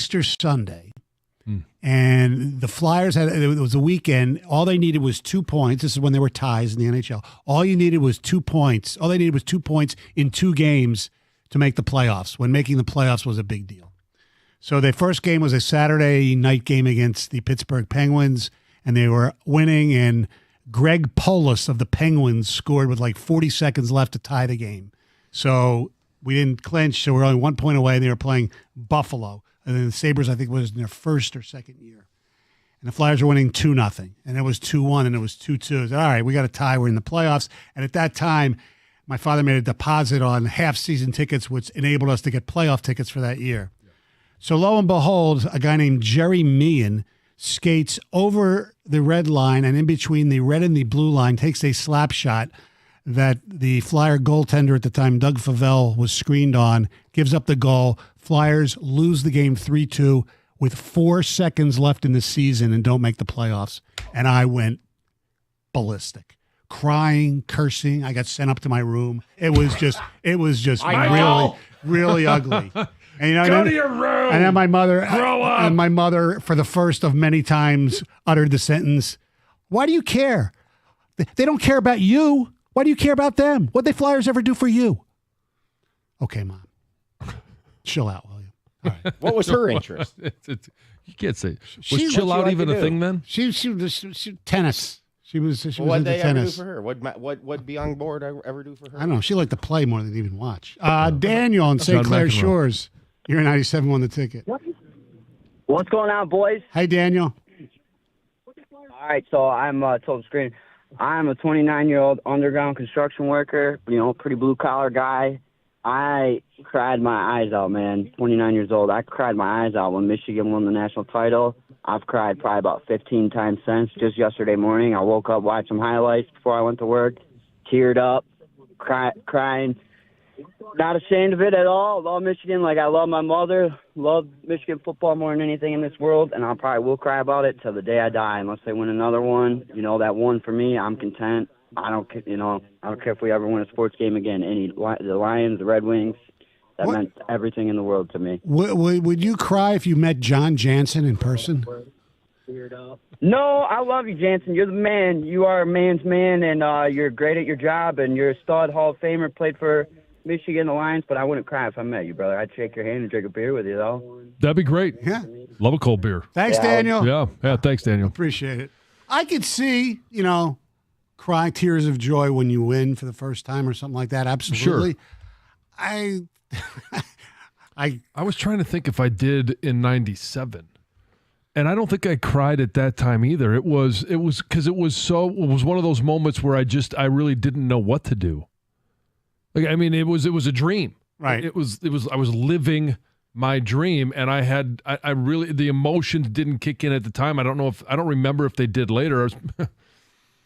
Easter Sunday. And the Flyers it was a weekend. All they needed was 2 points. This is when there were ties in the NHL. All you needed was 2 points. All they needed was 2 points in 2 games to make the playoffs, when making the playoffs was a big deal. So their first game was a Saturday night game against the Pittsburgh Penguins, and they were winning, and Greg Polis of the Penguins scored with like 40 seconds left to tie the game. So we didn't clinch, so we're only 1 point away. They were playing Buffalo. And then the Sabres, I think, was in their first or second year. And the Flyers were winning 2-0. And it was 2-1, and it was 2-2. All right, we got a tie. We're in the playoffs. And at that time, my father made a deposit on half-season tickets, which enabled us to get playoff tickets for that year. Yeah. So lo and behold, a guy named Jerry Meehan skates over the red line, and in between the red and the blue line, takes a slap shot that the Flyer goaltender at the time, Doug Favell, was screened on, gives up the goal. Flyers lose the game 3-2 with 4 seconds left in the season and don't make the playoffs. And I went ballistic, crying, cursing. I got sent up to my room. It was just really ugly. And, go to your room. And then my mother, grow up. And my mother, for the first of many times, uttered the sentence, "Why do you care? They don't care about you. Why do you care about them? What'd the Flyers ever do for you?" Okay, Mom. Chill out, will you? All right. What was her interest? You can't say. Was chill out even a thing then? She tennis. She was What into they tennis. ever do for her? What Beyond Board ever do for her? I don't know. She liked to play more than even watch. Daniel in St. John Clair McEnroe. Shores. You're 97 won the ticket. What's going on, boys? Hey, Daniel. All right, so I'm told the screen. I'm a 29-year-old underground construction worker, pretty blue-collar guy. I cried my eyes out, man. 29 years old. I cried my eyes out when Michigan won the national title. I've cried probably about 15 times since. Just yesterday morning, I woke up, watched some highlights before I went to work, teared up, crying. Not ashamed of it at all. Love Michigan like I love my mother. Love Michigan football more than anything in this world, and I probably will cry about it till the day I die, unless they win another one. That one for me, I'm content. I don't care if we ever win a sports game again. The Lions, the Red Wings, that meant everything in the world to me. Would you cry if you met John Jansen in person? No, I love you, Jansen. You're the man. You are a man's man, and you're great at your job, and you're a stud Hall of Famer, played for Michigan, the Lions, but I wouldn't cry if I met you, brother. I'd shake your hand and drink a beer with you, though. That'd be great. Yeah. Love a cold beer. Thanks, Daniel. Yeah. Thanks, Daniel. Appreciate it. I could see, crying tears of joy when you win for the first time or something like that. Absolutely. Sure. I was trying to think if I did in 97. And I don't think I cried at that time either. It was because it was one of those moments where I really didn't know what to do. Like, I mean, it was a dream. Right. I was living my dream, and I really, the emotions didn't kick in at the time. I don't remember if they did later.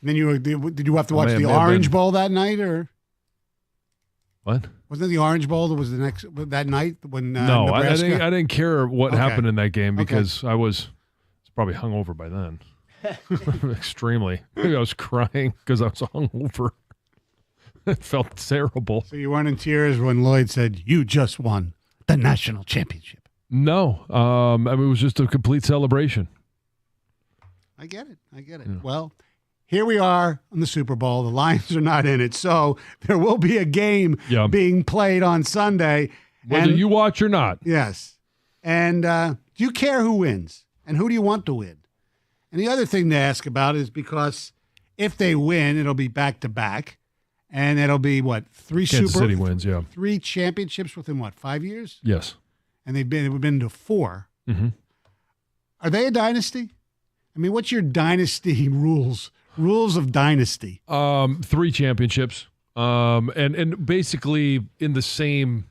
Then did you have to watch the Orange Bowl that night, or what? Wasn't it the Orange Bowl that was that night when no, Nebraska? I didn't care what happened in that game because I was probably hungover by then. Extremely. Maybe I was crying because I was hungover. It felt terrible. So you weren't in tears when Lloyd said, "You just won the national championship"? No. It was just a complete celebration. I get it. Yeah. Well, here we are in the Super Bowl. The Lions are not in it, so there will be a game being played on Sunday. Whether you watch or not. Yes. And do you care who wins? And who do you want to win? And the other thing to ask about is because if they win, it'll be back-to-back. And it'll be, three Kansas City wins, 3 championships within, 5 years? Yes. And they've been to 4. Mm-hmm. Are they a dynasty? I mean, what's your dynasty rules? Rules of dynasty. 3 championships. And basically in the same,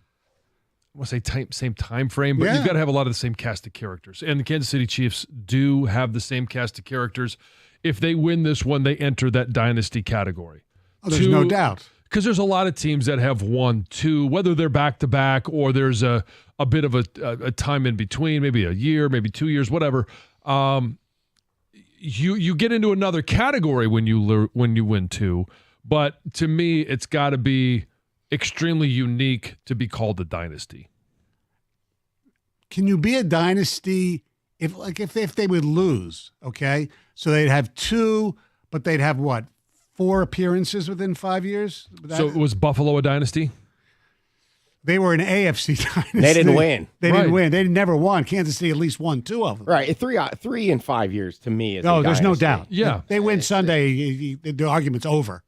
same time frame, but you've got to have a lot of the same cast of characters. And the Kansas City Chiefs do have the same cast of characters. If they win this one, they enter that dynasty category. Oh, there's no doubt. Because there's a lot of teams that have 1, 2, whether they're back-to-back or there's a bit of a time in between, maybe a year, maybe 2 years, whatever. You get into another category when you win 2. But to me, it's got to be extremely unique to be called a dynasty. can you be a dynasty if they would lose? Okay, so they'd have 2, but they'd have what, 4 appearances within 5 years? So was Buffalo a dynasty? They were an AFC dynasty. They didn't win. They Right. didn't win. They never won. Kansas City at least won 2 of them. Right, 3 in 5 years to me is. No, a there's no dynasty. doubt. Yeah. They win Sunday, the argument's over.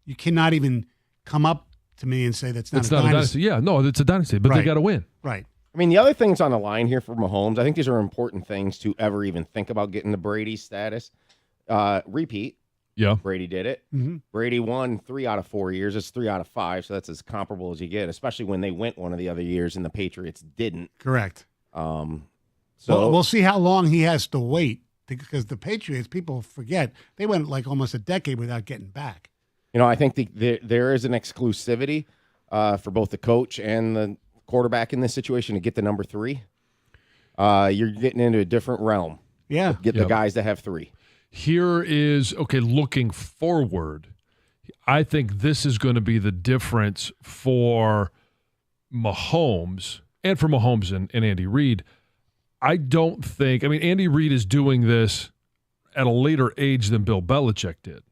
You cannot even come up to me and say that's not It's a not dynasty. a dynasty. Yeah, no, it's a dynasty, but they Right. got to win. Right. I mean, the other things on the line here for Mahomes, I think these are important things to ever even think about getting the Brady status. Repeat. Yeah. Brady did it. Mhm. Brady won 3 out of 4 years. It's 3 out of 5, so that's as comparable as you get, especially when they went one of the other years and the Patriots didn't. Correct. So We'll see how long he has to wait because the Patriots, people forget, they went like almost a decade without getting back. I think there is an exclusivity for both the coach and the quarterback in this situation to get the number 3. You're getting into a different realm. Yeah. Get the guys that have 3. Here is, okay, looking forward, I think this is going to be the difference for Mahomes and for Mahomes and Andy Reid. I don't think, Andy Reid is doing this at a later age than Bill Belichick did.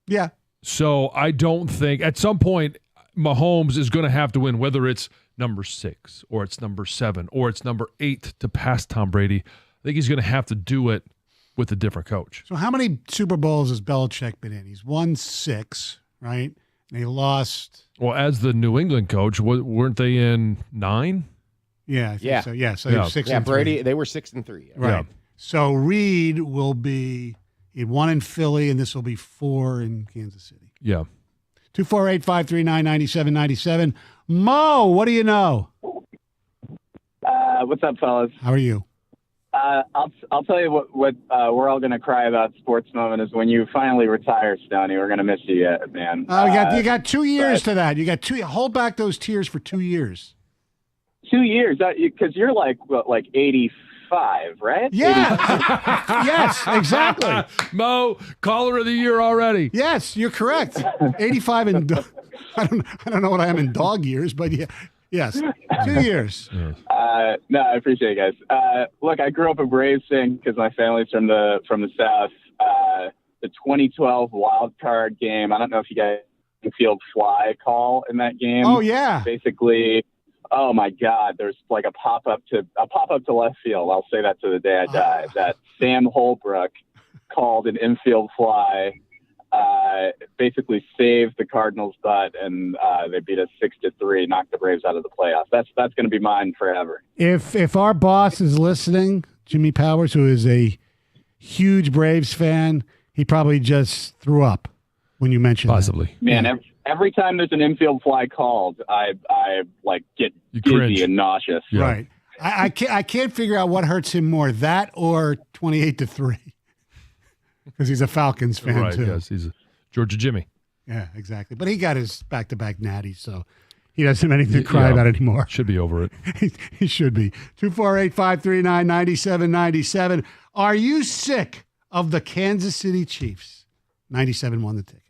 Yeah. So I don't think, at some point, Mahomes is going to have to win, whether it's number 6 or it's number 7 or it's number 8 to pass Tom Brady. I think he's going to have to do it with a different coach. So how many Super Bowls has Belichick been in? He's won 6, right? And he lost. Well, as the New England coach, weren't they in 9? Yeah. I think Yeah. So yeah. So Yeah. he's 6 Yeah, and Brady, 3. they were 6 and 3. Right. Yeah. So Reed will be he had 1 in Philly, and this will be 4 in Kansas City. Yeah. 248-539-9797. Mo, what do you know? What's up, fellas? How are you? I'll tell you what we're all gonna cry about sports moment is when you finally retire, Stoney. We're gonna miss you, man. You got 2 years to that. You got 2. Hold back those tears for 2 years. 2 years, because you're like 85, right? Yeah. Yes, exactly. Mo, caller of the year already. Yes, you're correct. 85 and I don't know what I am in dog years, but yeah, yes, 2 years. No, I appreciate it, guys. Look, I grew up a Braves fan because my family's from the South. The 2012 wild card game. I don't know if you guys field fly call in that game. Oh yeah. Basically, oh my God, there's like a pop up to left field. I'll say that to the day I die. That Sam Holbrook called an infield fly. Basically saved the Cardinals' butt, and they beat us 6-3, knocked the Braves out of the playoffs. That's going to be mine forever. If our boss is listening, Jimmy Powers, who is a huge Braves fan, he probably just threw up when you mentioned Possibly. Man, every time there's an infield fly called, I like get You dizzy cringe. and nauseous. that. Yeah. Right. I can't figure out what hurts him more, that or 28-3, because he's a Falcons fan Right, too. yes. He's a Georgia Jimmy. Yeah, exactly. But he got his back-to-back natties, so he doesn't have anything to cry Yeah. about anymore. Should be over it. He should be. 248-539-9797. Are you sick of the Kansas City Chiefs? 97 won the ticket.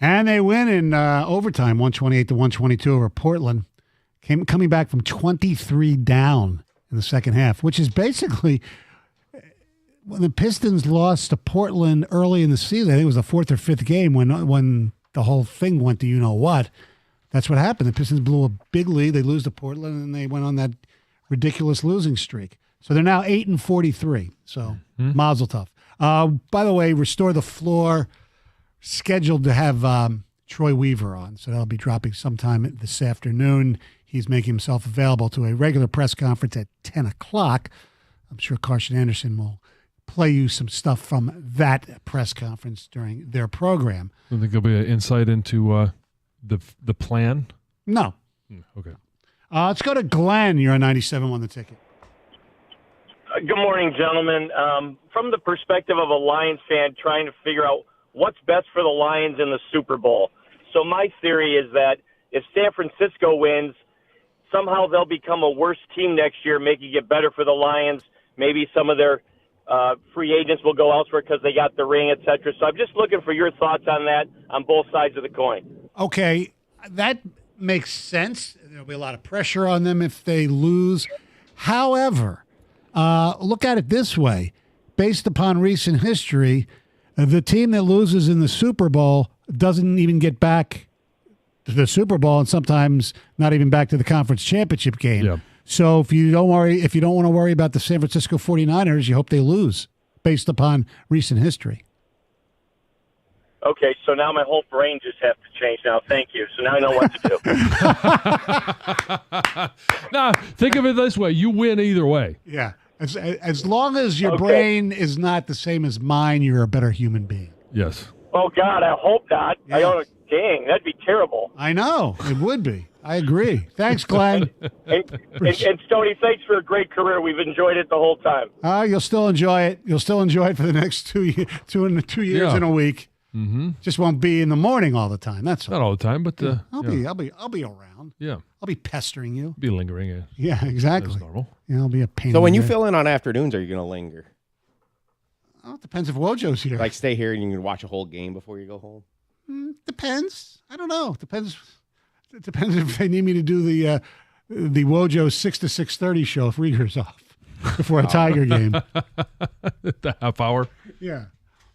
And they win in overtime, 128-122 over Portland, coming back from 23 down in the second half, which is basically when the Pistons lost to Portland early in the season. I think it was the fourth or fifth game when the whole thing went to you-know-what. That's what happened. The Pistons blew a big lead. They lose to Portland, and they went on that ridiculous losing streak. So they're now 8-43. So mazel tov. By the way, Restore the Floor scheduled to have Troy Weaver on. So that'll be dropping sometime this afternoon. He's making himself available to a regular press conference at 10 o'clock. I'm sure Carson Anderson will play you some stuff from that press conference during their program. I think there'll be an insight into the plan. No. Okay. Let's go to Glenn. You're on 97 on the ticket. Good morning, gentlemen. From the perspective of a Lions fan trying to figure out what's best for the Lions in the Super Bowl. So my theory is that if San Francisco wins, somehow they'll become a worse team next year, making it better for the Lions. Maybe some of their free agents will go elsewhere because they got the ring, et cetera. So I'm just looking for your thoughts on that on both sides of the coin. Okay, that makes sense. There'll be a lot of pressure on them if they lose. However, look at it this way. Based upon recent history, the team that loses in the Super Bowl doesn't even get back to the Super Bowl, and sometimes not even back to the conference championship game. Yeah. So if you don't want to worry about the San Francisco 49ers, you hope they lose based upon recent history. Okay, so now my whole brain just has to change now. Thank you. So now I know what to do. Now, think of it this way. You win either way. Yeah. As long as your brain is not the same as mine, you're a better human being. Yes. Oh, God, I hope not. Yeah. Dang, that'd be terrible. I know. It would be. I agree. Thanks, Glenn. And Stoney, thanks for a great career. We've enjoyed it the whole time. You'll still enjoy it. You'll still enjoy it for the next 2 years and a week. Mm-hmm. Just won't be in the morning all the time. That's all. Not all the time, but I'll be around. Yeah. I'll be pestering you. Be lingering. Yeah, exactly. That's normal. Yeah, I'll be a pain. So when you the- fill in on afternoons, are you going to linger? Oh, it depends if Wojo's here. Like stay here and you can watch a whole game before you go home? Depends. I don't know. Depends. It depends if they need me to do the Wojo 6 to 6:30 show if Rieger's off before a Tiger game. The half hour. Yeah.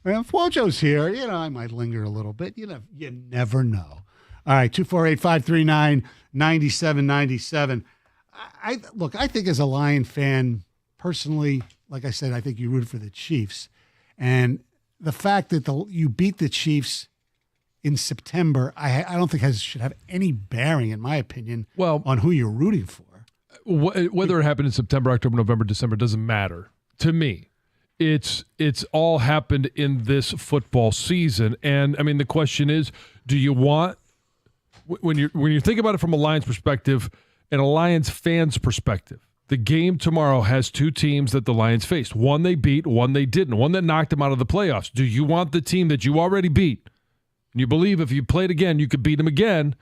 Well, if Wojo's here, I might linger a little bit. You never know. All right, 248-539-9797. I think as a Lion fan, personally, like I said, I think you root for the Chiefs. And the fact that you beat the Chiefs in September, I don't think should have any bearing, in my opinion, on who you're rooting for. Whether it happened in September, October, November, December, doesn't matter. To me, it's all happened in this football season. And, I mean, the question is, do you want, when you think about it from a Lions perspective and a Lions fan's perspective, the game tomorrow has two teams that the Lions faced. One they beat, one they didn't, one that knocked them out of the playoffs. Do you want the team that you already beat, and you believe if you played again, you could beat them again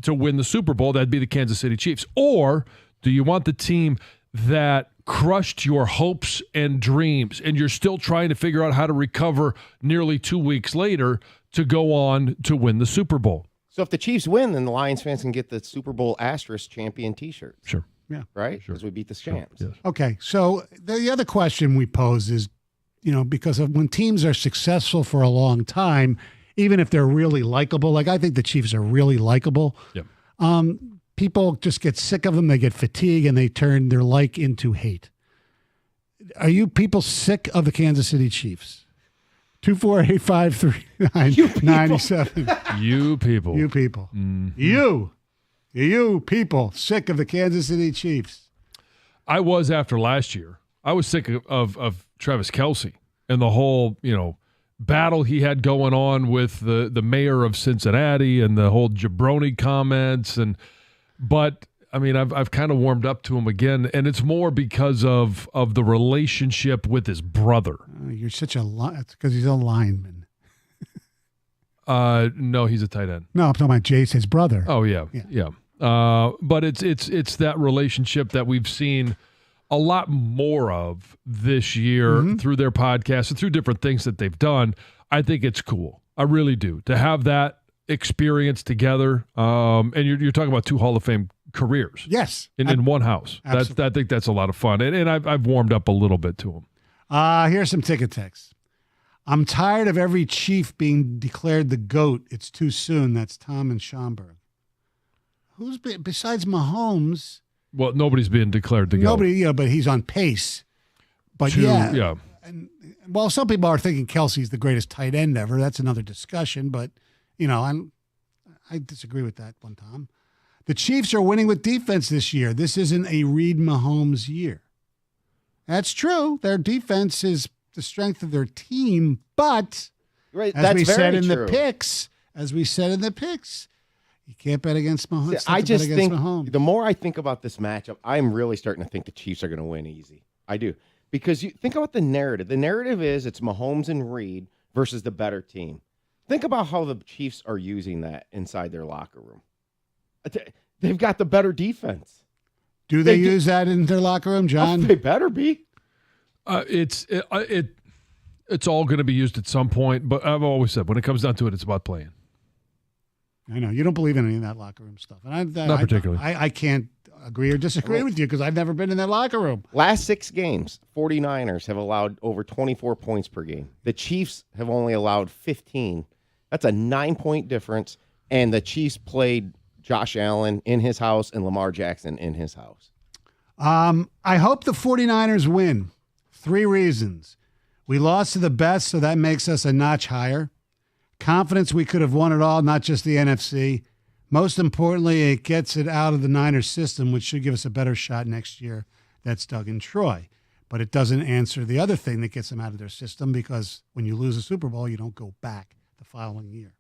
to win the Super Bowl? That'd be the Kansas City Chiefs. Or do you want the team that crushed your hopes and dreams, and you're still trying to figure out how to recover nearly 2 weeks later to go on to win the Super Bowl? So if the Chiefs win, then the Lions fans can get the Super Bowl asterisk champion T-shirts. Sure. Yeah. Right? Sure. Because we beat the champs. Yes. Okay, so the other question we pose is, because of when teams are successful for a long time, even if they're really likable, like I think the Chiefs are really likable, Yep. People just get sick of them, they get fatigued, and they turn their like into hate. Are you people sick of the Kansas City Chiefs? 248-539-97. You people. You people. Mm-hmm. You people sick of the Kansas City Chiefs. I was after last year. I was sick of Travis Kelce and the whole, battle he had going on with the mayor of Cincinnati and the whole jabroni comments. But I mean, I've kind of warmed up to him again, and it's more because of the relationship with his brother. You're such a it's because he's a lineman. No, he's a tight end. No, I'm talking about Jace, his brother. Oh yeah. But it's that relationship that we've seen a lot more of this year through their podcast and through different things that they've done. I think it's cool. I really do. To have that experience together, and you're talking about 2 Hall of Fame careers. Yes. In one house. I think that's a lot of fun. And I've warmed up a little bit to them. Here's some ticket texts. I'm tired of every Chief being declared the GOAT. It's too soon. That's Tom and Schaumburg. Besides Mahomes? Well, nobody's being declared the GOAT. Nobody, but he's on pace. But yeah. And, well, some people are thinking Kelsey's the greatest tight end ever. That's another discussion. But, I disagree with that one, Tom. The Chiefs are winning with defense this year. This isn't a Reed Mahomes year. That's true. Their defense is the strength of their team, but as we said in the picks, you can't bet against Mahomes. I just think the more I think about this matchup, I'm really starting to think the Chiefs are going to win easy. I do. Because you think about the narrative. The narrative is it's Mahomes and Reed versus the better team. Think about how the Chiefs are using that inside their locker room. They've got the better defense. Do they use that in their locker room, John? They better be. It's all going to be used at some point, but I've always said when it comes down to it, it's about playing. I know you don't believe in any of that locker room stuff, and not particularly. I can't agree or disagree with you because I've never been in that locker room. Last 6 games, 49ers have allowed over 24 points per game. The Chiefs have only allowed 15. That's a 9-point difference, and the Chiefs played Josh Allen in his house and Lamar Jackson in his house. I hope the 49ers win. 3 reasons. We lost to the best, so that makes us a notch higher. Confidence we could have won it all, not just the NFC. Most importantly, it gets it out of the Niners system, which should give us a better shot next year. That's Doug and Troy. But it doesn't answer the other thing that gets them out of their system, because when you lose a Super Bowl, you don't go back the following year.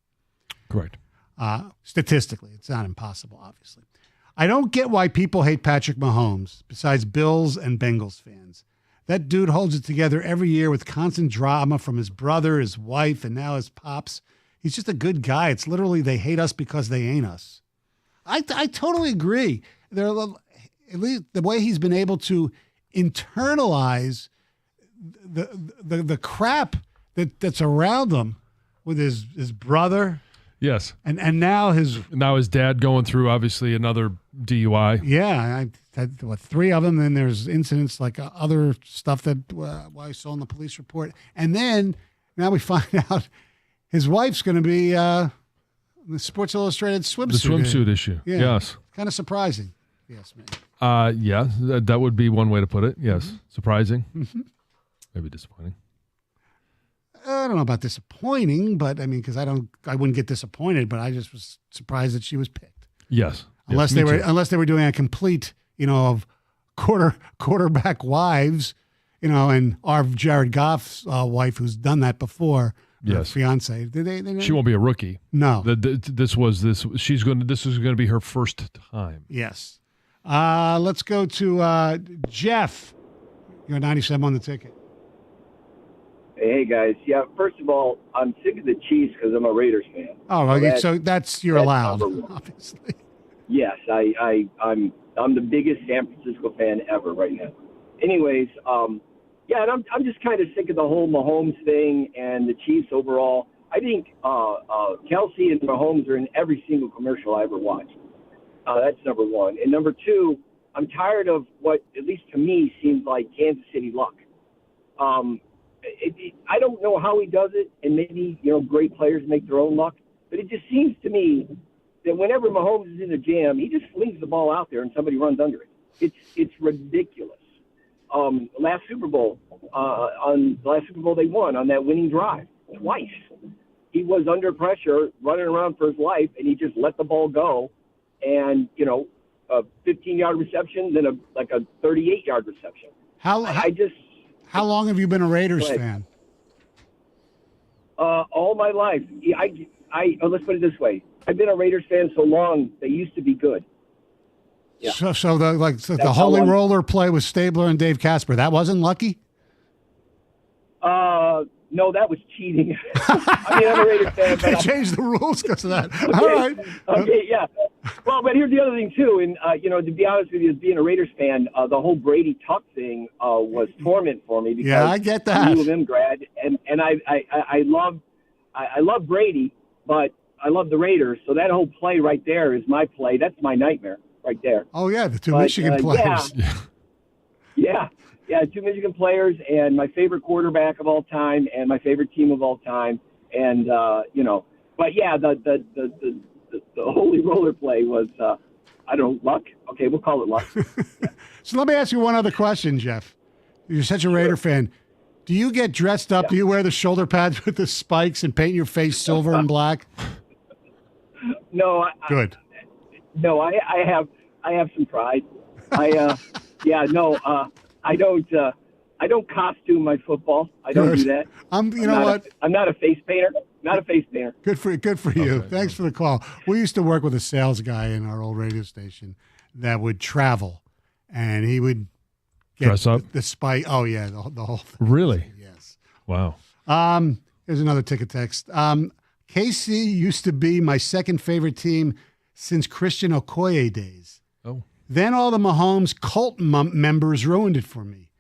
Correct. Statistically, it's not impossible, obviously. I don't get why people hate Patrick Mahomes, besides Bills and Bengals fans. That dude holds it together every year with constant drama from his brother, his wife, and now his pops. He's just a good guy. It's literally they hate us because they ain't us. I totally agree. At least the way he's been able to internalize the crap that's around him with his brother. Yes. And now his dad going through obviously another DUI. Yeah, I had 3 of them. Then there's incidents like other stuff that I saw in the police report. And then now we find out his wife's going to be the Sports Illustrated swimsuit. The swimsuit issue. Yeah. Yes. Kind of surprising. Yes, man. Yeah, that would be one way to put it. Yes. Mm-hmm. Surprising. Mm-hmm. Maybe disappointing. I don't know about disappointing, but I mean, because I wouldn't get disappointed, but I just was surprised that she was picked. Yes. Unless they were doing a complete, of quarterback wives, and our Jared Goff's wife, who's done that before. Yes. Fiance. She won't be a rookie. No. This is going to be her first time. Yes. Let's go to Jeff. You're 97 on the ticket. Hey, guys. Yeah, first of all, I'm sick of the Chiefs because I'm a Raiders fan. Oh, so you're allowed, obviously. Yes, I'm the biggest San Francisco fan ever right now. Anyways, yeah, and I'm just kind of sick of the whole Mahomes thing and the Chiefs overall. I think Kelsey and Mahomes are in every single commercial I ever watched. That's number one. And number two, I'm tired of what, at least to me, seems like Kansas City luck. I don't know how he does it, and maybe, great players make their own luck, but it just seems to me that whenever Mahomes is in a jam, he just flings the ball out there and somebody runs under it. It's ridiculous. Last Super Bowl they won on that winning drive twice. He was under pressure, running around for his life, and he just let the ball go, and a 15-yard reception, then a 38-yard reception. How long have you been a Raiders fan? All my life. Let's put it this way. I've been a Raiders fan so long, they used to be good. Yeah. So the holy roller play with Stabler and Dave Casper, that wasn't lucky? No, that was cheating. I mean, I'm a Raiders fan. They changed the rules because of that. Okay. All right. Okay, yeah. Well, but here's the other thing, too. And, to be honest with you, as being a Raiders fan, the whole Brady Tuck thing was torment for me. Because yeah, I get that. I'm a U of M grad, and I I love Brady, but I love the Raiders. So that whole play right there is my play. That's my nightmare right there. Oh, yeah, the two But, Michigan players. Yeah, two Michigan players, and my favorite quarterback of all time, and my favorite team of all time, and But yeah, the holy roller play was I don't know, luck. Okay, we'll call it luck. So let me ask you one other question, Jeff. You're such a Raider fan. Do you get dressed up? Yeah. Do you wear the shoulder pads with the spikes and paint your face silver and black? No, Good. I have some pride. I don't costume my football. I don't Good. do that. I'm not a face painter. Not a face painter. Good for you. Okay. Thanks for the call. We used to work with a sales guy in our old radio station that would travel, and he would get Dress up? the spike. Oh yeah, the whole thing. Really? Yes. Wow. Here's another ticket text. KC used to be my second favorite team since Christian Okoye days. Oh. Then all the Mahomes cult members ruined it for me.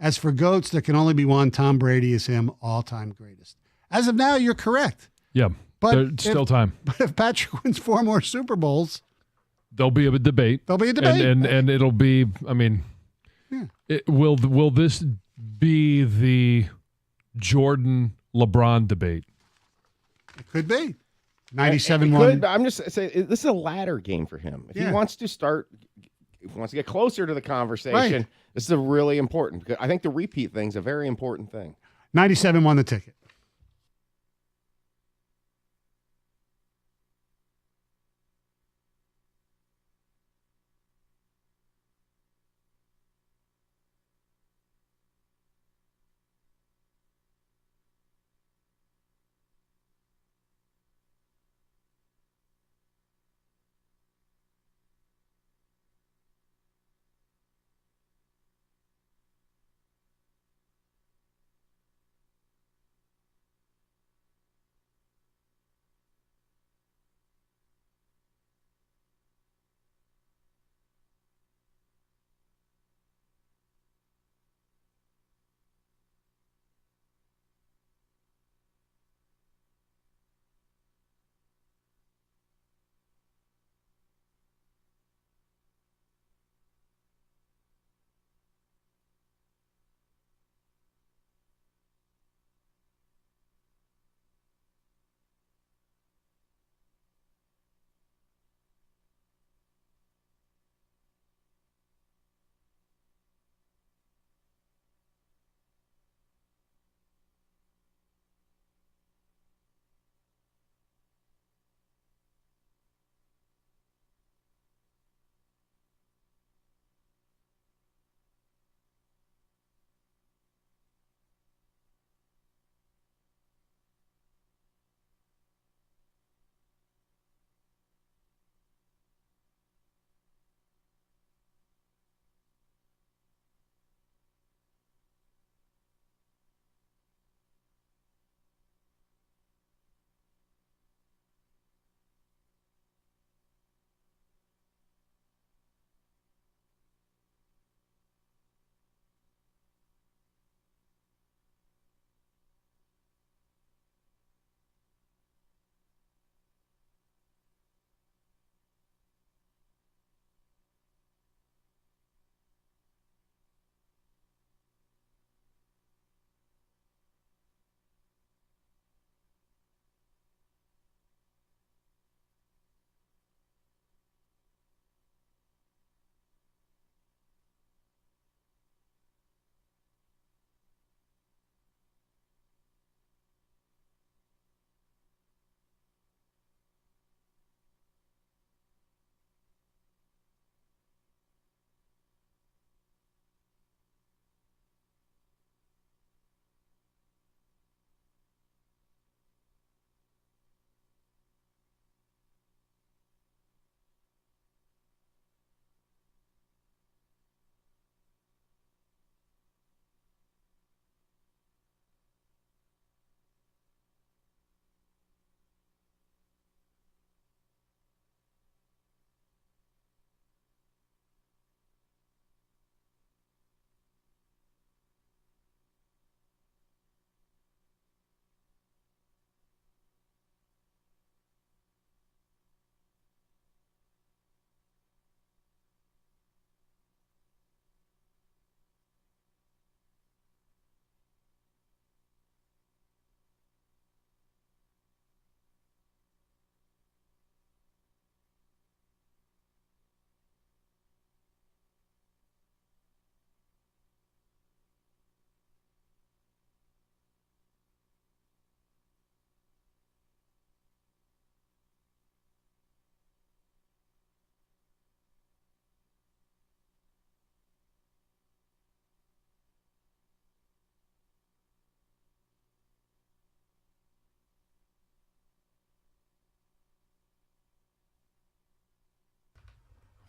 As for GOATs, there can only be one. Tom Brady is him, all-time greatest. As of now, you're correct. Yeah. But There's still time. But if Patrick wins 4 more Super Bowls, There'll be a debate. And it'll be, I mean, Yeah. will this be the Jordan LeBron debate? It could be. 97 It won. could, but I'm just saying this is a ladder game for him. If Yeah. he wants to start, if he wants to get closer to the conversation, Right. this is a really important. I think the repeat thing's a very important thing. 97 won the ticket.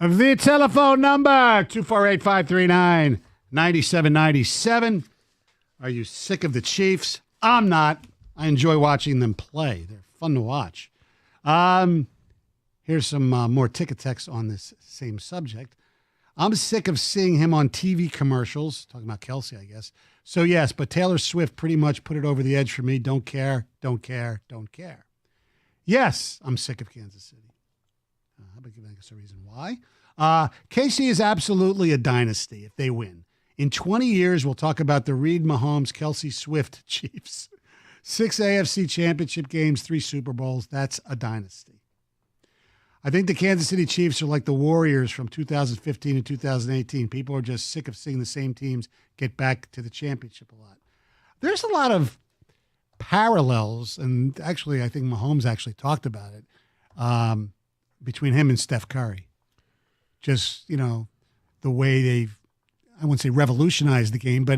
The telephone number, 248-539-9797. Are you sick of the Chiefs? I'm not. I enjoy watching them play. They're fun to watch. Here's some more ticket text on this same subject. I'm sick of seeing him on TV commercials, talking about Kelsey, I guess. So, yes, but Taylor Swift pretty much put it over the edge for me. Don't care, don't care, don't care. Yes, I'm sick of Kansas City. How about giving us a reason why? KC is absolutely a dynasty if they win. In 20 years, we'll talk about the Reed, Mahomes, Kelsey, Swift Chiefs. 6 AFC championship games, 3 Super Bowls. That's a dynasty. I think the Kansas City Chiefs are like the Warriors from 2015 and 2018. People are just sick of seeing the same teams get back to the championship a lot. There's a lot of parallels, and actually I think Mahomes actually talked about it, between him and Steph Curry. Just, the way they've, I wouldn't say revolutionized the game, but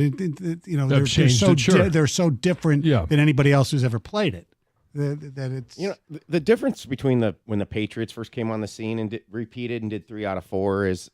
they're so different than anybody else who's ever played it. That it's the difference between when the Patriots first came on the scene and repeated and did 3 out of 4 is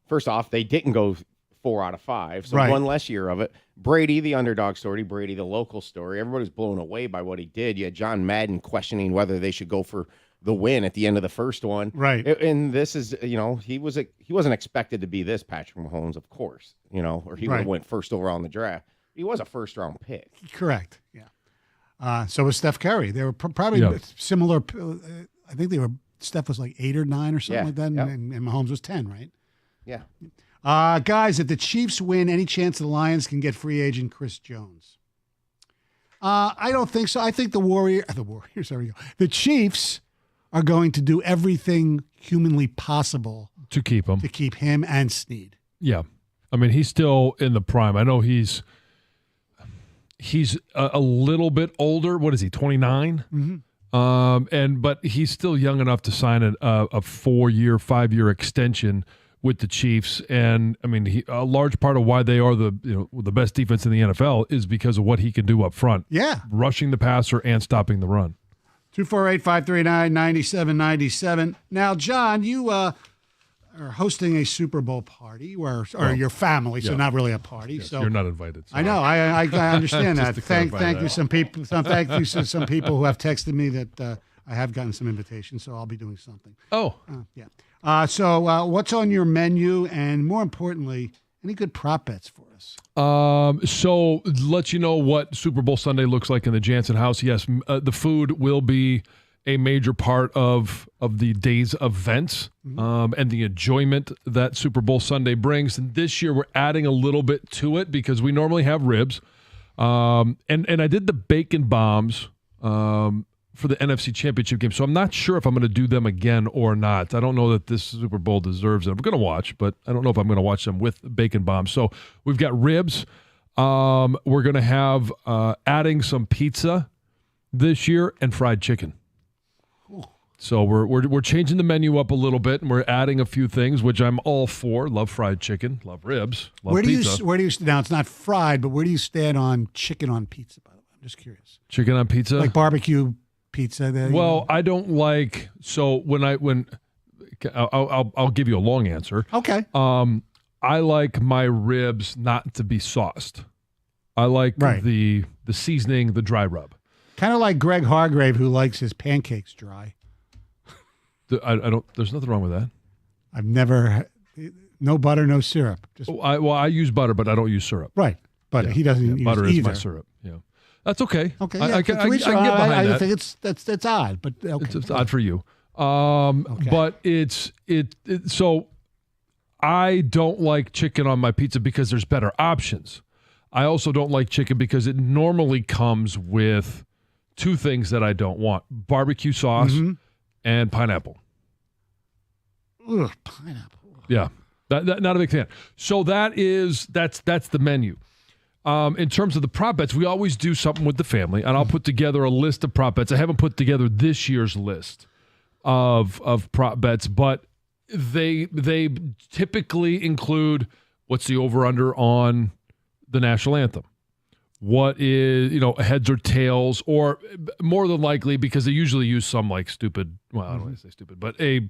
first off, they didn't go 4 out of 5, so one less year of it. Brady, the underdog story, Brady, the local story. Everybody was blown away by what he did. You had John Madden questioning whether they should go for the win at the end of the first one. Right. And this is, he wasn't expected to be this Patrick Mahomes, of course, or he would have went first overall in the draft. He was a first-round pick. Correct, yeah. So was Steph Curry. They were probably similar. I think Steph was like 8 or 9 or something like that, and Mahomes was 10, right? Yeah. Guys, if the Chiefs win, any chance the Lions can get free agent Chris Jones? I don't think so. I think the Warriors, there we go. The Chiefs are going to do everything humanly possible to keep him and Snead. Yeah. I mean, he's still in the prime. I know he's a little bit older. What is he, 29? Mm-hmm. But he's still young enough to sign a 4-year, 5-year extension with the Chiefs. And I mean, a large part of why they are the best defense in the NFL is because of what he can do up front. Yeah. Rushing the passer and stopping the run. 248-539-9797. Now, John, you are hosting a Super Bowl party, or your family, so not really a party. Yes, so you're not invited. Sorry. I know. I understand that. Thank you some people. Thank you to some people who have texted me that I have gotten some invitations, so I'll be doing something. Oh, yeah. So what's on your menu, and more importantly, any good prop bets for us? So let you know what Super Bowl Sunday looks like in the Jansen house. Yes, the food will be a major part of the day's events, and the enjoyment that Super Bowl Sunday brings. And this year we're adding a little bit to it because we normally have ribs. And I did the bacon bombs for the NFC Championship game, so I'm not sure if I'm going to do them again or not. I don't know that this Super Bowl deserves it. I'm going to watch, but I don't know if I'm going to watch them with bacon bombs. So we've got ribs. We're going to have adding some pizza this year and fried chicken. So we're changing the menu up a little bit, and we're adding a few things, which I'm all for. Love fried chicken, love ribs, love pizza. Where do you now? It's not fried, but where do you stand on chicken on pizza? By the way, I'm just curious. Chicken on pizza, like barbecue pizza. Well, I don't like. So I'll give you a long answer. Okay. I like my ribs not to be sauced. I like the seasoning, the dry rub. Kind of like Greg Hargrave, who likes his pancakes dry. I don't. There's nothing wrong with that. I've never, no butter, no syrup. I use butter, but I don't use syrup. Right, but he doesn't use butter either. is my syrup. Yeah, that's okay. Okay, I can get behind that. I think it's odd, but okay. It's odd for you. But it's so I don't like chicken on my pizza because there's better options. I also don't like chicken because it normally comes with 2 things that I don't want: barbecue sauce and pineapple. Ugh, pineapple. Yeah, that not a big fan. So that's the menu. In terms of the prop bets, we always do something with the family, and I'll put together a list of prop bets. I haven't put together this year's list of prop bets, but they typically include what's the over-under on the national anthem. What is, heads or tails, or more than likely, because they usually use some like stupid, well, I don't want to say stupid, but a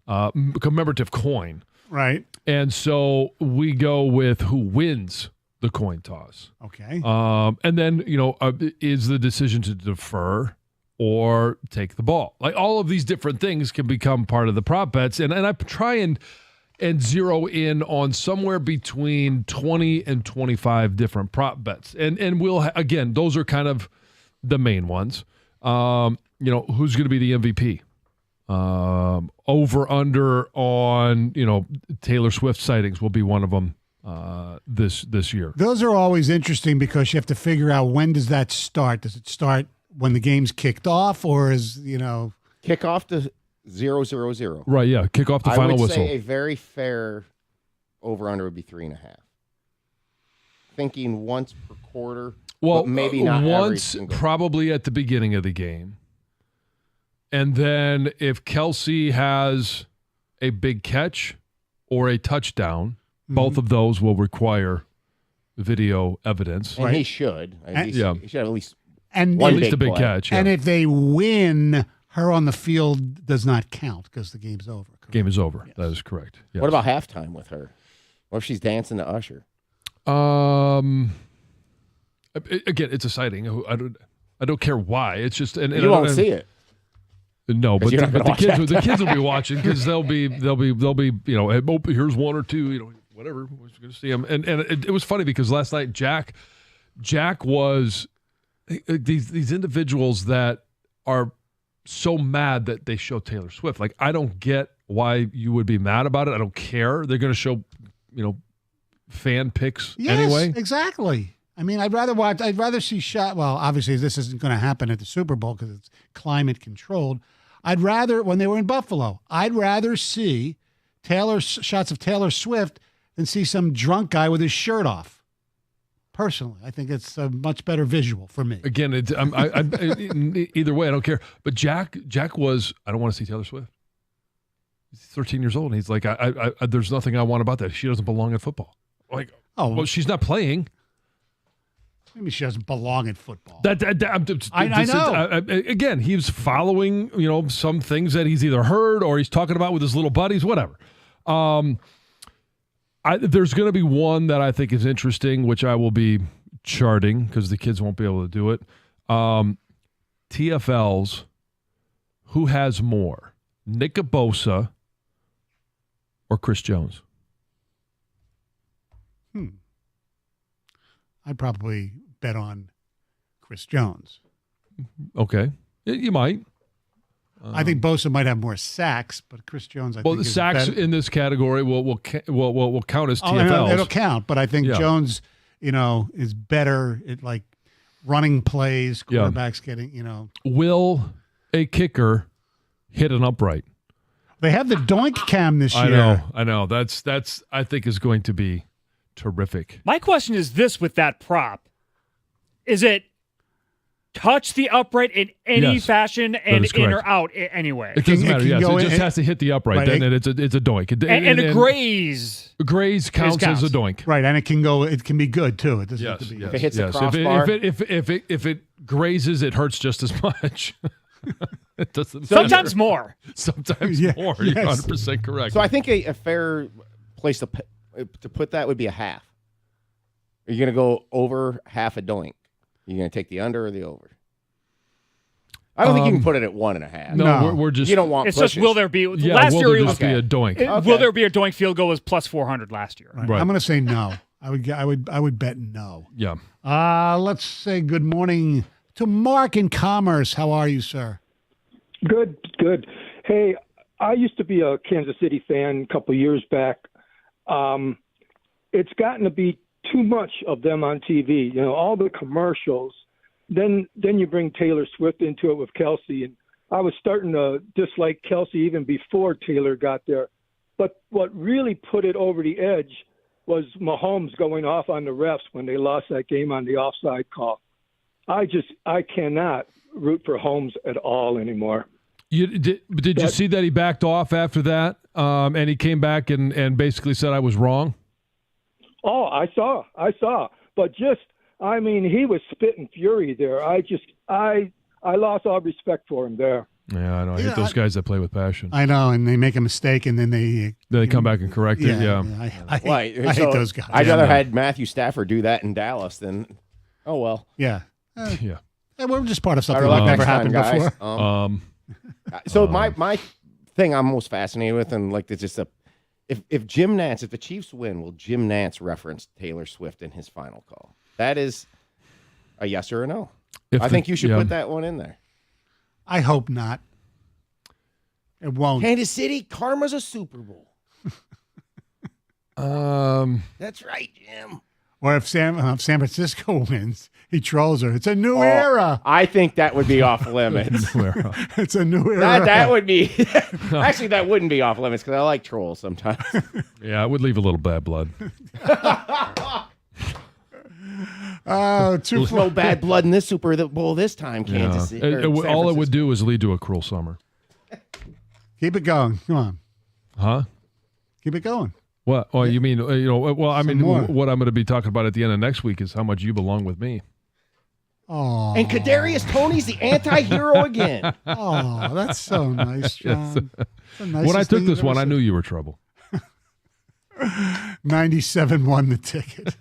commemorative coin. Right. And so we go with who wins the coin toss. Okay. And then, is the decision to defer or take the ball. Like all of these different things can become part of the prop bets. And I try and zero in on somewhere between 20 and 25 different prop bets. And we'll, again, those are kind of the main ones. Who's going to be the MVP? Over under on Taylor Swift sightings will be one of them this year. Those are always interesting because you have to figure out, when does that start? Does it start when the game's kicked off, or is kick off to 0-0-0? Right, yeah, kick off the final whistle. whistle. Say a very fair over under would be 3.5. Thinking once per quarter. Well, but maybe not once, probably at the beginning of the game. And then if Kelsey has a big catch or a touchdown, both of those will require video evidence. And he should. He should have at least one at least a big play. catch. Yeah. And if they win, her on the field does not count because the game's over. Correct? Game is over. Yes. That is correct. Yes. What about halftime with her? What if she's dancing to Usher? Again, it's a sighting. I don't care why. It's just and You won't see it. No, but you're not gonna watch the kids will be watching because they'll be here's one or two, whatever. We're going to see them. And it was funny because last night Jack was these individuals that are so mad that they show Taylor Swift. Like, I don't get why you would be mad about it. I don't care. They're going to show fan pics anyway. Exactly. I mean, I'd rather see well, obviously this isn't going to happen at the Super Bowl because it's climate controlled. When they were in Buffalo, I'd rather see shots of Taylor Swift than see some drunk guy with his shirt off. Personally, I think it's a much better visual for me. Again, either way, I don't care. But Jack was, I don't want to see Taylor Swift. He's 13 years old, and he's like, there's nothing I want about that. She doesn't belong in football. Like, well, she's not playing. Maybe she doesn't belong in football. I know. Again, he was following, some things that he's either heard or he's talking about with his little buddies, whatever. There's going to be one that I think is interesting, which I will be charting because the kids won't be able to do it. TFLs, who has more, Nick Bosa or Chris Jones? I'd probably bet on Chris Jones. Okay. You might. I think Bosa might have more sacks, but Chris Jones, I think, the sacks in this category will count as TFLs. It'll count, but I think Jones, is better at like running plays, quarterbacks getting, Will a kicker hit an upright? They have the doink cam this year. I know. That's I think is going to be terrific. My question is this with that prop. Is it touch the upright in any fashion and in or out anyway? It doesn't matter. Yes, it just has to hit the upright. Right. Then it's a doink. And a graze. Graze counts as a doink. Right, and it can be good too. It doesn't have to be. If it hits the crossbar. If it grazes, it hurts just as much. It doesn't. Sometimes more. Sometimes more. You're 100% correct. So I think a fair place to put that would be a half. Are you going to go over half a doink? Are you going to take the under or the over? I don't think you can put it at 1.5. No, we're just. You don't want. It's pushes. just will there be? Yeah, last will year there just be a doink? Will there be a doink? Field goal was plus 400 last year. Right. I'm going to say no. I would bet no. Yeah. Let's say good morning to Mark in Commerce. How are you, sir? Good. Hey, I used to be a Kansas City fan a couple of years back. It's gotten to be too much of them on TV. All the commercials. Then you bring Taylor Swift into it with Kelsey, and I was starting to dislike Kelsey even before Taylor got there. But what really put it over the edge was Mahomes going off on the refs when they lost that game on the offside call. I cannot root for Holmes at all anymore. Did you see that he backed off after that, and he came back and basically said I was wrong? Oh, I saw. But he was spitting fury there. I lost all respect for him there. Yeah, I know. I hate those guys that play with passion. I know, and they make a mistake, and then they come back and correct it. Yeah. I hate those guys. I'd rather had Matthew Stafford do that in Dallas than, oh well. Yeah. Yeah. We're just part of something Better luck that never next time, happened guys. before. So my thing I'm most fascinated with, and like it's just if Jim Nantz, if the Chiefs win, will Jim Nantz reference Taylor Swift in his final call? That is a yes or a no. I think you should put that one in there. I hope not. It won't. Kansas City, karma's a Super Bowl. That's right, Jim. Or if San Francisco wins, he trolls her. It's a new era. I think that would be off limits. It's a new era. That would be actually that wouldn't be off limits because I like trolls sometimes. Yeah, it would leave a little bad blood. There's no bad blood in this Super Bowl this time, Kansas City. All it would do is lead to a cruel summer. Keep it going. Come on. Huh? Keep it going. What? Well, you mean, well, I mean, more. what I'm going to be talking about at the end of next week is how much you belong with me. Oh. And Kadarius Toney's the anti-hero again. Oh, that's so nice, John. When I took this one, I knew you were trouble. 97 won the ticket.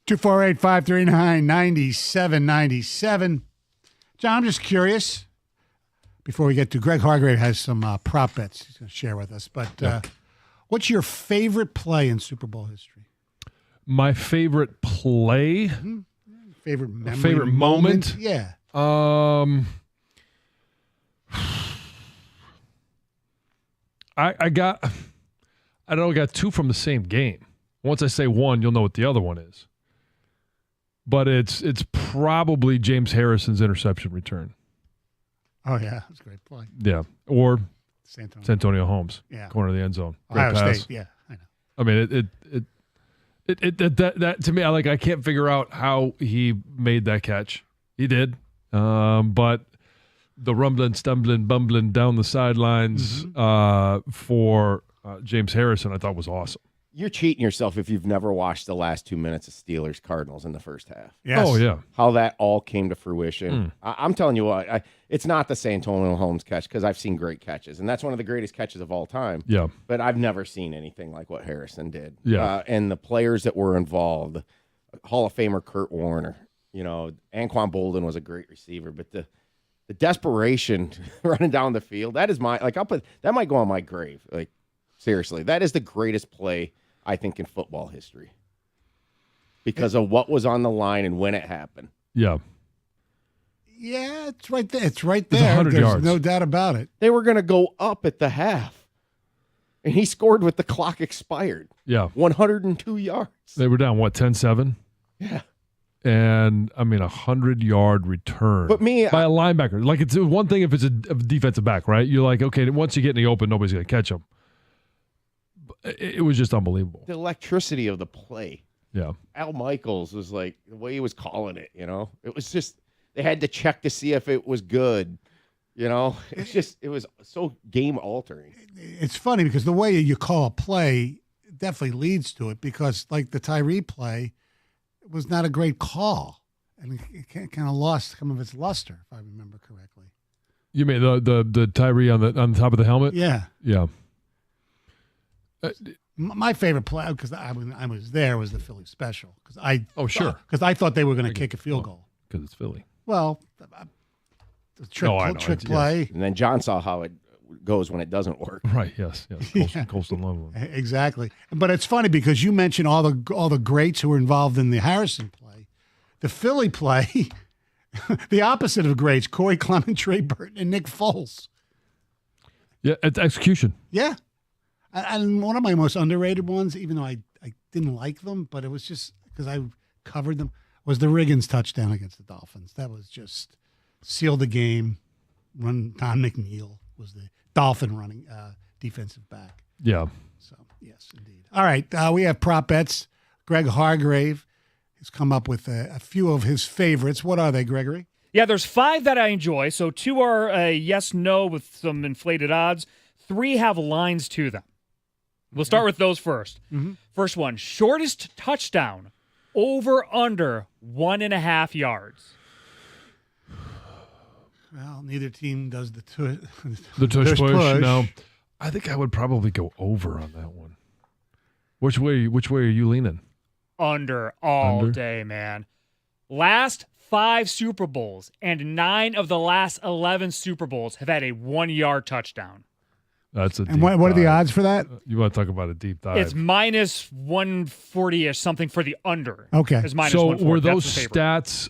248-539-9797. John, I'm just curious. Before we get to Greg Hargrave has some prop bets he's going to share with us. But what's your favorite play in Super Bowl history? My favorite play? Mm-hmm. Favorite memory, favorite moment? Yeah. I got two from the same game. Once I say one, you'll know what the other one is. But it's probably James Harrison's interception return. Oh, yeah. That's a great play. Yeah. Or Santonio Holmes. Yeah. Corner of the end zone. Great Ohio pass. State. Yeah, I know. I mean, that to me, I can't figure out how he made that catch. He did. But the rumbling, stumbling, bumbling down the sidelines for James Harrison, I thought was awesome. You're cheating yourself if you've never watched the last 2 minutes of Steelers Cardinals in the first half. Yes. Oh, yeah. How that all came to fruition. I'm telling you what, it's not the Santonio Holmes catch because I've seen great catches, and that's one of the greatest catches of all time. Yeah. But I've never seen anything like what Harrison did. Yeah. And the players that were involved, Hall of Famer Kurt Warner, Anquan Bolden was a great receiver, but the desperation running down the field, that is that might go on my grave. Like, seriously, that is the greatest play I think in football history because of what was on the line and when it happened. Yeah. Yeah, it's right there. It's right It's there. 100 There's yards. no doubt about it. They were going to go up at the half, and he scored with the clock expired. Yeah. 102 yards. They were down, 10-7? Yeah. And, 100-yard return. But me, by a linebacker. Like, it's one thing if it's a defensive back, right? You're like, okay, once you get in the open, nobody's going to catch him. It was just unbelievable. the electricity of the play. Yeah. Al Michaels was like, the way he was calling it, it was just, they had to check to see if it was good. It was so game altering. It's funny because the way you call a play definitely leads to it because, like the Tyree play, it was not a great call. And it kind of lost some of its luster, if I remember correctly. You mean the Tyree on the top of the helmet? Yeah. Yeah. My favorite play, because I was there, was the Philly special. Because I thought they were going to kick a field goal. Because it's Philly. Well, the trick play. Yes. And then John saw how it goes when it doesn't work. Right, yes. Coastal Loveland. Exactly. But it's funny because you mentioned all the greats who were involved in the Harrison play. The Philly play, the opposite of greats, Corey Clement, Trey Burton, and Nick Foles. Yeah, it's execution. Yeah. And one of my most underrated ones, even though I didn't like them, but it was just because I covered them, was the Riggins touchdown against the Dolphins. That was just sealed the game. Don McNeil was the Dolphin running defensive back. Yeah. So, yes, indeed. All right, we have prop bets. Greg Hargrave has come up with a few of his favorites. What are they, Gregory? Yeah, there's 5 that I enjoy. So 2 are yes, no with some inflated odds. 3 have lines to them. We'll start with those first. Mm-hmm. First one, shortest touchdown, over, under 1.5 yards. Well, neither team does the tush push. No, I think I would probably go over on that one. Which way are you leaning? Under all day, man. Last 5 Super Bowls and 9 of the last 11 Super Bowls have had a 1-yard touchdown. That's and what are the odds for that? You want to talk about a deep dive? It's minus 140-ish something for the under. Okay. It's minus so 140. were those stats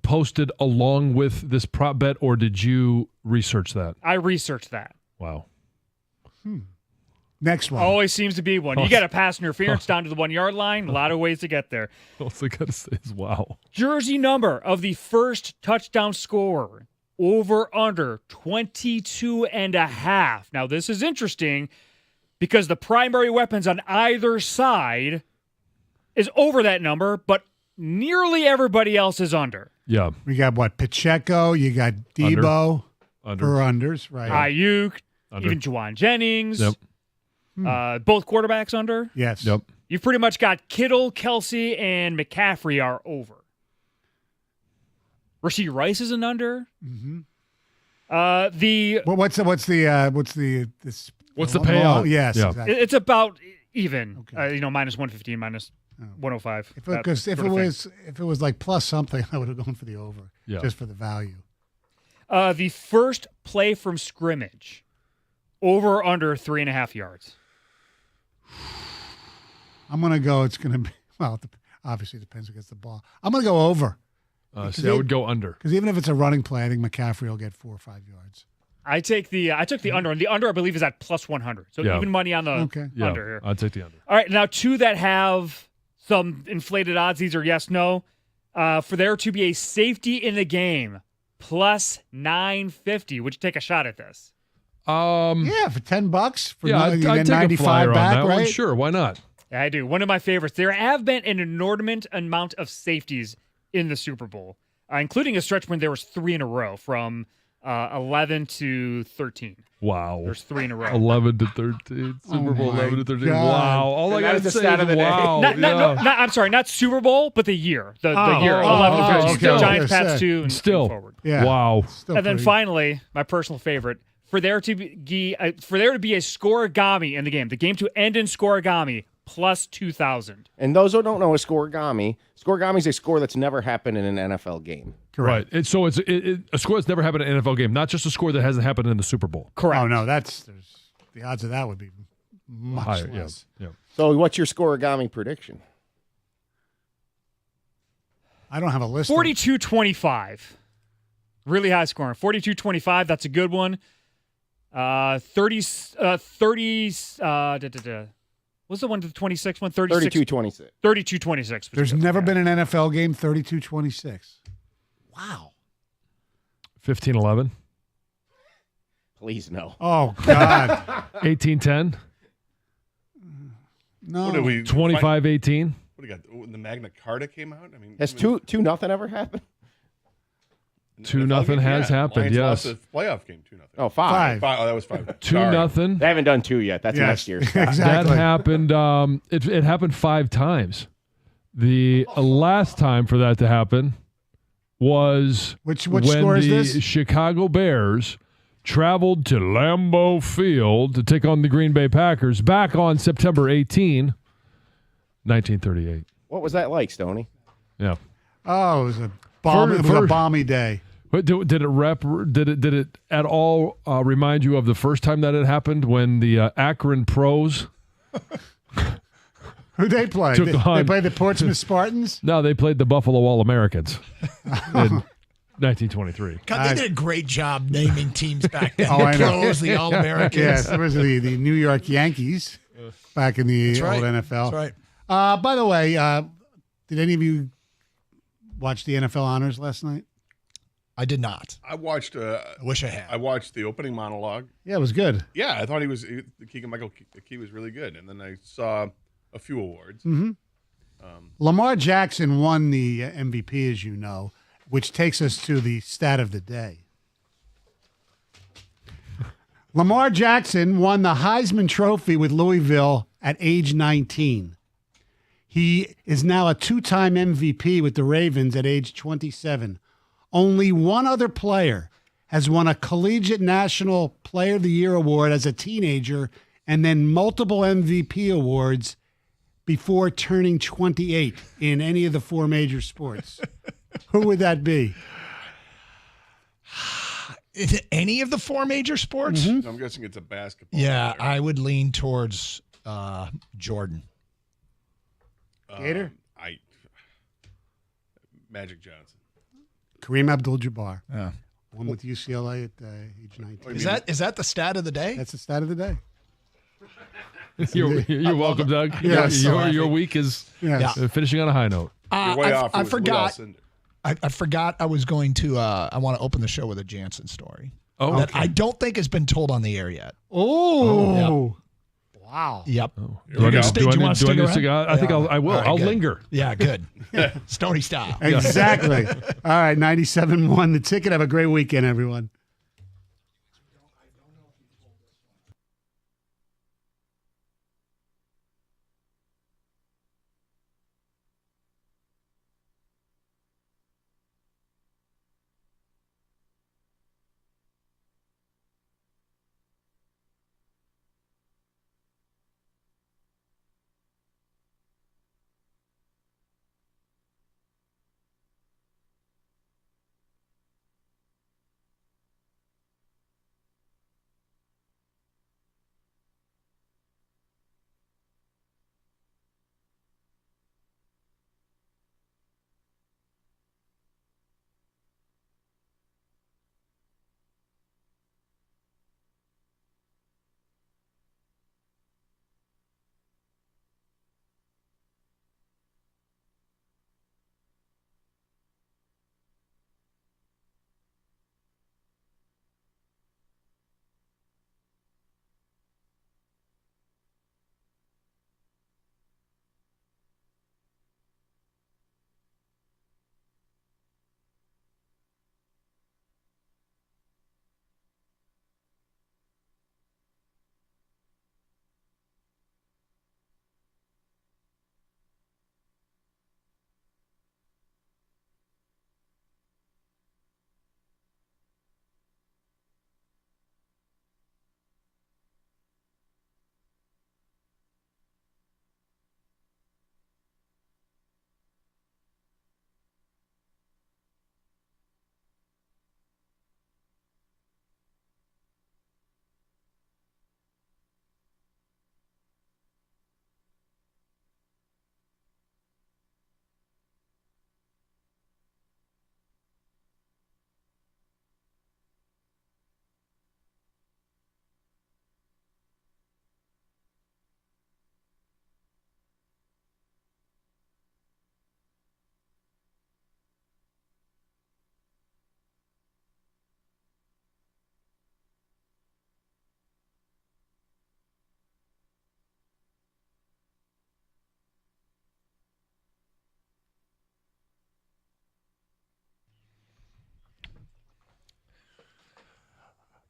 posted along with this prop bet, or did you research that? I researched that. Wow. Next one. Always seems to be one. You got a pass interference down to the 1-yard line. A lot of ways to get there. All I got to say is wow. Jersey number of the first touchdown scorer. Over under 22.5. Now, this is interesting because the primary weapons on either side is over that number, but nearly everybody else is under. Yeah. We got what? Pacheco, you got Debo under. for unders, right? Ayuk, Under. even Juwan Jennings. Yep. Both quarterbacks under. Yes. Yep. You've pretty much got Kittle, Kelsey, and McCaffrey are over. Rashee Rice is an under. Mm-hmm. What's the payout? Yes. Yes. Yeah. Exactly. It's about even. Okay. Minus 115, minus 105. Because if it was like plus something, I would have gone for the over, just for the value. The first play from scrimmage, over or under 3.5 yards. I'm going to go. It's going to be obviously it depends who gets the ball. I'm going to go over. I would go under. Because even if it's a running play, I think McCaffrey will get 4 or 5 yards. I took the under, and the under I believe is at plus 100. So even money on the under here. I'd take the under. All right, now two that have some inflated odds. These are yes, no. For there to be a safety in the game, plus 950. Would you take a shot at this? Yeah, for $10 for I'd take 95 a flyer back, on that right? one. Sure, why not? Yeah, I do. One of my favorites. There have been an inordinate amount of safeties in the Super Bowl, including a stretch when there was 3 in a row from 11 to 13. Wow. There's 3 in a row. 11 to 13. Super Bowl 11 to 13. God. Wow. All I got to say is wow. I'm sorry, not Super Bowl, but the year. The year. 11 to 13. okay. Giants, Pats 2, and Still. forward. Yeah. Wow. Still And then pretty- finally, my personal favorite, for there to be a scoregami in the game to end in scoregami, plus 2,000. And those who don't know a scoregami is a score that's never happened in an NFL game. Right. And so it's a score that's never happened in an NFL game, not just a score that hasn't happened in the Super Bowl. Correct. Oh, no, the odds of that would be much Higher, less. Yeah. So what's your scoregami prediction? I don't have a list. 42-25. Really high scoring. 42-25, that's a good one. 30 what's the one to the 26 one? 32-26. 32-26. There's never been an NFL game 32-26. Wow. 15-11. Please no. Oh, God. 18-10. No. What did we 25-18. What do you got? When the Magna Carta came out? I mean, Has 2-0 ever happened? 2-0 has happened, Lions yes. lost a playoff game 2-0. Oh, 5. Oh, that was 5. 2-0. They haven't done 2 yet. That's Yes. next year. Exactly. That happened. It happened 5 times. The last time for that to happen was Which when score is the this? Chicago Bears traveled to Lambeau Field to take on the Green Bay Packers back on September 18, 1938. What was that like, Stoney? Yeah. Oh, it was a balmy day. But did it at all remind you of the first time that it happened when the Akron Pros? Who they play? Took They on- play the Portsmouth Spartans? No, they played the Buffalo All-Americans in 1923. God, they did a great job naming teams back then. Oh, the I know. Pros, the All-Americans. Yes, it was the New York Yankees back in the That's right. old NFL. That's right. By the way, did any of you watch the NFL honors last night? I did not. I watched. I wish I had. I watched the opening monologue. Yeah, it was good. Yeah, I thought Keegan-Michael Key was really good, and then I saw a few awards. Mm-hmm. Lamar Jackson won the MVP, as you know, which takes us to the stat of the day. Lamar Jackson won the Heisman Trophy with Louisville at age 19. He is now a 2-time MVP with the Ravens at age 27. Only one other player has won a Collegiate National Player of the Year award as a teenager and then multiple MVP awards before turning 28 in any of the 4 major sports. Who would that be? In any of the 4 major sports? Mm-hmm. I'm guessing it's a basketball. Yeah, player. I would lean towards Jordan. Gator? Magic Johnson. Kareem Abdul-Jabbar. Yeah. One with UCLA at age 19. Is that the stat of the day? That's the stat of the day. You're welcome, Doug. Yes. Your week is Yes. finishing on a high note. You're way off. It I was forgot. Leal Cinder. I forgot I was going to. I want to open the show with a Jansen story. Oh, that I don't think has been told on the air yet. Oh. Wow. Yep. Do I need Stay- do you want to stick to around? stick out? I think Yeah. I will. All right, I'll good. linger. Yeah, good. Stony style. Exactly. All right, 97.1 The Ticket. Have a great weekend, everyone.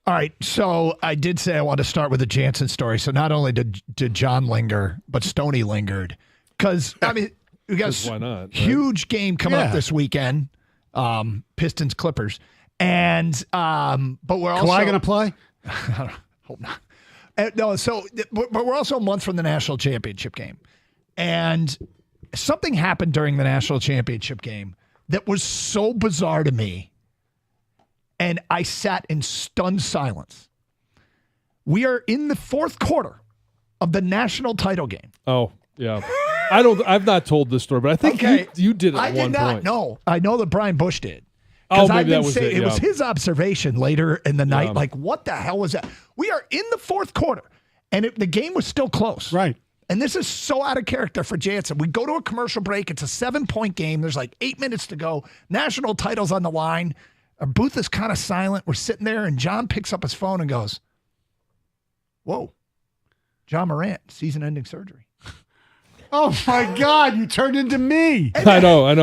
All right, so I did say I want to start with the Jansen story. So not only did John linger, but Stoney lingered. Because, I mean, we got why not, right? huge game coming up this weekend, Pistons Clippers. And, but we're also. Kawhi going to play? Hope not. No, but we're also a month from the national championship game. And something happened during the national championship game that was so bizarre to me. And I sat in stunned silence. We are in the fourth quarter of the national title game. Oh, yeah. I've not told this story, but I think you did it at one point. I did not. No, I know that Brian Bush did. Oh, maybe that was it. It was his observation later in the night. Like, what the hell was that? We are in the fourth quarter, and the game was still close. Right. And this is so out of character for Jansen. We go to a commercial break. It's a 7-point game. There's like 8 minutes to go. National title's on the line. Our booth is kind of silent. We're sitting there, and John picks up his phone and goes, "Whoa, John Morant, season-ending surgery." Oh, my God, you turned into me. I know.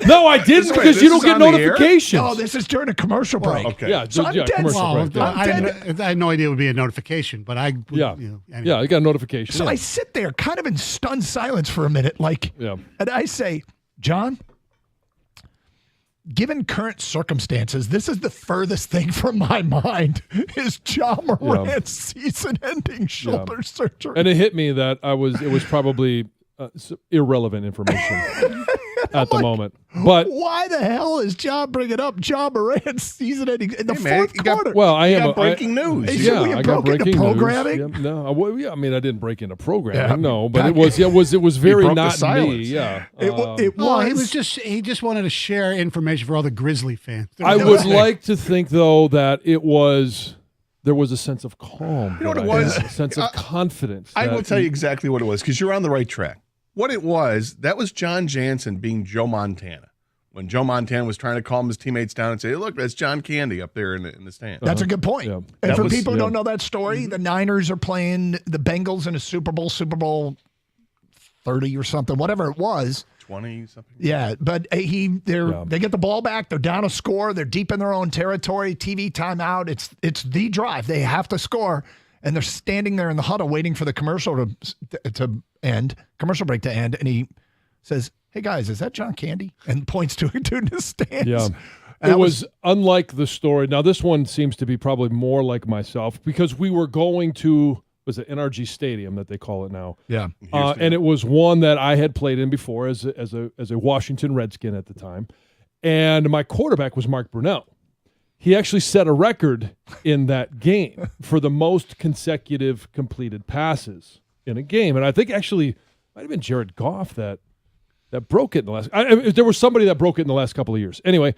No, I didn't because you don't get notifications. No, this is during a commercial break. Okay. Yeah, So I'm dead commercial break. I had no idea it would be a notification, but I anyway. anyway. I got a notification. So I sit there kind of in stunned silence for a minute, and I say, "John, given current circumstances, this is the furthest thing from my mind is John Morant's season-ending shoulder surgery." And it hit me that it was probably irrelevant information at the moment. But why the hell is John bringing up John Morant's season-ending in the fourth quarter? Breaking news. I got breaking programming. News. Yeah, I mean, I didn't break into programming, but it was very not me. Yeah, it was. He just wanted to share information for all the Grizzly fans. I would like to think though that there was a sense of calm. You know what it was? A sense of confidence. I will tell you exactly what it was because you're on the right track. What it was, that was John Jansen being Joe Montana. When Joe Montana was trying to calm his teammates down and say, "Hey, look, that's John Candy up there in the stand." That's a good point. Yeah. And for people who don't know that story, the Niners are playing the Bengals in a Super Bowl 30 or something, whatever it was. 20 something. Yeah, but they get the ball back. They're down a score. They're deep in their own territory. TV timeout. It's the drive. They have to score, and they're standing there in the huddle waiting for the commercial commercial break to end. And he says, "Hey guys, is that John Candy?" And points to a dude in the stands. Yeah. It was unlike the story. Now this one seems to be probably more like myself because we were going to. Was it NRG Stadium that they call it now? Yeah, and it was one that I had played in before as a Washington Redskin at the time, and my quarterback was Mark Brunell. He actually set a record in that game for the most consecutive completed passes in a game, and I think actually it might have been Jared Goff that broke it in the last. There was somebody that broke it in the last couple of years. Anyway.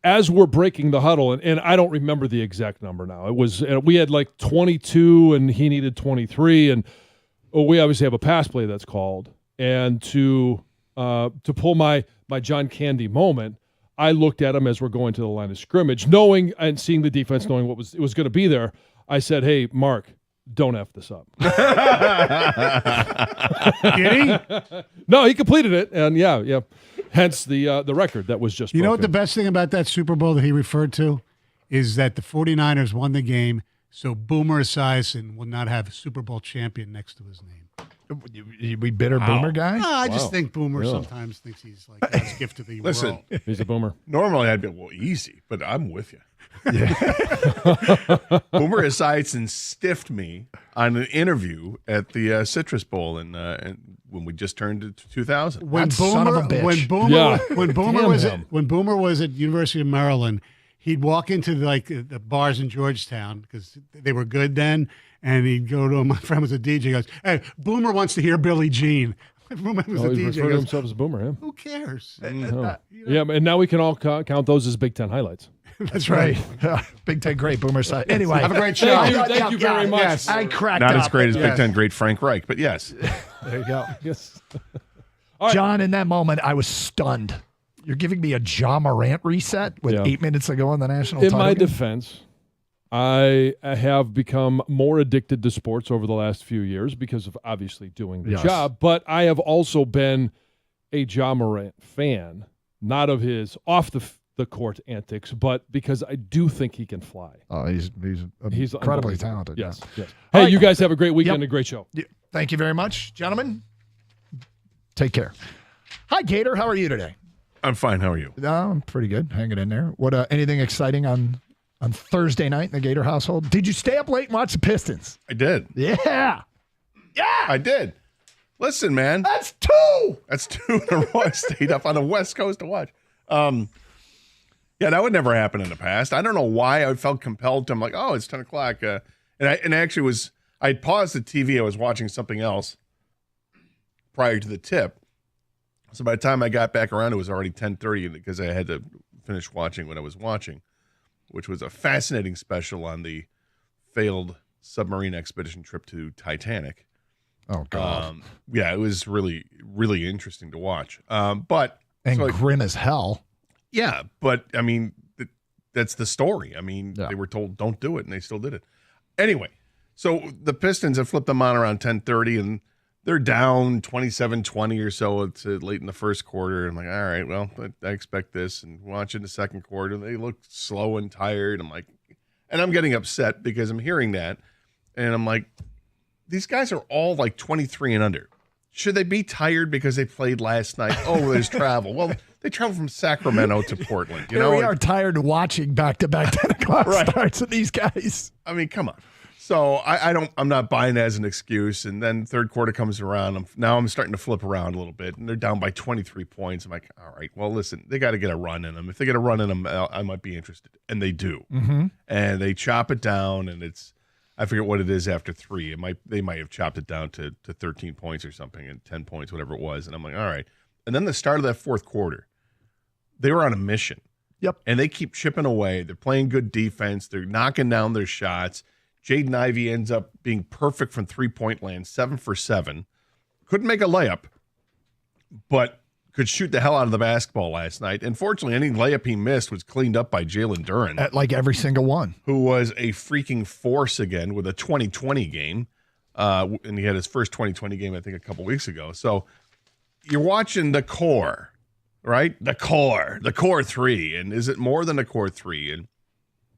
As we're breaking the huddle, and I don't remember the exact number now. It was we had like 22, and he needed 23, and we obviously have a pass play that's called. And to pull my John Candy moment, I looked at him as we're going to the line of scrimmage, knowing and seeing the defense, knowing it was going to be there. I said, "Hey, Mark, don't F this up." Did he? No, he completed it, and yeah. Hence the record that was just broken. You know what the best thing about that Super Bowl that he referred to is that the 49ers won the game, so Boomer Esiason will not have a Super Bowl champion next to his name. We bitter Boomer guy? No, I just think Boomer sometimes thinks he's like God's gift to the Listen, world. He's a Boomer. Normally I'd be, easy, but I'm with you. Yeah. Boomer Esiason stiffed me on an interview at the Citrus Bowl and when we just turned to 2000. When Boomer was at University of Maryland, he'd walk into the bars in Georgetown because they were good then, and he'd go to my friend was a DJ. He goes, "Hey, Boomer wants to hear Billie Jean." Boomer was a DJ. He referred to himself as Boomer. Yeah. Who cares? Yeah, and now we can all count those as Big Ten highlights. That's right. Big Ten great, Boomer side. Anyway. Have a great show. Thank you very much. Yes. I cracked up. Not as great as Big Ten great Frank Reich, but yes. There you go. Yes. John, in that moment, I was stunned. You're giving me a John Morant reset with 8 minutes ago on the national title In my game? defense, I have become more addicted to sports over the last few years because of obviously doing the job, but I have also been a John Morant fan, not of his off the the court antics, but because I do think he can fly. Oh, he's incredibly unbelievable. talented. Yes, yeah. yes. Hey, All right. you guys have a great weekend, Yep. a great show. Yeah. Thank you very much, gentlemen. Take care. Hi, Gator. How are you today? I'm fine. How are you? I'm pretty good. Hanging in there. What? Anything exciting on Thursday night in the Gator household? Did you stay up late and watch the Pistons? I did. Yeah. I did. Listen, man. That's two. That's two in a row. I stayed up on the West Coast to watch. Yeah, that would never happen in the past. I don't know why I felt compelled to. I'm like, oh, it's 10 o'clock. And I actually was, I paused the TV. I was watching something else prior to the tip. So by the time I got back around, it was already 10:30 because I had to finish watching what I was watching, which was a fascinating special on the failed submarine expedition trip to Titanic. Oh, God. Yeah, it was really, really interesting to watch. But And so, grim as hell. yeah, but I mean, that's the story. I mean, Yeah. they were told don't do it, and they still did it. Anyway, so the Pistons have flipped them on around 10:30, and they're down 27-20 or so. It's late in the first quarter. I'm like, all right, well, I expect this. And watching the second quarter, they look slow and tired. I'm like, and I'm getting upset because I'm hearing that, and I'm like, these guys are all like 23 and under. Should they be tired because they played last night? Oh, there's travel. Well, they traveled from Sacramento to Portland. You Here know, we are tired of watching back-to-back 10 o'clock Right. starts of these guys. I mean, come on. So I'm not buying it as an excuse. And then third quarter comes around. I'm starting to flip around a little bit, and they're down by 23 points. I'm like, all right, well, listen, they got to get a run in them. If they get a run in them, I might be interested, and they do. Mm-hmm. And they chop it down, and I forget what it is after three. They might have chopped it down to 13 points or something, and 10 points, whatever it was. And I'm like, all right. And then the start of that fourth quarter, they were on a mission. Yep. And they keep chipping away. They're playing good defense. They're knocking down their shots. Jaden Ivey ends up being perfect from three-point land, 7 for 7. Couldn't make a layup, but could shoot the hell out of the basketball last night. And fortunately, any layup he missed was cleaned up by Jalen Duren. At like every single one. Who was a freaking force again with a 2020 game. And he had his first 2020 game, I think, a couple weeks ago. So you're watching the core, right? The core three. And is it more than a core three?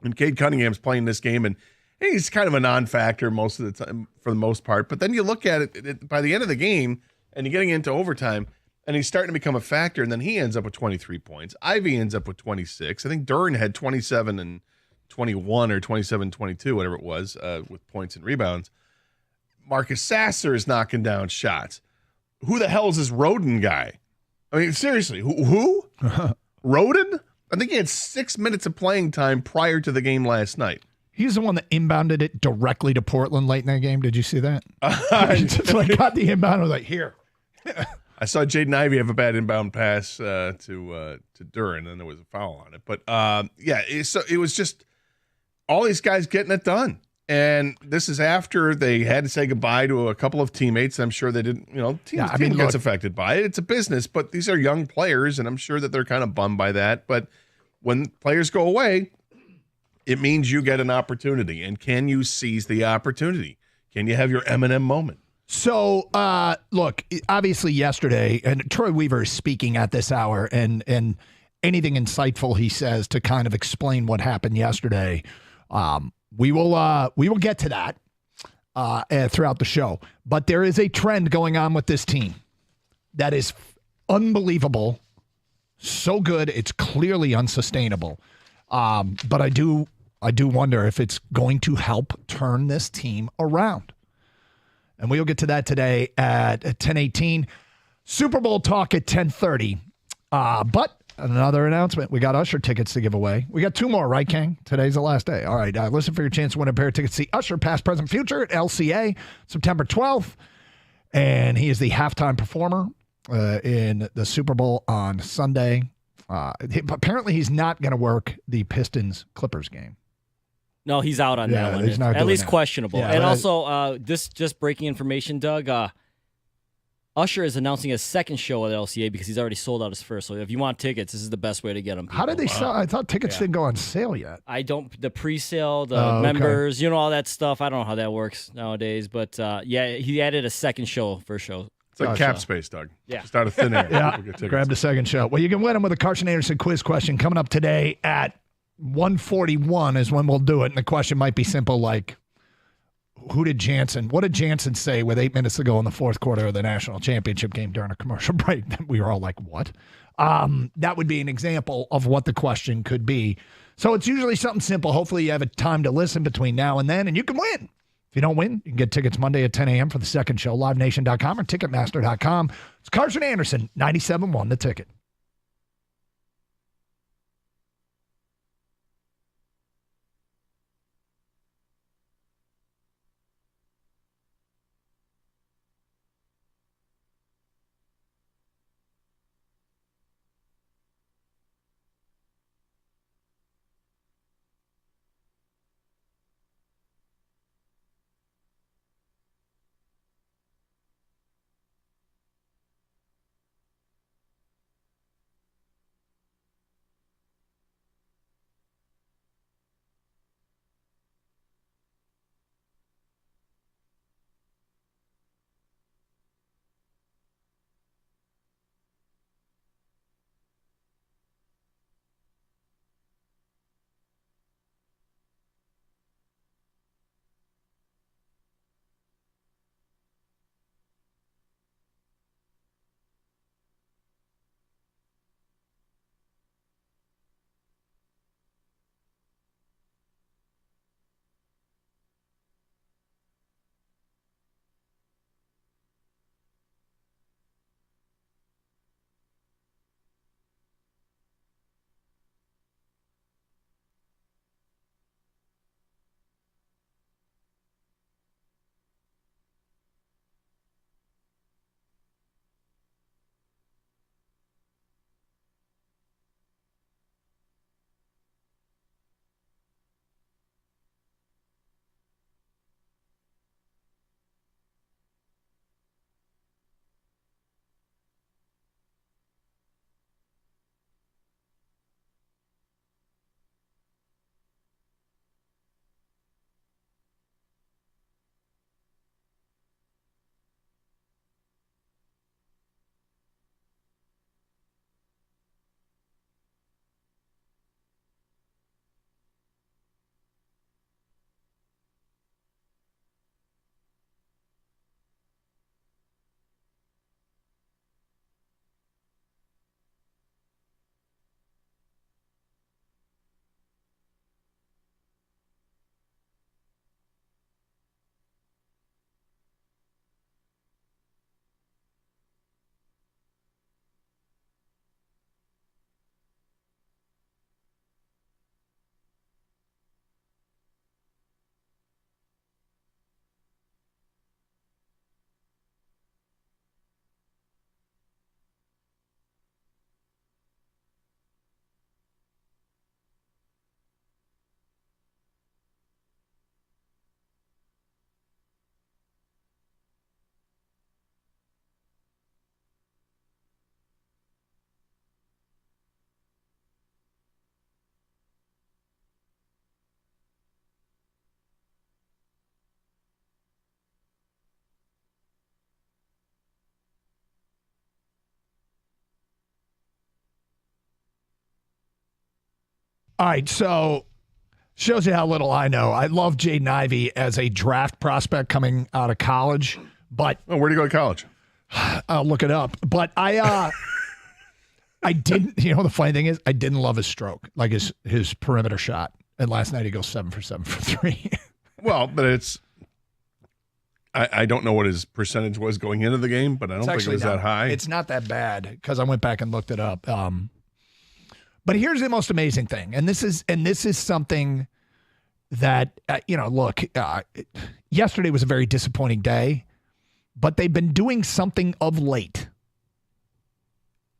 And Cade Cunningham's playing this game, and he's kind of a non-factor most of the time, for the most part. But then you look at it by the end of the game, and you're getting into overtime, and he's starting to become a factor, and then he ends up with 23 points. Ivy ends up with 26. I think Duren had 27 and 21 or 27-22, whatever it was, with points and rebounds. Marcus Sasser is knocking down shots. Who the hell is this Roden guy? I mean, seriously, who? Roden? I think he had 6 minutes of playing time prior to the game last night. He's the one that inbounded it directly to Portland late in that game. Did you see that? Just like got the inbound. I was like, here. I saw Jaden Ivey have a bad inbound pass to Duren, and there was a foul on it. But it was just all these guys getting it done. And this is after they had to say goodbye to a couple of teammates. I'm sure they didn't, team gets affected by it. It's a business, but these are young players, and I'm sure that they're kind of bummed by that. But when players go away, it means you get an opportunity. And can you seize the opportunity? Can you have your Eminem moment? So, look, obviously yesterday, and Troy Weaver is speaking at this hour, and anything insightful he says to kind of explain what happened yesterday, we will get to that throughout the show. But there is a trend going on with this team that is unbelievable, so good it's clearly unsustainable. But I do wonder if it's going to help turn this team around. And we'll get to that today at 10:18. Super Bowl talk at 10:30. But another announcement. We got Usher tickets to give away. We got 2 more, right, King? Today's the last day. All right. Listen for your chance to win a pair of tickets to see Usher, past, present, future at LCA, September 12th. And he is the halftime performer in the Super Bowl on Sunday. Apparently, he's not going to work the Pistons-Clippers game. No, he's out on that one. He's not At least that. questionable. Yeah, and also, this just breaking information, Doug. Usher is announcing a second show at LCA because he's already sold out his first. So if you want tickets, this is the best way to get them. How did they sell? I thought tickets didn't go on sale yet. The pre-sale, the members, all that stuff. I don't know how that works nowadays. But he added a second show, first show. It's like cap space, Doug. Yeah. Just out of thin air. Yeah, People get tickets. grab the second show. Well, you can win them with a Carson Anderson quiz question coming up today at 1:41 is when we'll do it. And the question might be simple like, what did Jansen say with 8 minutes to go in the fourth quarter of the national championship game during a commercial break? We were all like, what? That would be an example of what the question could be. So it's usually something simple. Hopefully you have a time to listen between now and then, and you can win. If you don't win, you can get tickets Monday at 10 a.m. for the second show, livenation.com or ticketmaster.com. It's Carson Anderson, 97.1 The Ticket. All right, so shows you how little I know. I love Jaden Ivey as a draft prospect coming out of college, but where'd he go to college? I'll look it up. But I didn't. You know, the funny thing is, I didn't love his stroke, like his perimeter shot. And last night he goes 7 for 7 for 3. Well, but it's. I don't know what his percentage was going into the game, but I don't think it was that high. It's not that bad because I went back and looked it up. But here's the most amazing thing, and this is something that look, yesterday was a very disappointing day, but they've been doing something of late.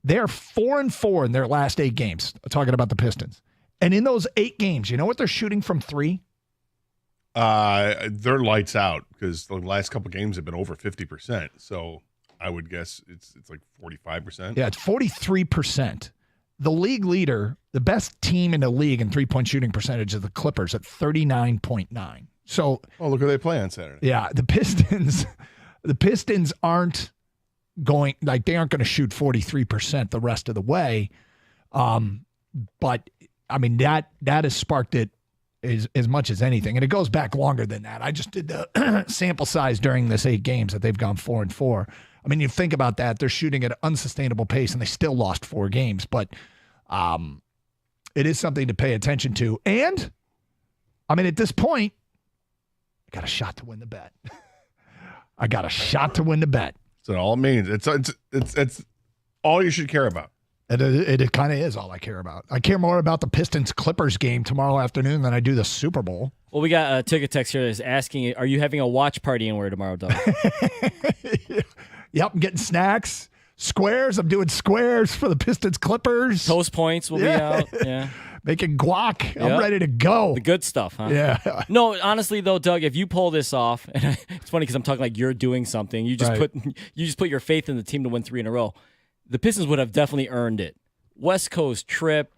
They're 4-4 in their last 8 games. Talking about the Pistons, and in those 8 games, you know what they're shooting from 3? They're lights out because the last couple games have been over 50%. So I would guess it's like 45%. Yeah, it's 43%. The league leader, the best team in the league in three-point shooting percentage is the Clippers at 39.9. So, look who they play on Saturday. Yeah, the Pistons aren't going, like they aren't going to shoot 43% the rest of the way. But I mean, that has sparked it as much as anything. And it goes back longer than that. I just did the sample size during this 8 games that they've gone 4-4. I mean, you think about that, they're shooting at an unsustainable pace and they still lost 4 games, but it is something to pay attention to. And I mean, at this point, I got a shot to win the bet. I got a shot to win the bet. That's all it means. It's all you should care about. It kind of is all I care about. I care more about the Pistons-Clippers game tomorrow afternoon than I do the Super Bowl. Well, we got a ticket text here that's asking, are you having a watch party anywhere tomorrow, Doug? Yep, I'm getting snacks. Squares. I'm doing squares for the Pistons-Clippers. Toast points will be out. Yeah. Making guac. Yep. I'm ready to go. The good stuff, huh? Yeah. No, honestly though, Doug, if you pull this off, and it's funny because I'm talking like you're doing something. You just put your faith in the team to win 3 in a row. The Pistons would have definitely earned it. West Coast trip,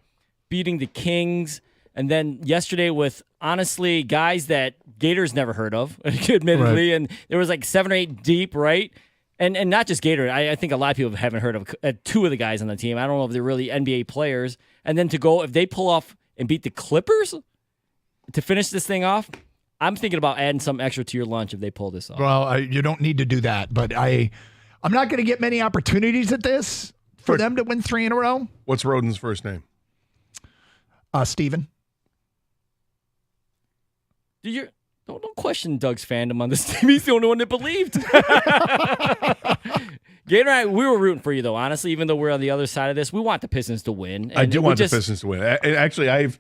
beating the Kings, and then yesterday with, honestly, guys that Gators never heard of, admittedly, and there was like 7 or 8 deep, right? And not just Gator. I think a lot of people haven't heard of 2 of the guys on the team. I don't know if they're really NBA players. And then to go, if they pull off and beat the Clippers to finish this thing off, I'm thinking about adding some extra to your lunch if they pull this off. Well, you don't need to do that, but I'm not going to get many opportunities at this for them to win 3 in a row. What's Roden's first name? Steven. Don't question Doug's fandom on this team. He's the only one that believed. Gator and I, we were rooting for you, though, honestly, even though we're on the other side of this. We want the Pistons to win. I do want the Pistons to win. Actually,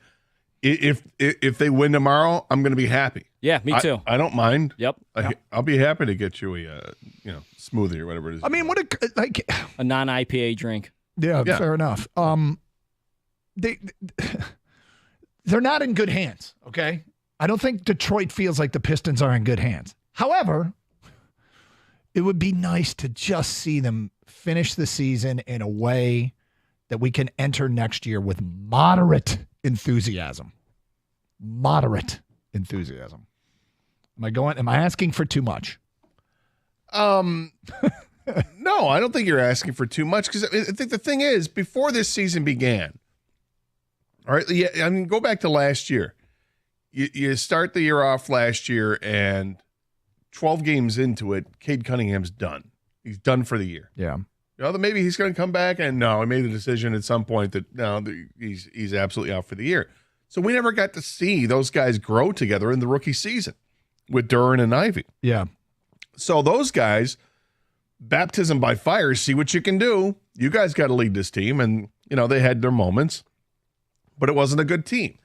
if they win tomorrow, I'm going to be happy. Yeah, me too. I don't mind. Yep. I'll be happy to get you a smoothie or whatever it is. I mean, a non-IPA drink. Yeah, fair enough. They're not in good hands, okay? I don't think Detroit feels like the Pistons are in good hands. However, it would be nice to just see them finish the season in a way that we can enter next year with moderate enthusiasm. Moderate enthusiasm. Am I asking for too much? No, I don't think you're asking for too much, because I think the thing is, before this season began, all right, yeah, I mean, go back to last year. You start the year off last year, and 12 games into it, Cade Cunningham's done. He's done for the year. Yeah. Maybe he's going to come back, and no, I made the decision at some point that no, he's absolutely out for the year. So we never got to see those guys grow together in the rookie season with Duren and Ivey. Yeah. So those guys, baptism by fire, see what you can do. You guys got to lead this team, and they had their moments, but it wasn't a good team.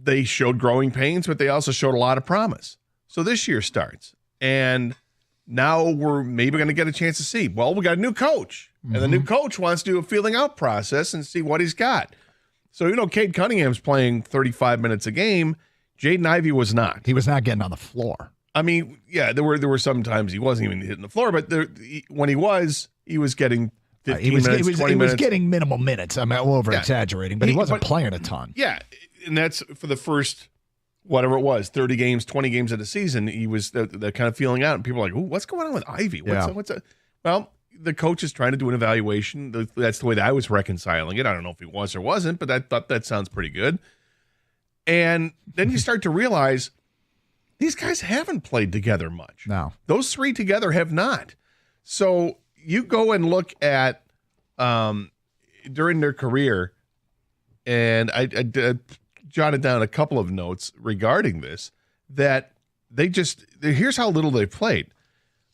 They showed growing pains, but they also showed a lot of promise. So this year starts, and now we're maybe going to get a chance to see. Well, we got a new coach, and the new coach wants to do a feeling out process and see what he's got. So, Cade Cunningham's playing 35 minutes a game. Jaden Ivey was not. He was not getting on the floor. I mean, yeah, there were some times he wasn't even hitting the floor, but when he was getting 15 minutes, 20 minutes. He was getting minimum minutes. I'm over-exaggerating, but he wasn't playing a ton. Yeah, and that's for the first, whatever it was, 30 games, 20 games of the season. He was the kind of feeling out, and people are like, "Ooh, what's going on with Ivey? What's a?" Well, the coach is trying to do an evaluation. That's the way that I was reconciling it. I don't know if he was or wasn't, but I thought that sounds pretty good. And then you start to realize these guys haven't played together much. No. Those 3 together have not. So you go and look at during their career, and I jotted down a couple of notes regarding this, that here's how little they've played.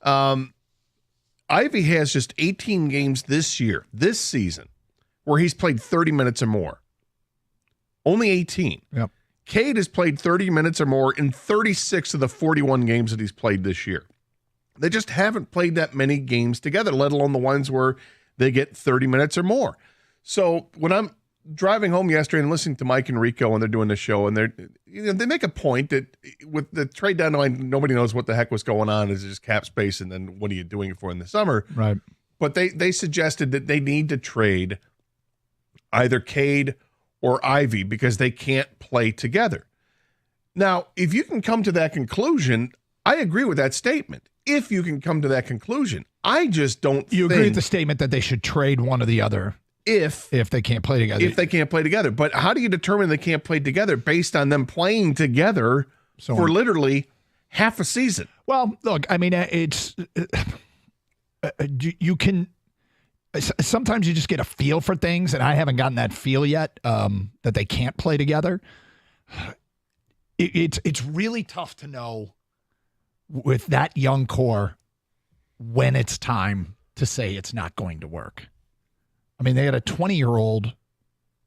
Ivey has just 18 games this season, where he's played 30 minutes or more. Only 18. Yep. Cade has played 30 minutes or more in 36 of the 41 games that he's played this year. They just haven't played that many games together, let alone the ones where they get 30 minutes or more. So when I'm driving home yesterday and listening to Mike and Rico, and they're doing the show, and they make a point that with the trade deadline, nobody knows what the heck was going on. Is it just cap space, and then what are you doing it for in the summer? Right. But they suggested that they need to trade either Cade or Ivey because they can't play together. Now, if you can come to that conclusion, I agree with that statement. If you can come to that conclusion, I just don't You think agree with the statement that they should trade one or the other if they can't play together. If they can't play together. But how do you determine they can't play together based on them playing together for literally half a season? Well, look, I mean, it's you can sometimes you just get a feel for things, and I haven't gotten that feel yet that they can't play together. It's really tough to know with that young core when it's time to say it's not going to work. I mean, they had a 20-year-old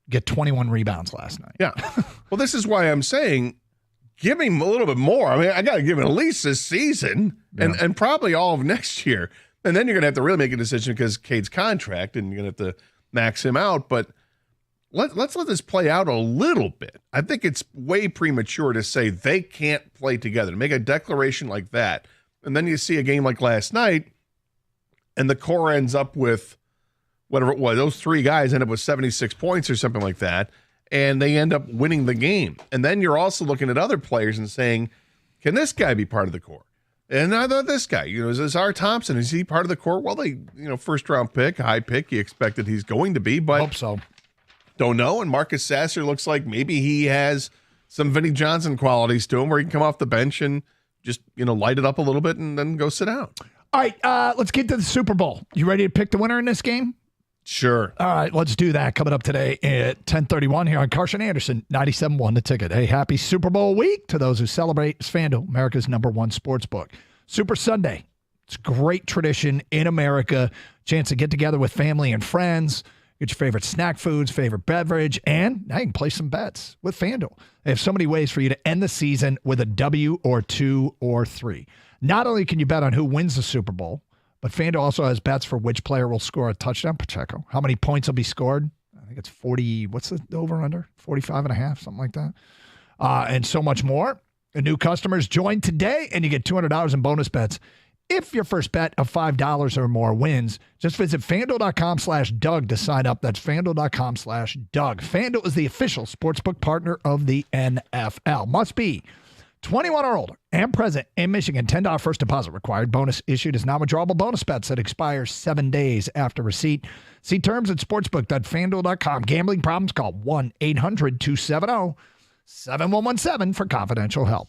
get 21 rebounds last night. Yeah. Well, this is why I'm saying give him a little bit more. I mean, I got to give him at least this season and probably all of next year. And then you're going to have to really make a decision because Cade's contract, and you're going to have to max him out. But let's let this play out a little bit. I think it's way premature to say they can't play together, to make a declaration like that. And then you see a game like last night, and the core ends up with whatever it was. Those three guys end up with 76 points or something like that, and they end up winning the game. And then you're also looking at other players and saying, can this guy be part of the core? And I thought this guy, is Azar Thompson, is he part of the core? Well, first round pick, high pick, you expected he's going to be, but hope so. Don't know. And Marcus Sasser looks like maybe he has some Vinnie Johnson qualities to him where he can come off the bench and just, light it up a little bit and then go sit down. All right, let's get to the Super Bowl. You ready to pick the winner in this game? Sure. All right, let's do that. Coming up today at 10:31 here on Carson Anderson, 97.1 The Ticket. Hey, happy Super Bowl week to those who celebrate. It's FanDuel, America's #1 sports book. Super Sunday. It's a great tradition in America. Chance to get together with family and friends, get your favorite snack foods, favorite beverage, and now you can play some bets with FanDuel. They have so many ways for you to end the season with a W or 2 or 3. Not only can you bet on who wins the Super Bowl, but FanDuel also has bets for which player will score a touchdown. Pacheco. How many points will be scored? I think it's 40. What's the over-under? 45.5, something like that. And so much more. And new customers join today, and you get $200 in bonus bets. If your first bet of $5 or more wins, just visit FanDuel.com/Doug to sign up. That's FanDuel.com/Doug. FanDuel is the official sportsbook partner of the NFL. Must be 21 or older and present in Michigan. $10 first deposit required. Bonus issued as non-withdrawable bonus bets that expire 7 days after receipt. See terms at sportsbook.fanduel.com. Gambling problems? Call 1-800-270-7117 for confidential help.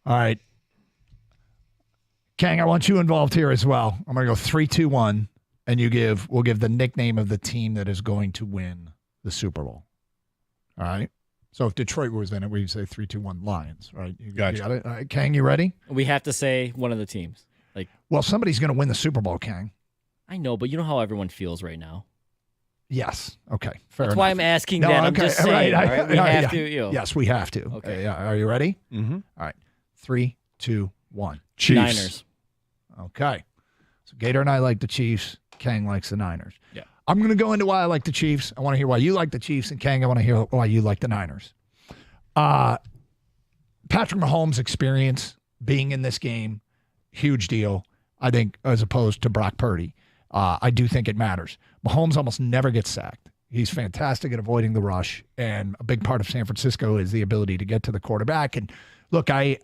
All right. Kang, I want you involved here as well. I'm going to go 3-2-1, and we'll give the nickname of the team that is going to win the Super Bowl. All right? So if Detroit was in it, we'd say 3-2-1 Lions, right? Gotcha. You got it? All right, Kang, you ready? We have to say one of the teams. Well, somebody's going to win the Super Bowl, Kang. I know, but you know how everyone feels right now. Yes. Okay. Fair That's enough. why I'm asking No, that. I'm okay, just saying. right, Right? We right, have yeah. to. You know. Yes, we have to. Okay. Are you ready? Mm-hmm. All right. 3, 2, 1. Chiefs. Niners. Okay. So Gator and I like the Chiefs. Kang likes the Niners. Yeah. I'm going to go into why I like the Chiefs. I want to hear why you like the Chiefs. And Kang, I want to hear why you like the Niners. Patrick Mahomes' experience being in this game, huge deal, I think, as opposed to Brock Purdy. I do think it matters. Mahomes almost never gets sacked. He's fantastic at avoiding the rush, and a big part of San Francisco is the ability to get to the quarterback. And look, I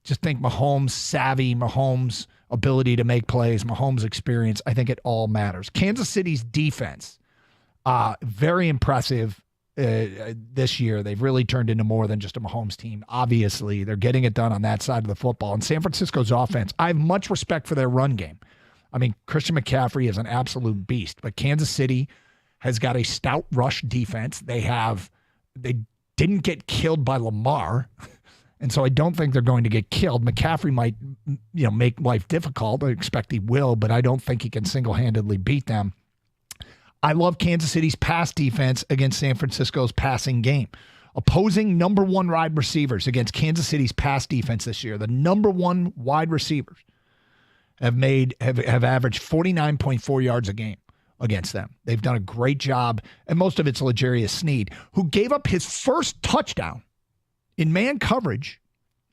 just think Mahomes' savvy, Mahomes' ability to make plays, Mahomes' experience, I think it all matters. Kansas City's defense, very impressive this year. They've really turned into more than just a Mahomes team. Obviously, they're getting it done on that side of the football. And San Francisco's offense, I have much respect for their run game. I mean, Christian McCaffrey is an absolute beast, but Kansas City has got a stout rush defense. They didn't get killed by Lamar, and so I don't think they're going to get killed. McCaffrey might, make life difficult. I expect he will, but I don't think he can single-handedly beat them. I love Kansas City's pass defense against San Francisco's passing game. Opposing number one wide receivers against Kansas City's pass defense this year, the number one wide receivers have averaged 49.4 yards a game against them. They've done a great job, and most of it's L'Jarius Sneed, who gave up his first touchdown in man coverage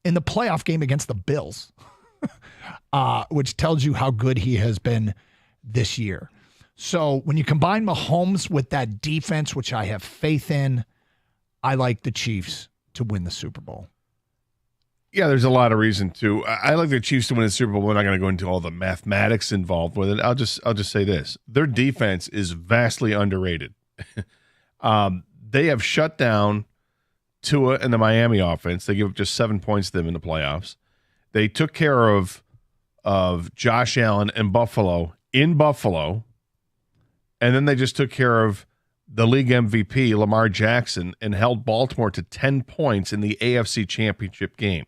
in the playoff game against the Bills, which tells you how good he has been this year. So when you combine Mahomes with that defense, which I have faith in, I like the Chiefs to win the Super Bowl. Yeah, there's a lot of reason to. I like the Chiefs to win the Super Bowl. We're not going to go into all the mathematics involved with it. I'll just say this: their defense is vastly underrated. They have shut down Tua and the Miami offense. They give up just 7 points to them in the playoffs. They took care of Josh Allen and Buffalo in Buffalo, and then they just took care of the league MVP, Lamar Jackson, and held Baltimore to 10 points in the AFC Championship game.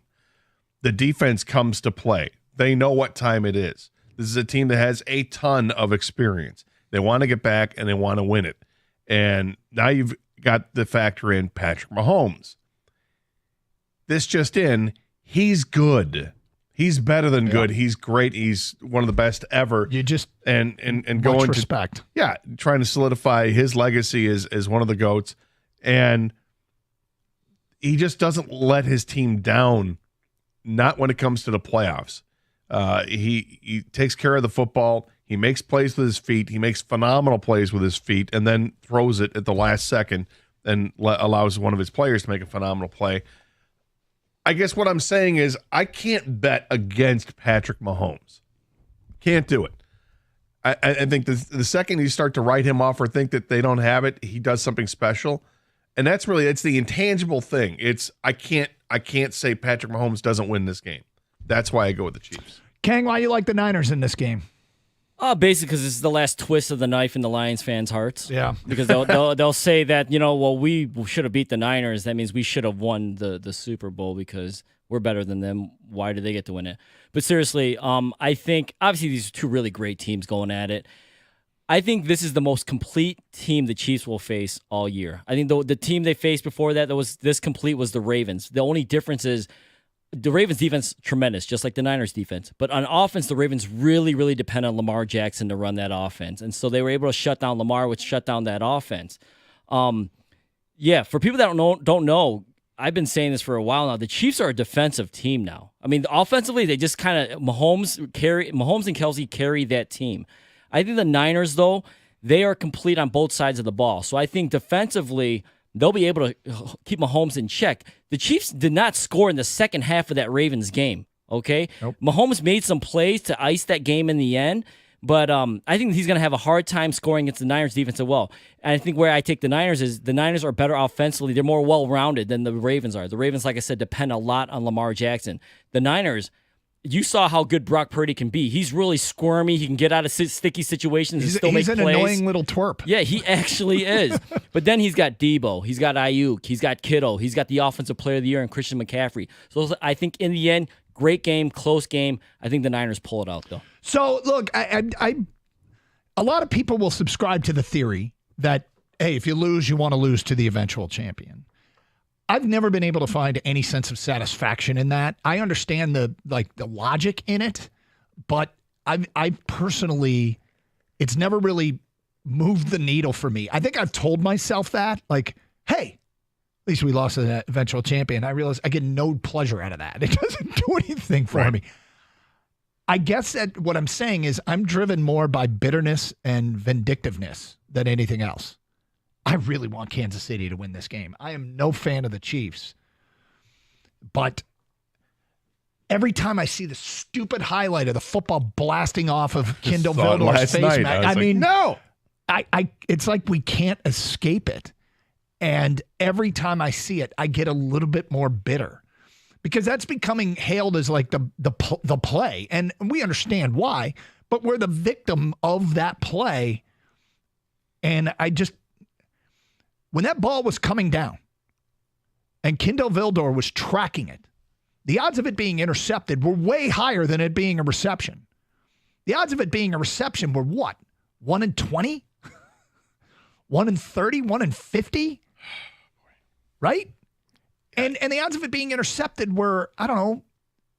The defense comes to play. They know what time it is. This is a team that has a ton of experience. They want to get back, and they want to win it. And now you've got the factor in Patrick Mahomes. This just in, he's good. He's better than good. He's great. He's one of the best ever. You just and much going respect. Trying to solidify his legacy as one of the GOATs. And he just doesn't let his team down, not when it comes to the playoffs. He takes care of the football. He makes plays with his feet. He makes phenomenal plays with his feet and then throws it at the last second and allows one of his players to make a phenomenal play. I guess what I'm saying is I can't bet against Patrick Mahomes. Can't do it. I think the second you start to write him off or think that they don't have it, he does something special. And it's the intangible thing. I can't say Patrick Mahomes doesn't win this game. That's why I go with the Chiefs. Kang, why you like the Niners in this game? Basically because this is the last twist of the knife in the Lions fans' hearts. Yeah. Because they'll say that, we should have beat the Niners. That means we should have won the Super Bowl because we're better than them. Why do they get to win it? But seriously, I think, obviously these are two really great teams going at it. I think this is the most complete team the Chiefs will face all year. I think the team they faced before that was this complete was the Ravens. The only difference is the Ravens defense, tremendous, just like the Niners defense. But on offense, the Ravens really, really depend on Lamar Jackson to run that offense. And so they were able to shut down Lamar, which shut down that offense. For people that don't know, I've been saying this for a while now. The Chiefs are a defensive team now. I mean, offensively, they just kind of Mahomes and Kelce carry that team. I think the Niners, though, they are complete on both sides of the ball. So I think defensively, they'll be able to keep Mahomes in check. The Chiefs did not score in the second half of that Ravens game, okay? Nope. Mahomes made some plays to ice that game in the end, But I think he's going to have a hard time scoring against the Niners defense as well. And I think where I take the Niners is the Niners are better offensively. They're more well-rounded than the Ravens are. The Ravens, like I said, depend a lot on Lamar Jackson. The Niners, you saw how good Brock Purdy can be. He's really squirmy. He can get out of sticky situations and still make plays. He's an annoying little twerp. Yeah, he actually is. But then he's got Debo. He's got Ayuk. He's got Kittle. He's got the Offensive Player of the Year and Christian McCaffrey. So I think in the end, great game, close game. I think the Niners pull it out, though. So, look, a lot of people will subscribe to the theory that, hey, if you lose, you want to lose to the eventual champion. I've never been able to find any sense of satisfaction in that. I understand the logic in it, but I personally, it's never really moved the needle for me. I think I've told myself that, like, hey, at least we lost to the eventual champion. I realize I get no pleasure out of that. It doesn't do anything for me. I guess that what I'm saying is I'm driven more by bitterness and vindictiveness than anything else. I really want Kansas City to win this game. I am no fan of the Chiefs. But every time I see the stupid highlight of the football blasting off of Kindle Vildor's face, no. It's like we can't escape it. And every time I see it, I get a little bit more bitter. Because that's becoming hailed as like the play. And we understand why. But we're the victim of that play. And when that ball was coming down and Kindle Vildor was tracking it, the odds of it being intercepted were way higher than it being a reception. The odds of it being a reception were what? 1 in 20? 1 in 30? 1 in 50? Right? And the odds of it being intercepted were, I don't know,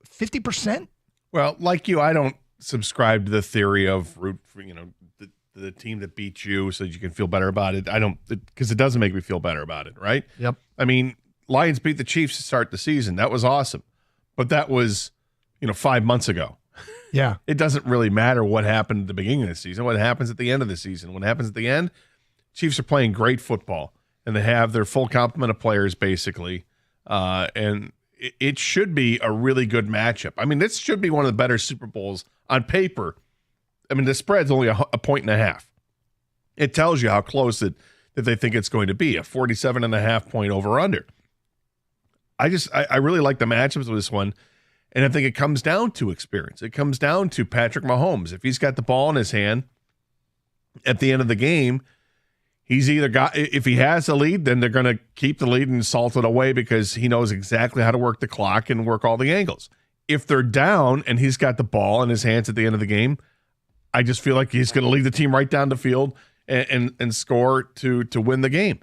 50%? Well, like you, I don't subscribe to the theory of root for, the team that beat you so that you can feel better about it. I don't, because it doesn't make me feel better about it, right? Yep. I mean, Lions beat the Chiefs to start the season. That was awesome. But that was, 5 months ago. Yeah. It doesn't really matter what happened at the beginning of the season, what happens at the end of the season. What happens at the end, Chiefs are playing great football, and they have their full complement of players, basically. And it should be a really good matchup. I mean, this should be one of the better Super Bowls on paper. I mean, the spread's only a 1.5. It tells you how close that they think it's going to be, a 47.5 point over-under. I really like the matchups of this one, and I think it comes down to experience. It comes down to Patrick Mahomes. If he's got the ball in his hand at the end of the game, he's either got, if he has the lead, then they're going to keep the lead and salt it away because he knows exactly how to work the clock and work all the angles. If they're down and he's got the ball in his hands at the end of the game, I just feel like he's going to lead the team right down the field and score to win the game.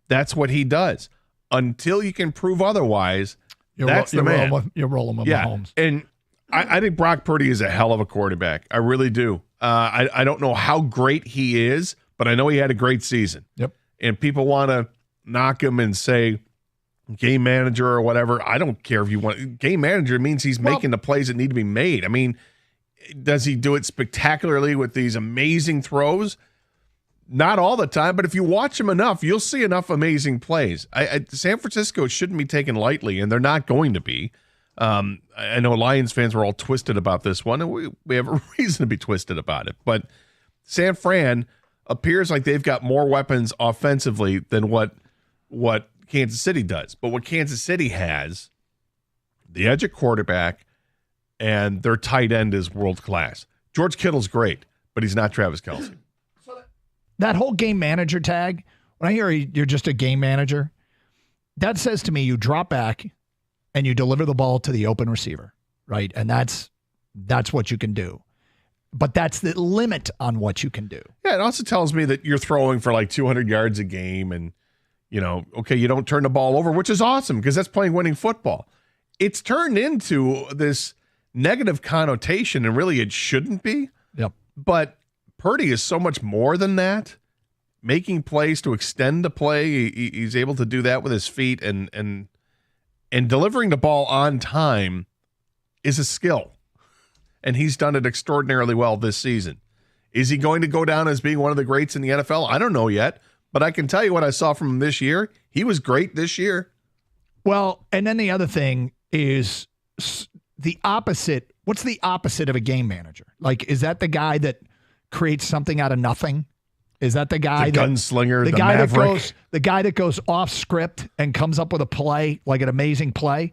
That's what he does. Until you can prove otherwise, that's the man. You're rolling with Mahomes. And I think Brock Purdy is a hell of a quarterback. I really do. I don't know how great he is, but I know he had a great season. Yep. And people want to knock him and say game manager or whatever. I don't care if you want. Game manager means he's making the plays that need to be made. I mean, does he do it spectacularly with these amazing throws? Not all the time, but if you watch him enough, you'll see enough amazing plays. San Francisco shouldn't be taken lightly, and they're not going to be. I know Lions fans were all twisted about this one, and we have a reason to be twisted about it. But San Fran appears like they've got more weapons offensively than what Kansas City does. But what Kansas City has, the edge at quarterback, and their tight end is world class. George Kittle's great, but he's not Travis Kelce. That whole game manager tag, when I hear you're just a game manager, that says to me you drop back and you deliver the ball to the open receiver, right? And that's what you can do. But that's the limit on what you can do. Yeah, it also tells me that you're throwing for like 200 yards a game and, okay, you don't turn the ball over, which is awesome because that's playing winning football. It's turned into this negative connotation, and really it shouldn't be. Yep. But Purdy is so much more than that. Making plays to extend the play, he's able to do that with his feet, and delivering the ball on time is a skill. And he's done it extraordinarily well this season. Is he going to go down as being one of the greats in the NFL? I don't know yet, but I can tell you what I saw from him this year. He was great this year. Well, and then the other thing is the opposite. What's the opposite of a game manager? Like, is that the guy that creates something out of nothing? Is that the guy, the gunslinger, the guy maverick? that goes off script and comes up with a play, like an amazing play?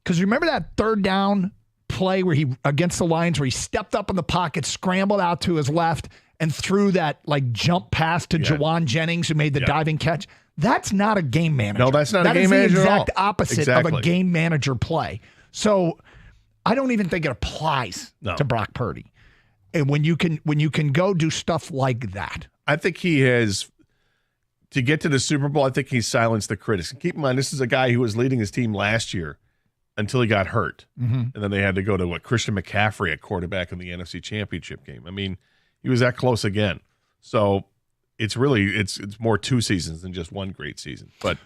Because remember that third down play where he against the Lions, where he stepped up in the pocket, scrambled out to his left, and threw that like jump pass to Jawan Jennings, who made the diving catch. That's not a game manager. No, that's not a game That manager is the at all. exact opposite of a game manager play. So I don't even think it applies to Brock Purdy. And when you can go do stuff like that. I think he has, to get to the Super Bowl, I think he's silenced the critics. And keep in mind, this is a guy who was leading his team last year until he got hurt. Mm-hmm. And then they had to go to Christian McCaffrey at quarterback in the NFC Championship game. I mean, he was that close again. So it's really, it's more 2 seasons than just one great season. But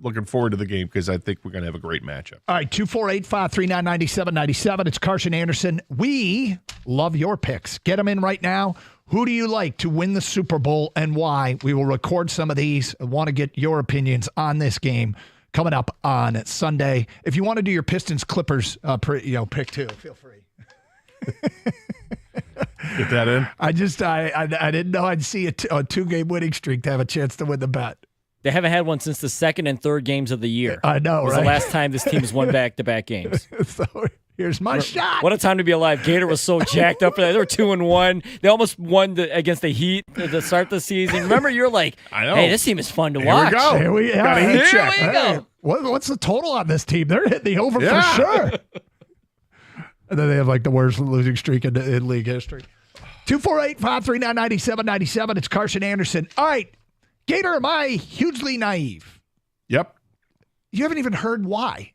looking forward to the game because I think we're going to have a great matchup. All right, 248-539-9797. It's Carson Anderson. We love your picks. Get them in right now. Who do you like to win the Super Bowl and why? We will record some of these. I want to get your opinions on this game coming up on Sunday. If you want to do your Pistons Clippers pick too, feel free. Get that in. I didn't know I'd see a 2-game winning streak to have a chance to win the bet. They haven't had one since the second and third games of the year. I know, it was right? the last time this team's won back-to-back games. So here's my shot. What a time to be alive. Gator was so jacked up. They were 2-1. They almost won against the Heat to start the season. Remember, you're like, I know. hey, this team is fun to Here watch. we go. Here we Got a heat Here check. we go. What's the total on this team? They're hitting the over for sure. And then they have like the worst losing streak in league history. 248-539-9797. It's Carson Anderson. All right. Gator, am I hugely naive? Yep. You haven't even heard why.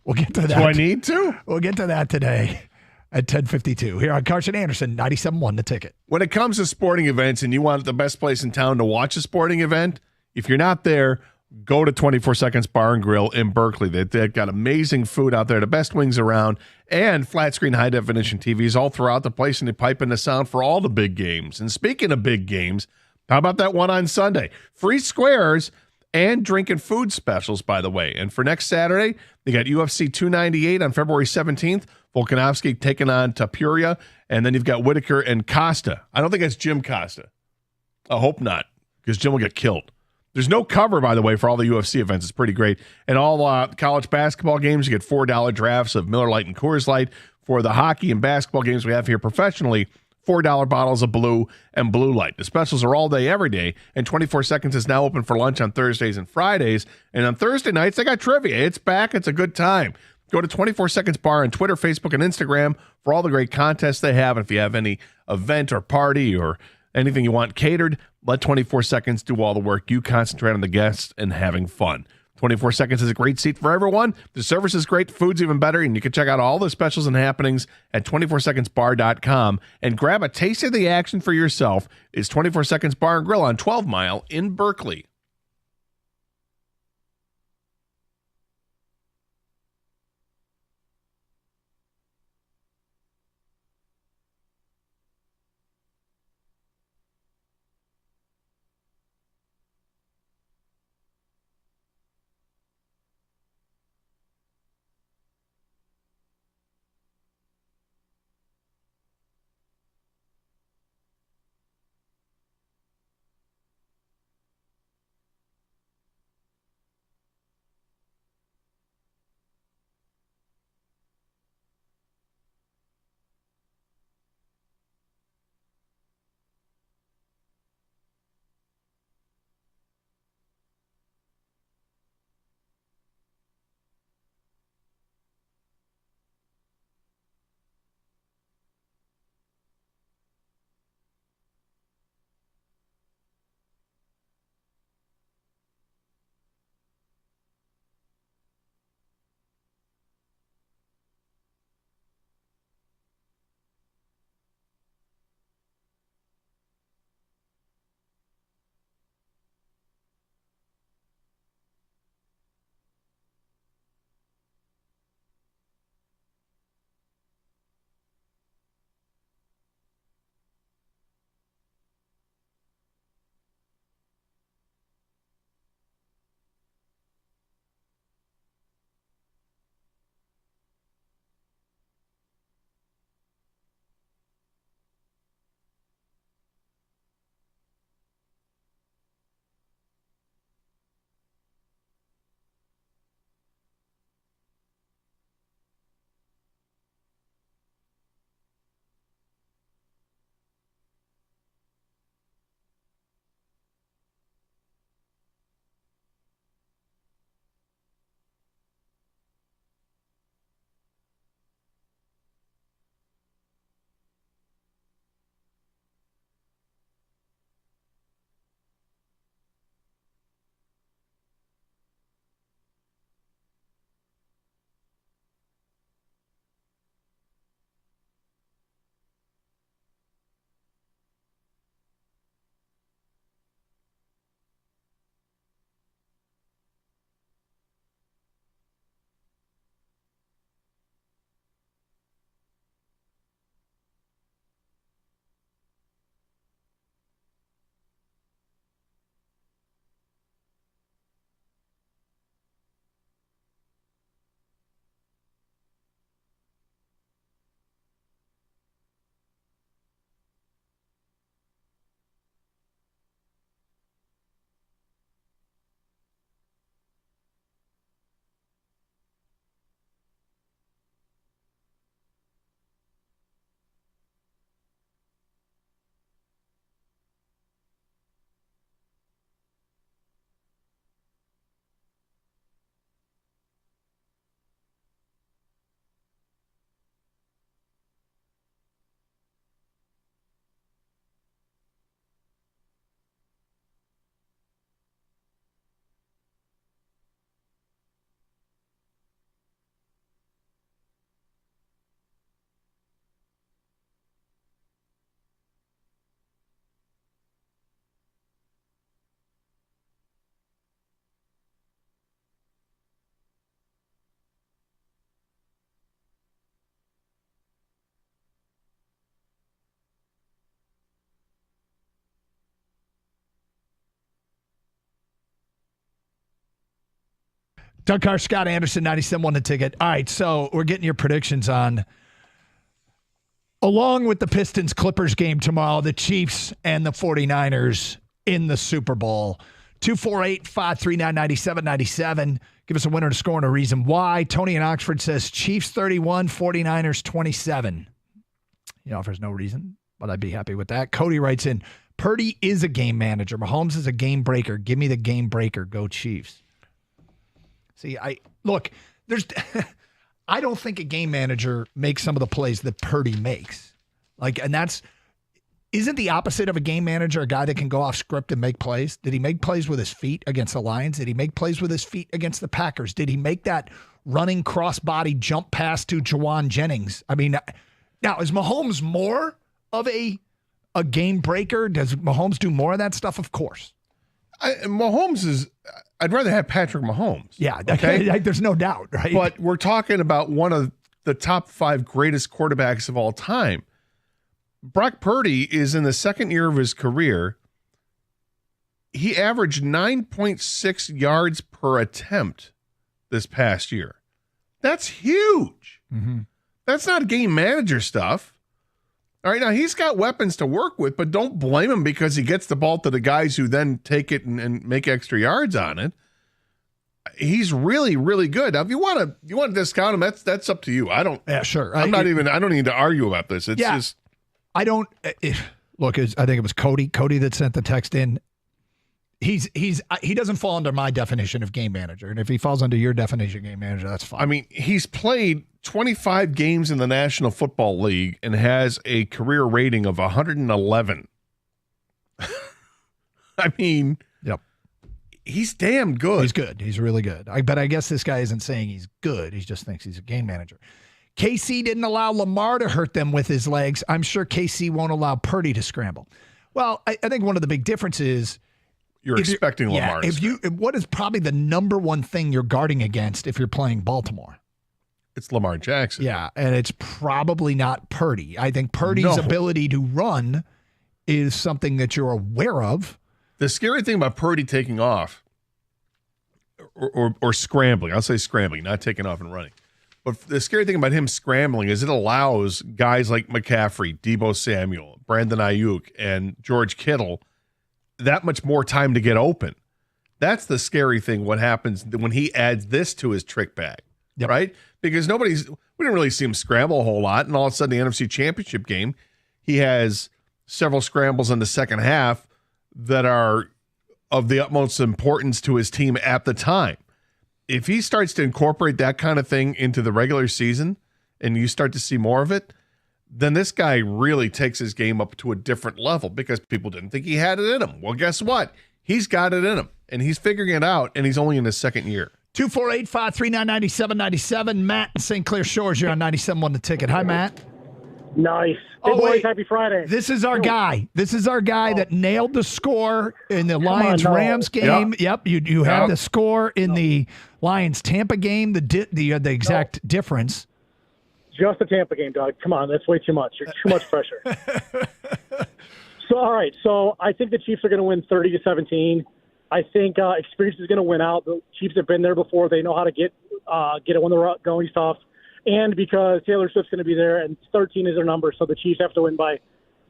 We'll get to that. Do I need to? We'll get to that today at 10:52 here on Carson Anderson, 97.1 The Ticket. When it comes to sporting events and you want the best place in town to watch a sporting event, if you're not there, go to 24 Seconds Bar and Grill in Berkeley. They've got amazing food out there, the best wings around, and flat screen high definition TVs all throughout the place, and they pipe in the sound for all the big games. And speaking of big games, how about that one on Sunday? Free squares and drink and food specials, by the way. And for next Saturday, they got UFC 298 on February 17th. Volkanovski taking on Tapuria. And then you've got Whitaker and Costa. I don't think it's Jim Costa. I hope not, because Jim will get killed. There's no cover, by the way, for all the UFC events. It's pretty great. And all college basketball games, you get $4 drafts of Miller Lite and Coors Light. For the hockey and basketball games we have here professionally, $4 bottles of Blue and Blue Light. The specials are all day, every day, and 24 Seconds is now open for lunch on Thursdays and Fridays. And on Thursday nights, they got trivia. It's back. It's a good time. Go to 24 Seconds Bar on Twitter, Facebook, and Instagram for all the great contests they have. And if you have any event or party or anything you want catered, let 24 Seconds do all the work. You concentrate on the guests and having fun. 24 Seconds is a great seat for everyone. The service is great. The food's even better. And you can check out all the specials and happenings at 24secondsbar.com and grab a taste of the action for yourself. It's 24 Seconds Bar and Grill on 12 Mile in Berkeley. Doug Carr, Scott Anderson, 97 the ticket. All right, so we're getting your predictions on, along with the Pistons-Clippers game tomorrow, the Chiefs and the 49ers in the Super Bowl. 248-539-9797. Give us a winner to score and a reason why. Tony in Oxford says Chiefs 31, 49ers 27. He offers no reason, but I'd be happy with that. Cody writes in, Purdy is a game manager. Mahomes is a game breaker. Give me the game breaker. Go Chiefs. See, I don't think a game manager makes some of the plays that Purdy makes. Isn't the opposite of a game manager a guy that can go off script and make plays? Did he make plays with his feet against the Lions? Did he make plays with his feet against the Packers? Did he make that running crossbody jump pass to Jawan Jennings? I mean, now is Mahomes more of a game breaker? Does Mahomes do more of that stuff? Of course. I'd rather have Patrick Mahomes. Yeah, okay? There's no doubt, right? But we're talking about one of the top 5 greatest quarterbacks of all time. Brock Purdy is in the second year of his career. He averaged 9.6 yards per attempt this past year. That's huge. Mm-hmm. That's not game manager stuff. All right, now he's got weapons to work with, but don't blame him because he gets the ball to the guys who then take it and make extra yards on it. He's really, really good. Now, if you want to discount him, that's up to you. I don't. Yeah, sure. I don't need to argue about this. It's just. I don't look. I think it was Cody that sent the text in. He doesn't fall under my definition of game manager, and if he falls under your definition of game manager, that's fine. I mean, he's played 25 games in the National Football League and has a career rating of 111. I mean, yep, he's damn good. He's good. He's really good. But I guess this guy isn't saying he's good. He just thinks he's a game manager. KC didn't allow Lamar to hurt them with his legs. I'm sure KC won't allow Purdy to scramble. Well, I think one of the big differences you're expecting Lamar. What is probably the number one thing you're guarding against if you're playing Baltimore? It's Lamar Jackson. Yeah, and it's probably not Purdy. I think Purdy's ability to run is something that you're aware of. The scary thing about Purdy taking off or scrambling, I'll say scrambling, not taking off and running. But the scary thing about him scrambling is it allows guys like McCaffrey, Deebo Samuel, Brandon Ayuk, and George Kittle that much more time to get open. That's the scary thing, what happens when he adds this to his trick bag, right? Because we didn't really see him scramble a whole lot, and all of a sudden the NFC Championship game, he has several scrambles in the second half that are of the utmost importance to his team at the time. If he starts to incorporate that kind of thing into the regular season and you start to see more of it, then this guy really takes his game up to a different level because people didn't think he had it in him. Well, guess what? He's got it in him, and he's figuring it out, and he's only in his second year. 248-539-9797. Matt in St. Clair Shores, you're on 97.1 The Ticket. Hi, Matt. Nice. Hey, boys, happy Friday. This is our guy. This is our guy that nailed the score in the Lions-Rams game. Yep, you had the score in the Lions-Tampa game, the exact difference. Just the Tampa game, Doug. Come on, that's way too much. You're too much pressure. All right. So I think the Chiefs are going to win 30-17. I think experience is going to win out. The Chiefs have been there before. They know how to get it when they're going tough. And because Taylor Swift's going to be there, and 13 is their number, so the Chiefs have to win by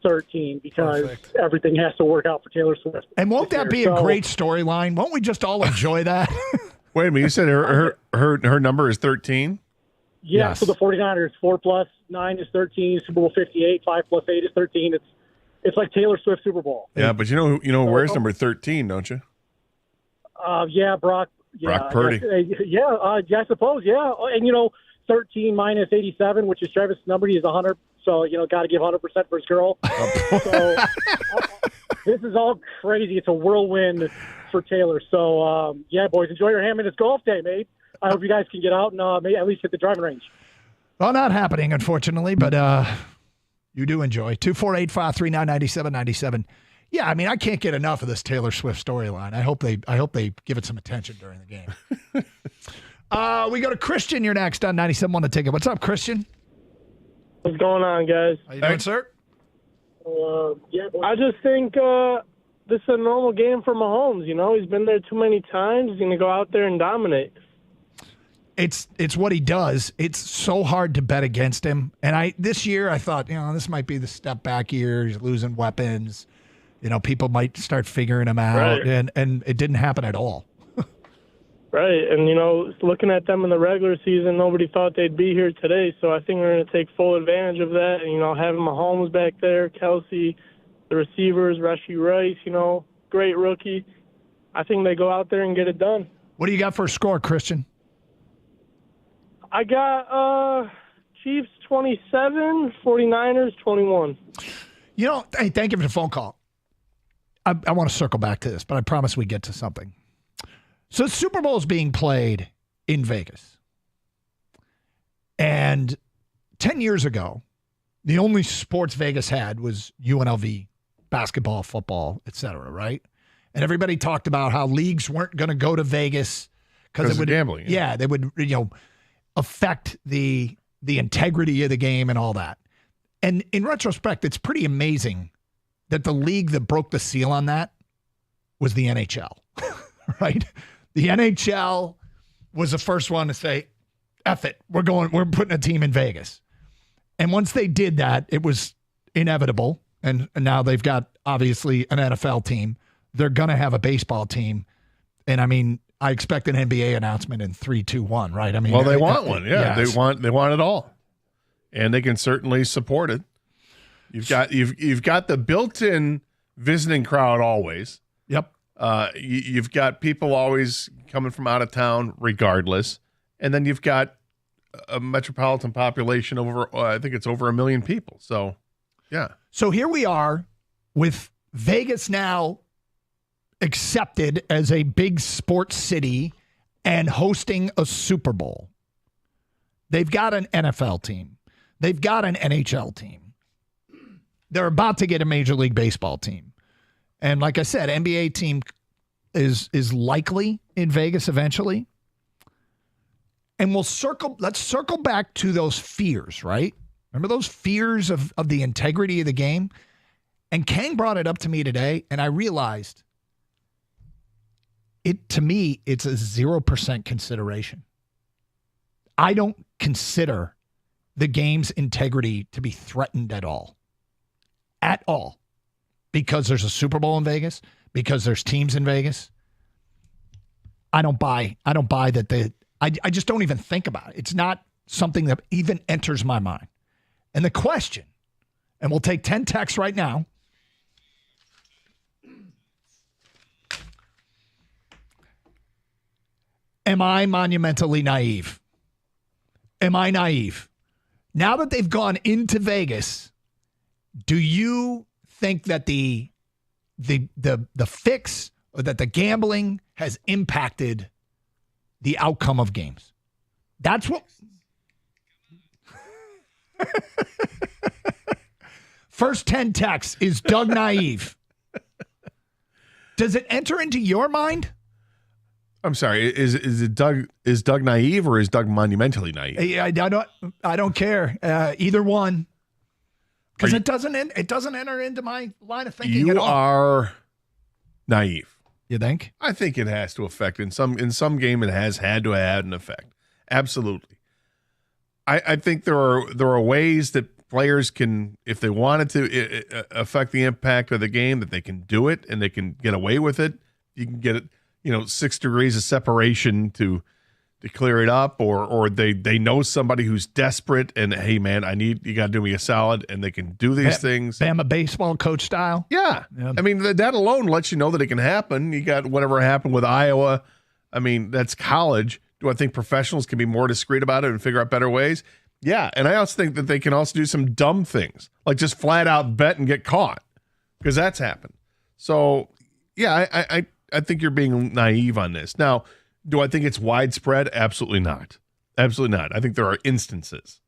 13 because everything has to work out for Taylor Swift. And won't that be a great storyline? Won't we just all enjoy that? Wait a minute. You said her number is 13? Yeah, yes. So the 49ers, 4 plus 9 is 13, Super Bowl 58, 5 plus 8 is 13. It's like Taylor Swift Super Bowl. Yeah, but you know who wears number 13, don't you? Yeah, Brock. Yeah, Brock Purdy. I suppose, yeah. And, 13 minus 87, which is Travis' number, he is 100. So, got to give 100% for his girl. So this is all crazy. It's a whirlwind for Taylor. So, yeah, boys, enjoy your ham. And it's golf day, mate. I hope you guys can get out and maybe at least hit the driving range. Well, not happening, unfortunately, but you do enjoy. 248-539-9797. Yeah, I mean, I can't get enough of this Taylor Swift storyline. I hope they give it some attention during the game. We go to Christian. You're next on 97.1 The Ticket. What's up, Christian? What's going on, guys? How you doing, sir? I just think this is a normal game for Mahomes. He's been there too many times. He's going to go out there and dominate. It's what he does. It's so hard to bet against him. And this year I thought, this might be the step back year. He's losing weapons. People might start figuring him out, Right. and it didn't happen at all. Right, and looking at them in the regular season, nobody thought they'd be here today. So I think we're going to take full advantage of that. And having Mahomes back there, Kelsey, the receivers, Rashee Rice, great rookie. I think they go out there and get it done. What do you got for a score, Christian? I got Chiefs 27, 49ers 21. Hey, thank you for the phone call. I want to circle back to this, but I promise we get to something. So the Super Bowl is being played in Vegas. And 10 years ago, the only sports Vegas had was UNLV, basketball, football, et cetera, right? And everybody talked about how leagues weren't going to go to Vegas because it would gambling. Yeah, they would affect the integrity of the game and all that. And in retrospect, it's pretty amazing that the league that broke the seal on that was the NHL, right? The NHL was the first one to say, F it, we're putting a team in Vegas. And once they did that, it was inevitable. And now they've got, obviously, an NFL team. They're going to have a baseball team. And, I expect an NBA announcement in 3, 2, 1, right? Well, they want one. Yeah, yes. they want it all. And they can certainly support it. You've got the built-in visiting crowd always. Yep. You've got people always coming from out of town regardless. And then you've got a metropolitan population I think it's over 1 million people. So, yeah. So here we are with Vegas now accepted as a big sports city and hosting a Super Bowl. They've got an NFL team. They've got an NHL team. They're about to get a Major League Baseball team. And like I said, NBA team is likely in Vegas eventually. And let's circle back to those fears, right? Remember those fears of the integrity of the game? And Kang brought it up to me today, and I realized to me, it's a 0% consideration. I don't consider the game's integrity to be threatened at all. At all. Because there's a Super Bowl in Vegas, because there's teams in Vegas. I don't buy that I just don't even think about it. It's not something that even enters my mind. And the question, and we'll take 10 texts right now. Am I monumentally naive? Am I naive? Now that they've gone into Vegas, do you think that the fix or that the gambling has impacted the outcome of games? That's what. First 10 texts, is Doug naive? Does it enter into your mind? I'm sorry. Is Doug naive or is Doug monumentally naive? I don't care. Either one. Because it doesn't enter into my line of thinking at all. You are naive. You think? I think it has to affect in some game. It has had to have an effect. Absolutely. I think there are ways that players can, if they wanted to affect the impact of the game, that they can do it and they can get away with it. You can get it, 6 degrees of separation to clear it up, or they know somebody who's desperate and, hey man, you got to do me a solid, and they can do these things. Bama baseball coach style. Yeah. I mean, that alone lets you know that it can happen. You got whatever happened with Iowa. I mean, that's college. Do I think professionals can be more discreet about it and figure out better ways? Yeah. And I also think that they can also do some dumb things, like just flat out bet and get caught, because that's happened. So yeah, I think you're being naive on this. Now, do I think it's widespread? Absolutely not. Absolutely not. I think there are instances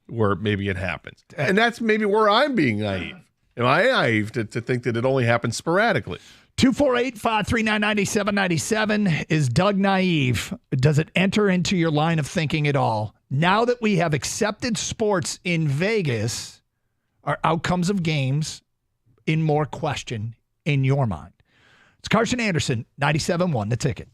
where maybe it happens. And that's maybe where I'm being naive. Am I naive to think that it only happens sporadically? 248-539-9797. Is Doug naive? Does it enter into your line of thinking at all? Now that we have accepted sports in Vegas, are outcomes of games in more question in your mind? It's Carson Anderson, 97.1, The Ticket.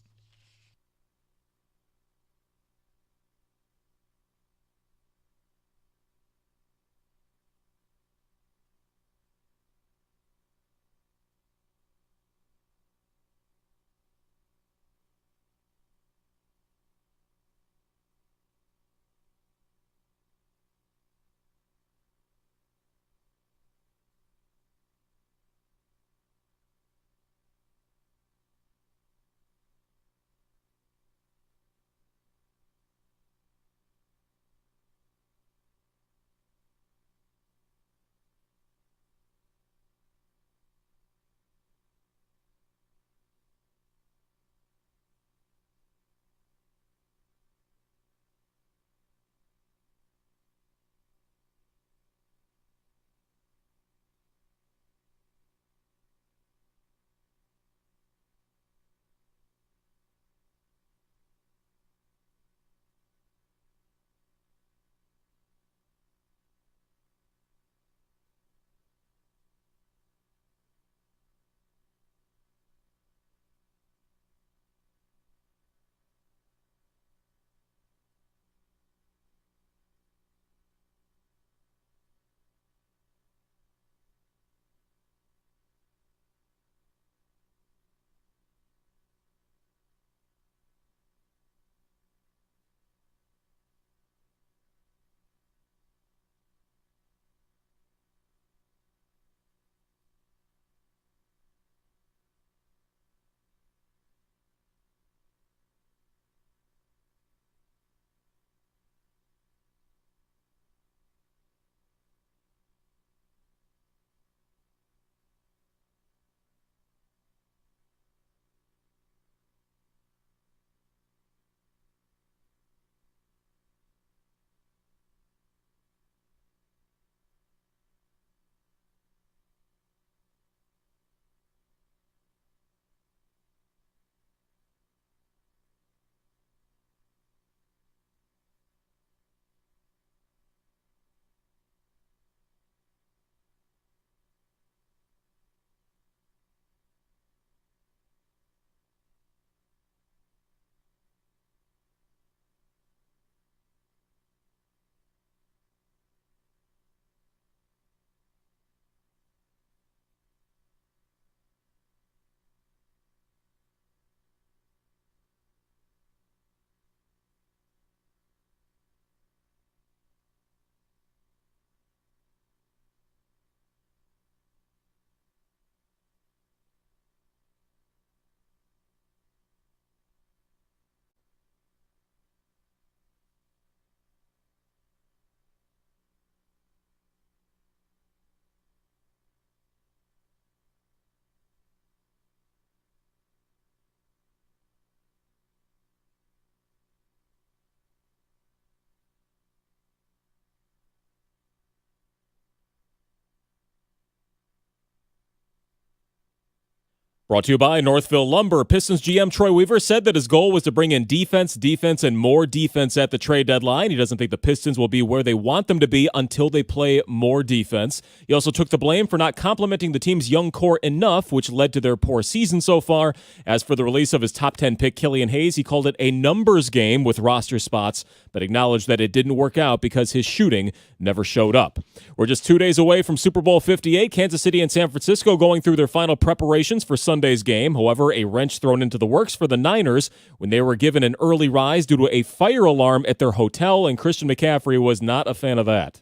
Brought to you by Northville Lumber. Pistons GM Troy Weaver said that his goal was to bring in defense, and more defense at the trade deadline. He doesn't think the Pistons will be where they want them to be until they play more defense. He also took the blame for not complimenting the team's young core enough, which led to their poor season so far. As for the release of his top 10 pick, Killian Hayes, he called it a numbers game with roster spots, but acknowledged that it didn't work out because his shooting never showed up. We're just 2 days away from Super Bowl 58. Kansas City and San Francisco going through their final preparations for Sunday's game. However, a wrench thrown into the works for the Niners when they were given an early rise due to a fire alarm at their hotel, and Christian McCaffrey was not a fan of that.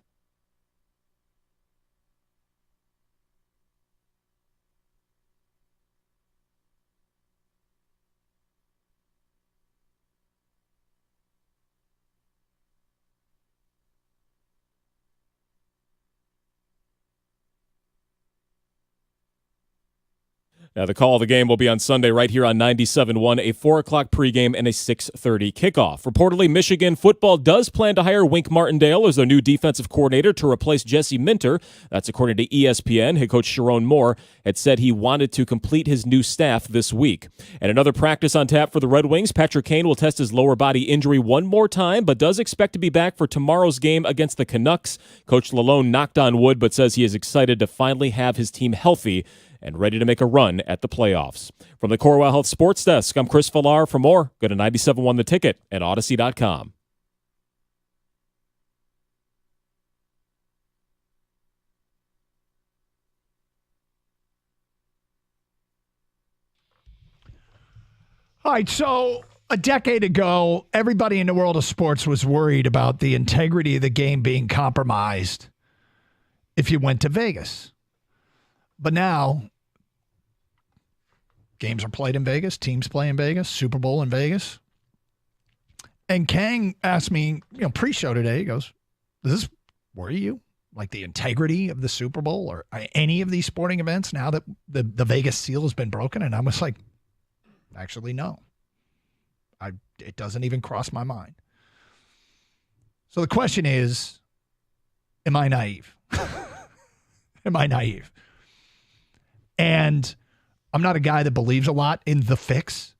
Now, the call of the game will be on Sunday right here on 97.1, a 4 o'clock pregame and a 6:30 kickoff. Reportedly, Michigan football does plan to hire Wink Martindale as their new defensive coordinator to replace Jesse Minter. That's according to ESPN. Head coach Sharon Moore had said he wanted to complete his new staff this week. And another practice on tap for the Red Wings. Patrick Kane will test his lower body injury one more time, but does expect to be back for tomorrow's game against the Canucks. Coach Lalonde knocked on wood, but says he is excited to finally have his team healthy and ready to make a run at the playoffs. From the Corewell Health Sports Desk, I'm Chris Villar. For more, go to 97.1 The Ticket at Odyssey.com. All right, so a decade ago, everybody in the world of sports was worried about the integrity of the game being compromised if you went to Vegas. But now, games are played in Vegas, teams play in Vegas, Super Bowl in Vegas. And Kang asked me, pre-show today, he goes, does this worry you? Like the integrity of the Super Bowl or any of these sporting events now that the Vegas seal has been broken? And I was like, actually, no. It doesn't even cross my mind. So the question is, am I naive? Am I naive? And I'm not a guy that believes a lot in the fix.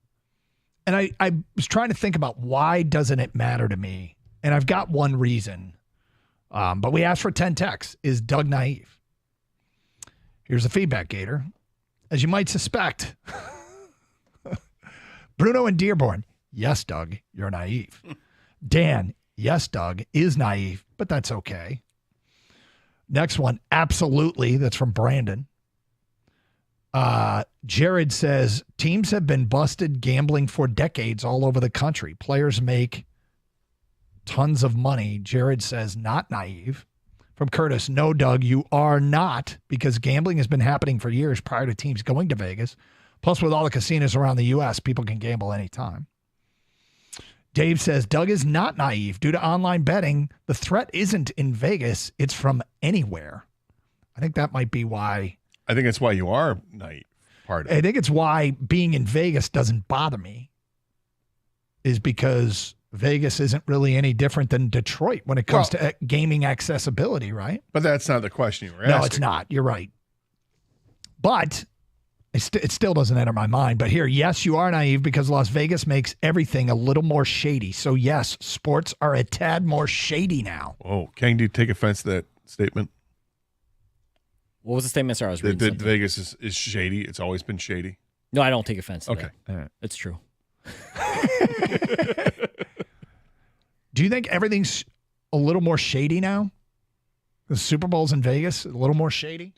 And I was trying to think about why doesn't it matter to me? And I've got one reason. But we asked for 10 texts. Is Doug naive? Here's the feedback, Gator. As you might suspect, Bruno in Dearborn. Yes, Doug, you're naive. Dan, yes, Doug is naive, but that's okay. Next one, absolutely. That's from Brandon. Jared says, teams have been busted gambling for decades all over the country. Players make tons of money. Jared says, not naive. From Curtis, no, Doug, you are not, because gambling has been happening for years prior to teams going to Vegas. Plus, with all the casinos around the U.S., people can gamble anytime. Dave says, Doug is not naive. Due to online betting, the threat isn't in Vegas. It's from anywhere. I think that might be why. I think it's why you are naive. Part of it. I think it's why being in Vegas doesn't bother me, is because Vegas isn't really any different than Detroit when it comes to gaming accessibility, right? But that's not the question you were asking. No, it's not. You're right. But it still doesn't enter my mind. But here, yes, you are naive because Las Vegas makes everything a little more shady. So, yes, sports are a tad more shady now. Oh, Kang, do you take offense to that statement? What was the statement, sir? I was reading something. Vegas is shady. It's always been shady. No, I don't take offense to that. All right. It's true. Do you think everything's a little more shady now? The Super Bowl's in Vegas, a little more shady?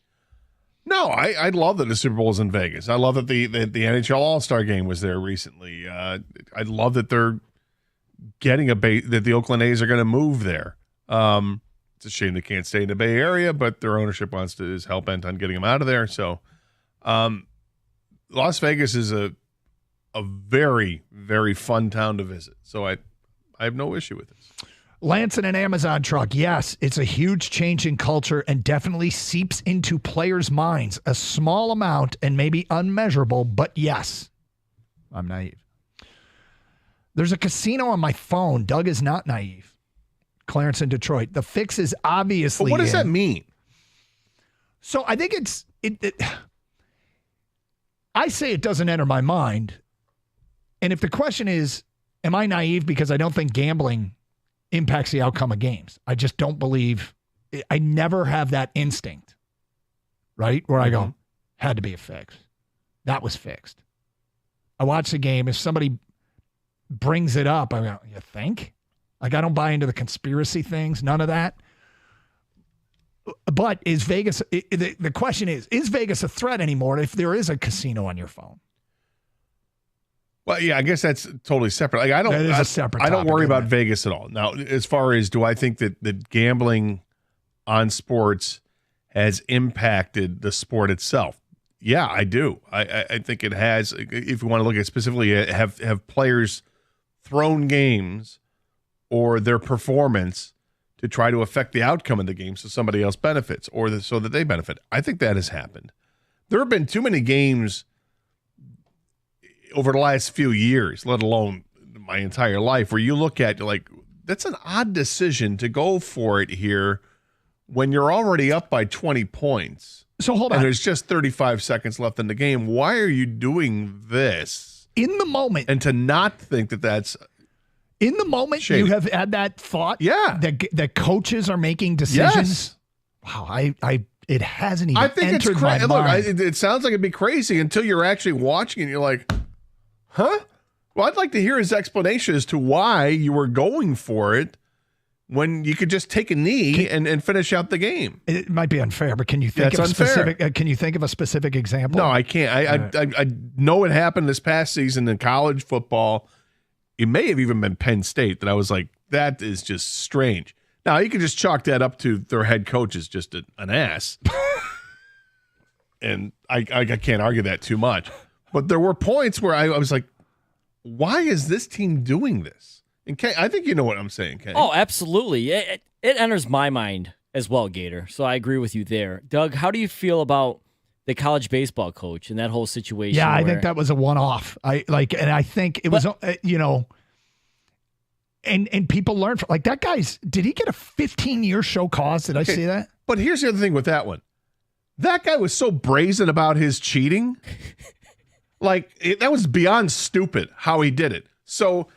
No, I love that the Super Bowl's in Vegas. I love that the NHL All-Star Game was there recently. I love that they're getting that the Oakland A's are going to move there. It's a shame they can't stay in the Bay Area, but their ownership is hell bent on getting them out of there. So, Las Vegas is a very, very fun town to visit. So I have no issue with this. Lance in an Amazon truck. Yes, it's a huge change in culture and definitely seeps into players' minds. A small amount and maybe unmeasurable, but yes. I'm naive. There's a casino on my phone. Doug is not naive. Clarence in Detroit. The fix is obviously. But what does that mean? So I think I say it doesn't enter my mind. And if the question is, am I naive because I don't think gambling impacts the outcome of games? I just don't believe. I never have that instinct, right? Where I go, had to be a fix. That was fixed. I watch the game. If somebody brings it up, I go, you think? Like, I don't buy into the conspiracy things, none of that. But is Vegas, the question is Vegas a threat anymore if there is a casino on your phone? Well, yeah, I guess that's totally separate. Like, That is a separate I don't topic, worry isn't about it? Vegas at all. Now, as far as do I think that gambling on sports has impacted the sport itself? Yeah, I do. I think it has. If you want to look at specifically, have players thrown games or their performance to try to affect the outcome of the game so somebody else benefits or so that they benefit. I think that has happened. There have been too many games over the last few years, let alone my entire life, where you look at, you're like, that's an odd decision to go for it here when you're already up by 20 points. So hold on. And there's just 35 seconds left in the game. Why are you doing this? In the moment. And to not think that that's in the moment, shady. you have had that thought? Yeah. That coaches are making decisions? Yes. Wow, it hasn't even I think it's entered my crazy. Look, mind. it sounds like it'd be crazy until you're actually watching and you're like, huh? Well, I'd like to hear his explanation as to why you were going for it when you could just take a knee and finish out the game. It might be unfair, but can you think That's of a unfair. specific? Can you think of a specific example? No, I can't. I know it happened this past season in college football. It may have even been Penn State that I was like, that is just strange. Now, you can just chalk that up to their head coach is just an ass. And I can't argue that too much. But there were points where I was like, why is this team doing this? And Kay, I think you know what I'm saying, Kay. Oh, absolutely. It enters my mind as well, Gator. So I agree with you there. Doug, how do you feel about the college baseball coach and that whole situation? Yeah, I where- think that was a one-off. And I think it was, and people learn from like that guy's. Did he get a 15-year show cause? Did I say that? But here's the other thing with that one. That guy was so brazen about his cheating. That was beyond stupid how he did it. So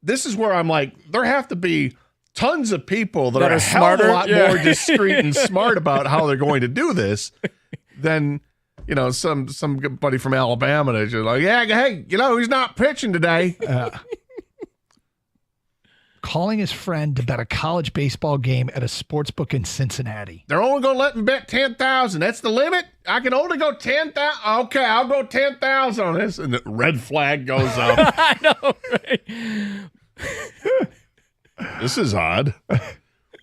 this is where I'm like, there have to be tons of people that are a hell of a lot more discreet and smart about how they're going to do this than, somebody from Alabama that's just like, yeah, hey, he's not pitching today. Calling his friend to bet a college baseball game at a sports book in Cincinnati. They're only going to let him bet 10,000. That's the limit. I can only go 10,000. Okay, I'll go 10,000 on this. And the red flag goes up. I know, right? This is odd.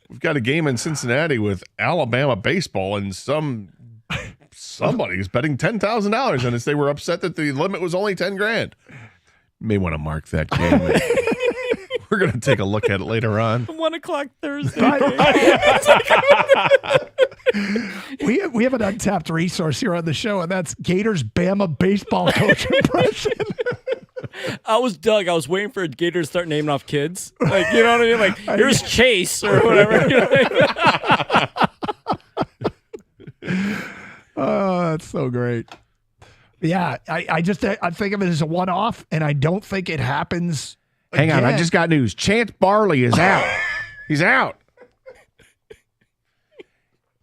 We've got a game in Cincinnati with Alabama baseball, and somebody's betting $10,000 on this. They were upset that the limit was only 10 grand. May want to mark that game. We're going to take a look at it later on. 1 o'clock Thursday. We have an untapped resource here on the show, and that's Gators Bama baseball coach impression. I was waiting for Gators to start naming off kids. Like, you know what I mean? Like, here's Chase or whatever. Oh, that's so great. Yeah, I think of it as a one-off, and I don't think it happens. Hang on, I just got news. Chance Barley is out. He's out.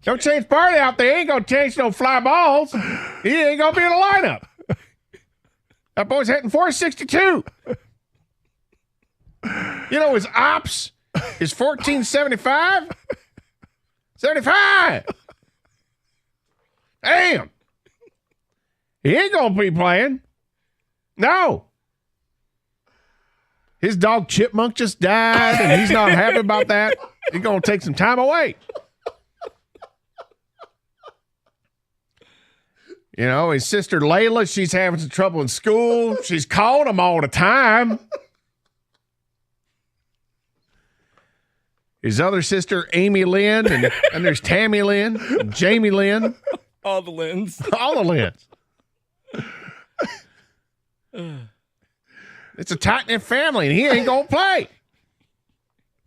No Chance Barley out there. He ain't going to chase no fly balls. He ain't going to be in the lineup. That boy's hitting 462. His ops is 1475. 75. Damn. He ain't going to be playing. No. His dog Chipmunk just died, and he's not happy about that. He's going to take some time away. His sister Layla, she's having some trouble in school. She's calling him all the time. His other sister, Amy Lynn, and there's Tammy Lynn, and Jamie Lynn. All the Lynn's. All the Lynn's. It's a tight-knit family, and he ain't going to play.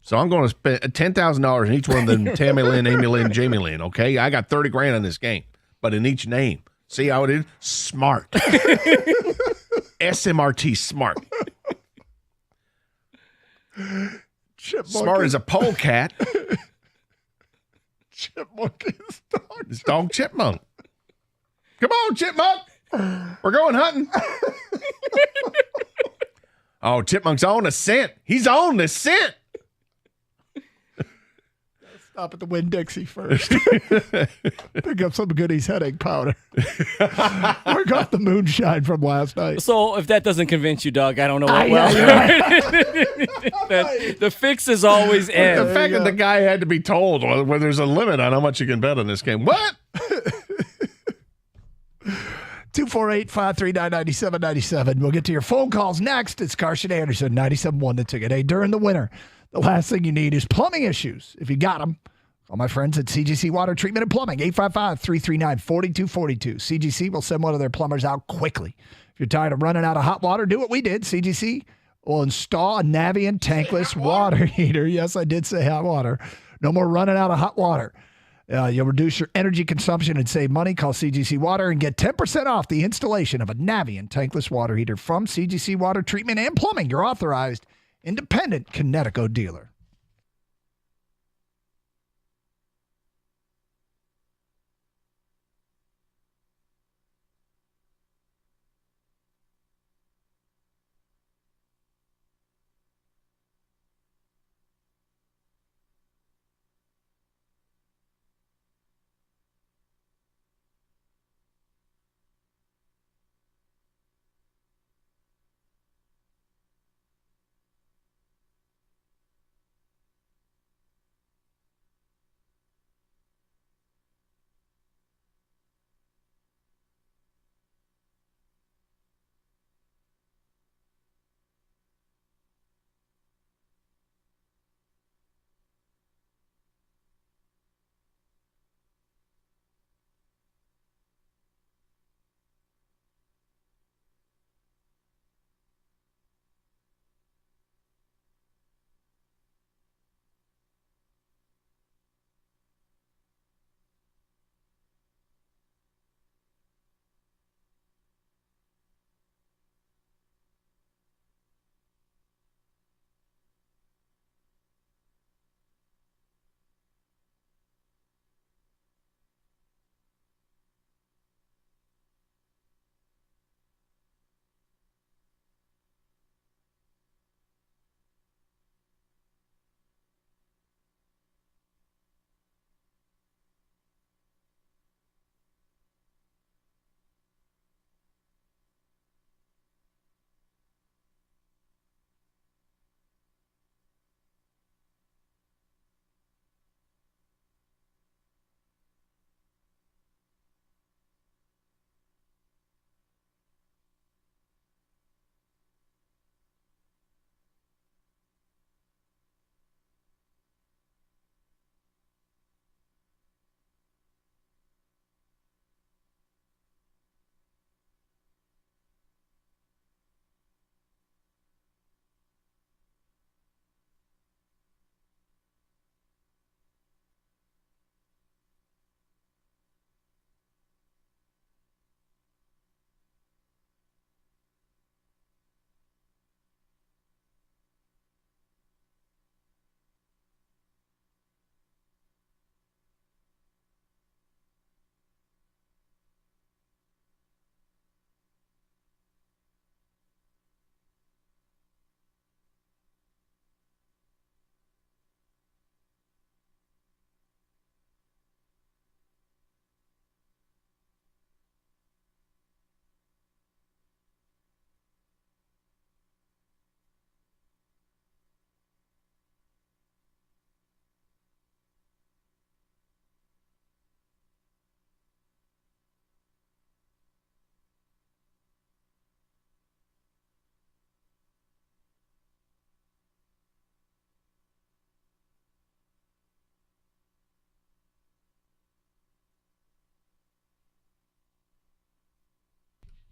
So I'm going to spend $10,000 in each one of them, Tammy Lynn, Amy Lynn, Jamie Lynn, okay? I got 30 grand on this game, but in each name. See how it is? Smart. SMRT, smart. Chipmunk Smart as a polecat. Chipmunk is dog. It's dog chipmunk. Come on, chipmunk. We're going hunting. Oh, chipmunk's on the scent. He's on the scent. Stop at the Winn-Dixie first. Pick up some Goodies headache powder. Work off the moonshine from last night. So if that doesn't convince you, Doug, I don't know what the fix is always in. The fact that the guy had to be told where there's a limit on how much you can bet on this game. What? 248-539-9797. We'll get to your phone calls next. It's Carson Anderson, 97.1 The Ticket. Hey, during the winter, the last thing you need is plumbing issues. If you got them, call my friends at CGC Water Treatment and Plumbing, 855-339-4242. CGC will send one of their plumbers out quickly. If you're tired of running out of hot water, do what we did. CGC will install a Navien tankless water heater. Yes, I did say hot water. No more running out of hot water. You'll reduce your energy consumption and save money. Call CGC Water and get 10% off the installation of a Navien tankless water heater from CGC Water Treatment and Plumbing, your authorized independent Connecticut dealer.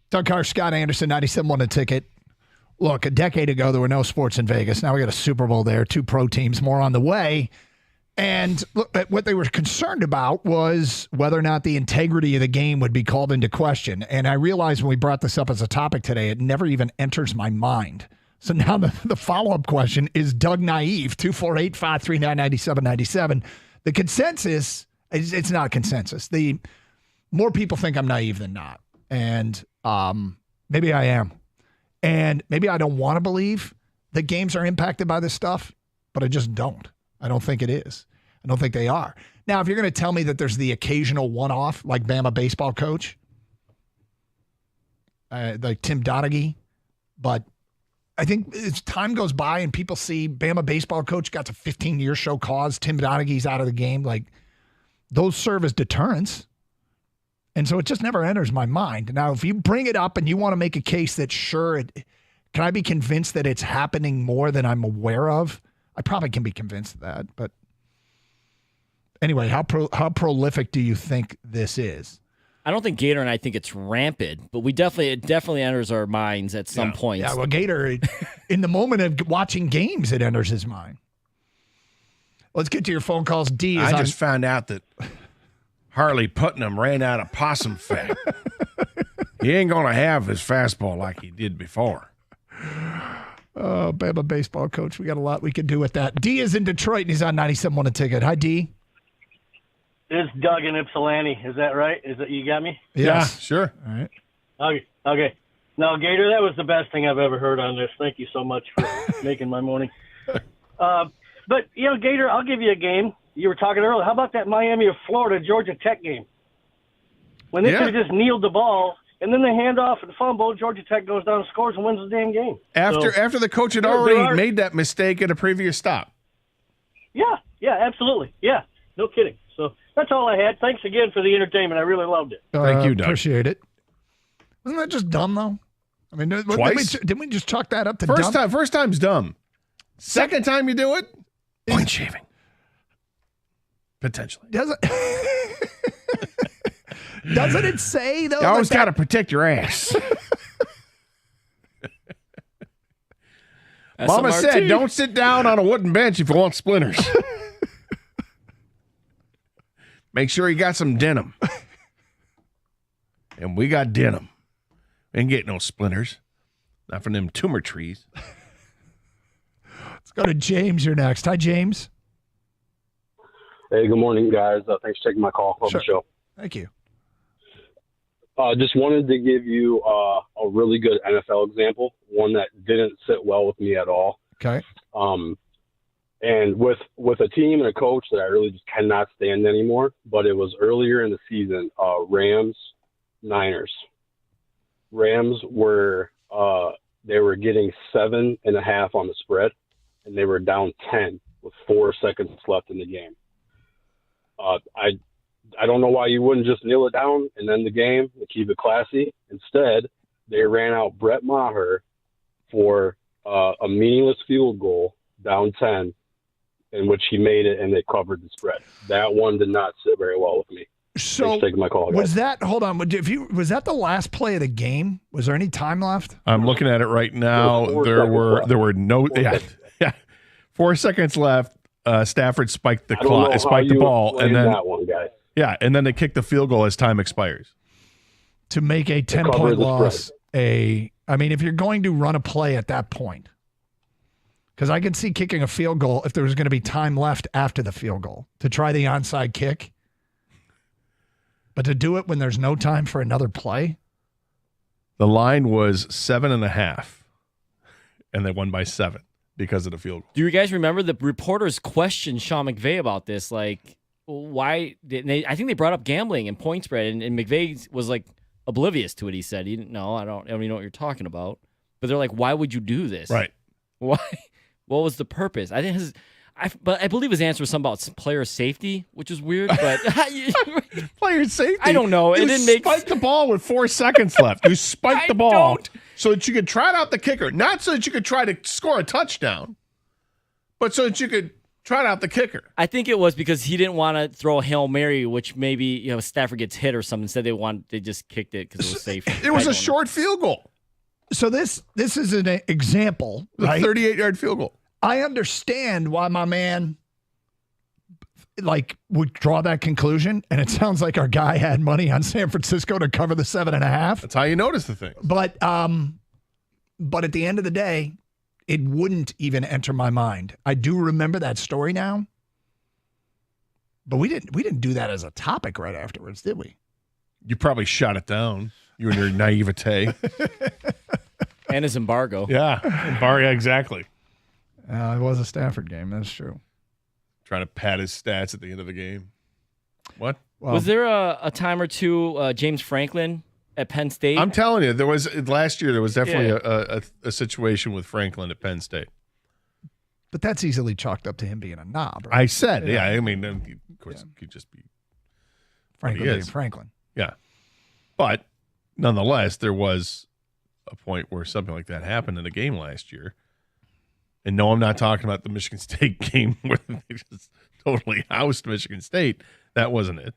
Doug Carr, Scott Anderson, 97.1 The Ticket. Look, a decade ago, there were no sports in Vegas. Now we got a Super Bowl there, two pro teams, more on the way. And look, what they were concerned about was whether or not the integrity of the game would be called into question. And I realized when we brought this up as a topic today, it never even enters my mind. So now the follow-up question is Doug naive? 248-539-9797. The consensus, it's not a consensus. The more people think I'm naive than not. And maybe I am. And maybe I don't want to believe that games are impacted by this stuff, but I just don't. I don't think it is. I don't think they are. Now, if you're going to tell me that there's the occasional one-off, like Bama baseball coach, like Tim Donaghy, but I think as time goes by and people see Bama baseball coach got to 15-year show cause, Tim Donaghy's out of the game, like those serve as deterrents. And so it just never enters my mind. Now, if you bring it up and you want to make a case that can I be convinced that it's happening more than I'm aware of? I probably can be convinced of that, but anyway, how prolific do you think this is? I don't think Gator and I think it's rampant, but it definitely enters our minds at some point. Yeah, well, Gator, in the moment of watching games, it enters his mind. Let's get to your phone calls. D is I just found out that Harley Putnam ran out of possum fat. He ain't going to have his fastball like he did before. Oh, Bama baseball coach. We got a lot we could do with that. D is in Detroit, and he's on 97.1 A Ticket. Hi, D. It's Doug in Ypsilanti. Is that right? Is that you got me? Yes. Yeah, sure. All right. Okay. No, Gator, that was the best thing I've ever heard on this. Thank you so much for making my morning. But, Gator, I'll give you a game. You were talking earlier. How about that Miami of Florida Georgia Tech game? When they could have just kneeled the ball, and then they hand off and fumble, Georgia Tech goes down and scores and wins the damn game. After the coach had already made that mistake at a previous stop. Yeah, absolutely. Yeah, no kidding. So that's all I had. Thanks again for the entertainment. I really loved it. Thank you, Doug. Appreciate it. Wasn't that just dumb, though? I mean, twice? Didn't we just chalk that up to dumb? First time's dumb. Second time you do it, point shaving. Potentially. Doesn't it say, though? You always got to protect your ass. Mama said, don't sit down on a wooden bench if you want splinters. Make sure you got some denim. And we got denim. We ain't get no splinters. Not from them tumor trees. Let's go to James. You're next. Hi, James. Hey, good morning, guys. Thanks for taking my call on the show. Thank you. Just wanted to give you a really good NFL example, one that didn't sit well with me at all. Okay. And with a team and a coach that I really just cannot stand anymore, but it was earlier in the season, Rams-Niners. Rams were they were getting 7.5 on the spread, and they were down 10 with 4 seconds left in the game. I don't know why you wouldn't just kneel it down and end the game and keep it classy. Instead, they ran out Brett Maher for a meaningless field goal down 10, in which he made it and they covered the spread. That one did not sit very well with me. So Thanks for taking my call, guys. was that? Hold on. Was that the last play of the game? Was there any time left? I'm looking at it right now. There were no 4 seconds left. Stafford spiked the ball, and then that one, guy. Yeah, and then they kick the field goal as time expires to make a 10-point loss. I mean, if you're going to run a play at that point, because I could see kicking a field goal if there was going to be time left after the field goal to try the onside kick, but to do it when there's no time for another play. The line was 7.5, and they won by 7 because of the field goal. Do you guys remember the reporters questioned Sean McVay about this? Like, why didn't they? I think they brought up gambling and point spread, and McVay was like oblivious to it. He said, "He didn't know. I don't even know what you're talking about." But they're like, "Why would you do this? Right? Why? What was the purpose?" I think but I believe his answer was something about player safety, which is weird. But player safety? I don't know. It didn't make spike the ball with 4 seconds left. You spiked the ball so that you could trot out the kicker, not so that you could try to score a touchdown, but so that you could trot out the kicker. I think it was because he didn't want to throw a Hail Mary, which maybe Stafford gets hit or something. Instead, they just kicked it because it was safe. It was a short field goal. So this is an example, right? The 38-yard field goal. I understand why my man would draw that conclusion, and it sounds like our guy had money on San Francisco to cover the 7.5. That's how you notice the thing. But at the end of the day, it wouldn't even enter my mind. I do remember that story now, but we didn't do that as a topic right afterwards, did we? You probably shot it down. You and your naivete. And his embargo. Yeah, embargo, exactly. It was a Stafford game. That's true. Trying to pad his stats at the end of the game. What? Well, was there a time or two James Franklin at Penn State? I'm telling you, last year there was definitely a situation with Franklin at Penn State. But that's easily chalked up to him being a knob. Right? I said, yeah. I mean, of course, it could just be Franklin being Franklin. Yeah. But nonetheless, there was a point where something like that happened in a game last year. And no, I'm not talking about the Michigan State game where they just totally housed Michigan State. That wasn't it.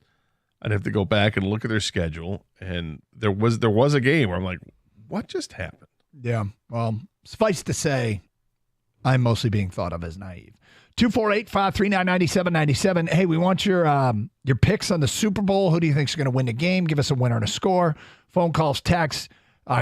I'd have to go back and look at their schedule, and there was a game where I'm like, what just happened? Yeah. Well, suffice to say, I'm mostly being thought of as naive. 248-539-9797. Hey, we want your picks on the Super Bowl. Who do you think is going to win the game? Give us a winner and a score. Phone calls, texts.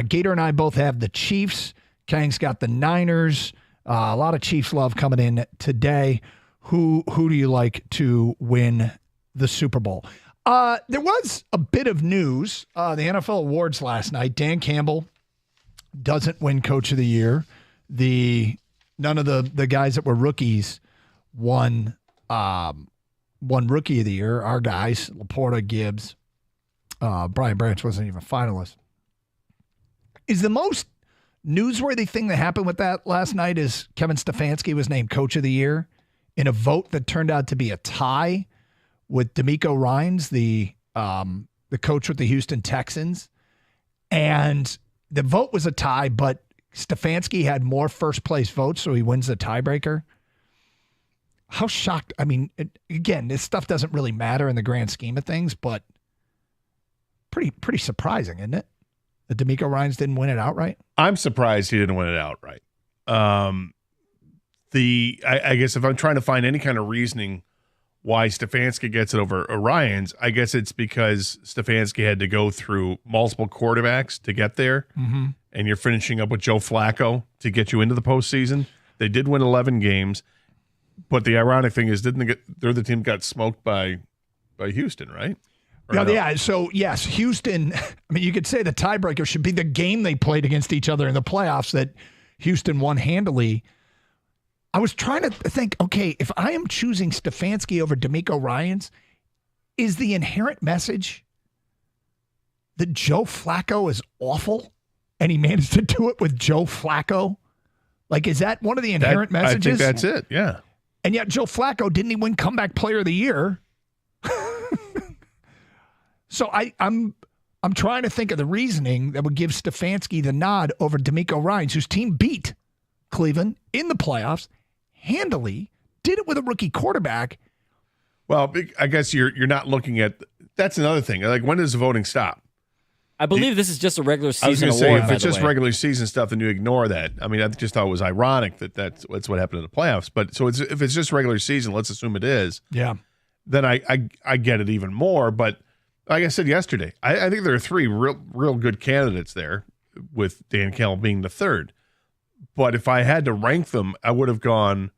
Gator and I both have the Chiefs. Kang's got the Niners. A lot of Chiefs love coming in today. Who do you like to win the Super Bowl? There was a bit of news. The NFL awards last night. Dan Campbell doesn't win Coach of the Year. None of the guys that were rookies won Rookie of the Year. Our guys, Laporta, Gibbs, Brian Branch wasn't even a finalist. Is the most newsworthy thing that happened with that last night is Kevin Stefanski was named Coach of the Year in a vote that turned out to be a tie with DeMeco Ryans, the coach with the Houston Texans. And the vote was a tie, but Stefanski had more first-place votes, so he wins the tiebreaker. How shocked. I mean, again, this stuff doesn't really matter in the grand scheme of things, but pretty surprising, isn't it? That DeMeco Ryans didn't win it outright? I'm surprised he didn't win it outright. I guess if I'm trying to find any kind of reasoning why Stefanski gets it over Ryans, I guess it's because Stefanski had to go through multiple quarterbacks to get there, and you're finishing up with Joe Flacco to get you into the postseason. They did win 11 games, but the ironic thing is, they're the team got smoked by Houston, right? Yeah. So, yes, Houston, I mean, you could say the tiebreaker should be the game they played against each other in the playoffs that Houston won handily. I was trying to think, okay, if I am choosing Stefanski over DeMeco Ryans, is the inherent message that Joe Flacco is awful and he managed to do it with Joe Flacco? Like, is that one of the inherent messages? I think that's it, yeah. And yet Joe Flacco didn't even win Comeback Player of the Year. So I'm trying to think of the reasoning that would give Stefanski the nod over DeMeco Ryans, whose team beat Cleveland in the playoffs handily, did it with a rookie quarterback. Well, I guess you're not looking at – that's another thing. Like, when does the voting stop? I believe this is just a regular season I was going to award, say, if it's just regular season stuff, then you ignore that. I mean, I just thought it was ironic that that's what happened in the playoffs. But so if it's just regular season, let's assume it is. Yeah. Then I get it even more. But like I said yesterday, I think there are three real good candidates there, with Dan Campbell being the third. But if I had to rank them, I would have gone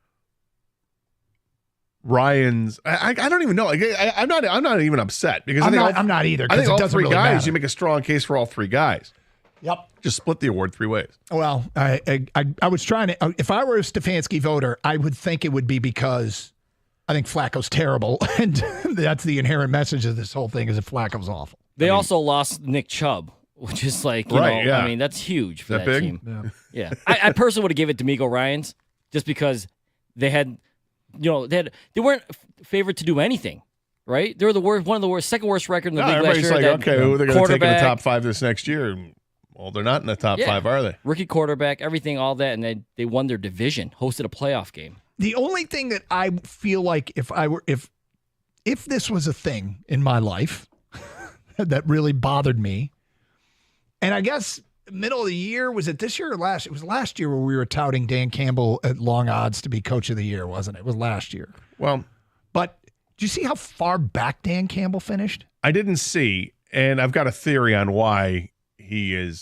Ryans. I don't even know. I'm not even upset because I'm not either. I think all three really guys. matter. You make a strong case for all three guys. Yep. Just split the award three ways. Well, I was trying to. If I were a Stefanski voter, I would think it would be because I think Flacco's terrible, and that's the inherent message of this whole thing: is that Flacco's awful. They also lost Nick Chubb, which is like, I mean, that's huge for that big? team. Yeah. I personally would have given it to DeMeco Ryans just because they had, they weren't favored to do anything, right? They were one of the worst, second worst record in the league last year. Everybody's like, okay, who are they going to take in the top five this next year? Well, they're not in the top five, are they? Rookie quarterback, everything, all that, and they won their division, hosted a playoff game. The only thing that I feel like if this was a thing in my life that really bothered me, and I guess middle of the year, was it this year or last? It was last year where we were touting Dan Campbell at long odds to be Coach of the Year, wasn't it? It was last year. Well, but you see how far back Dan Campbell finished? I didn't see, and I've got a theory on why he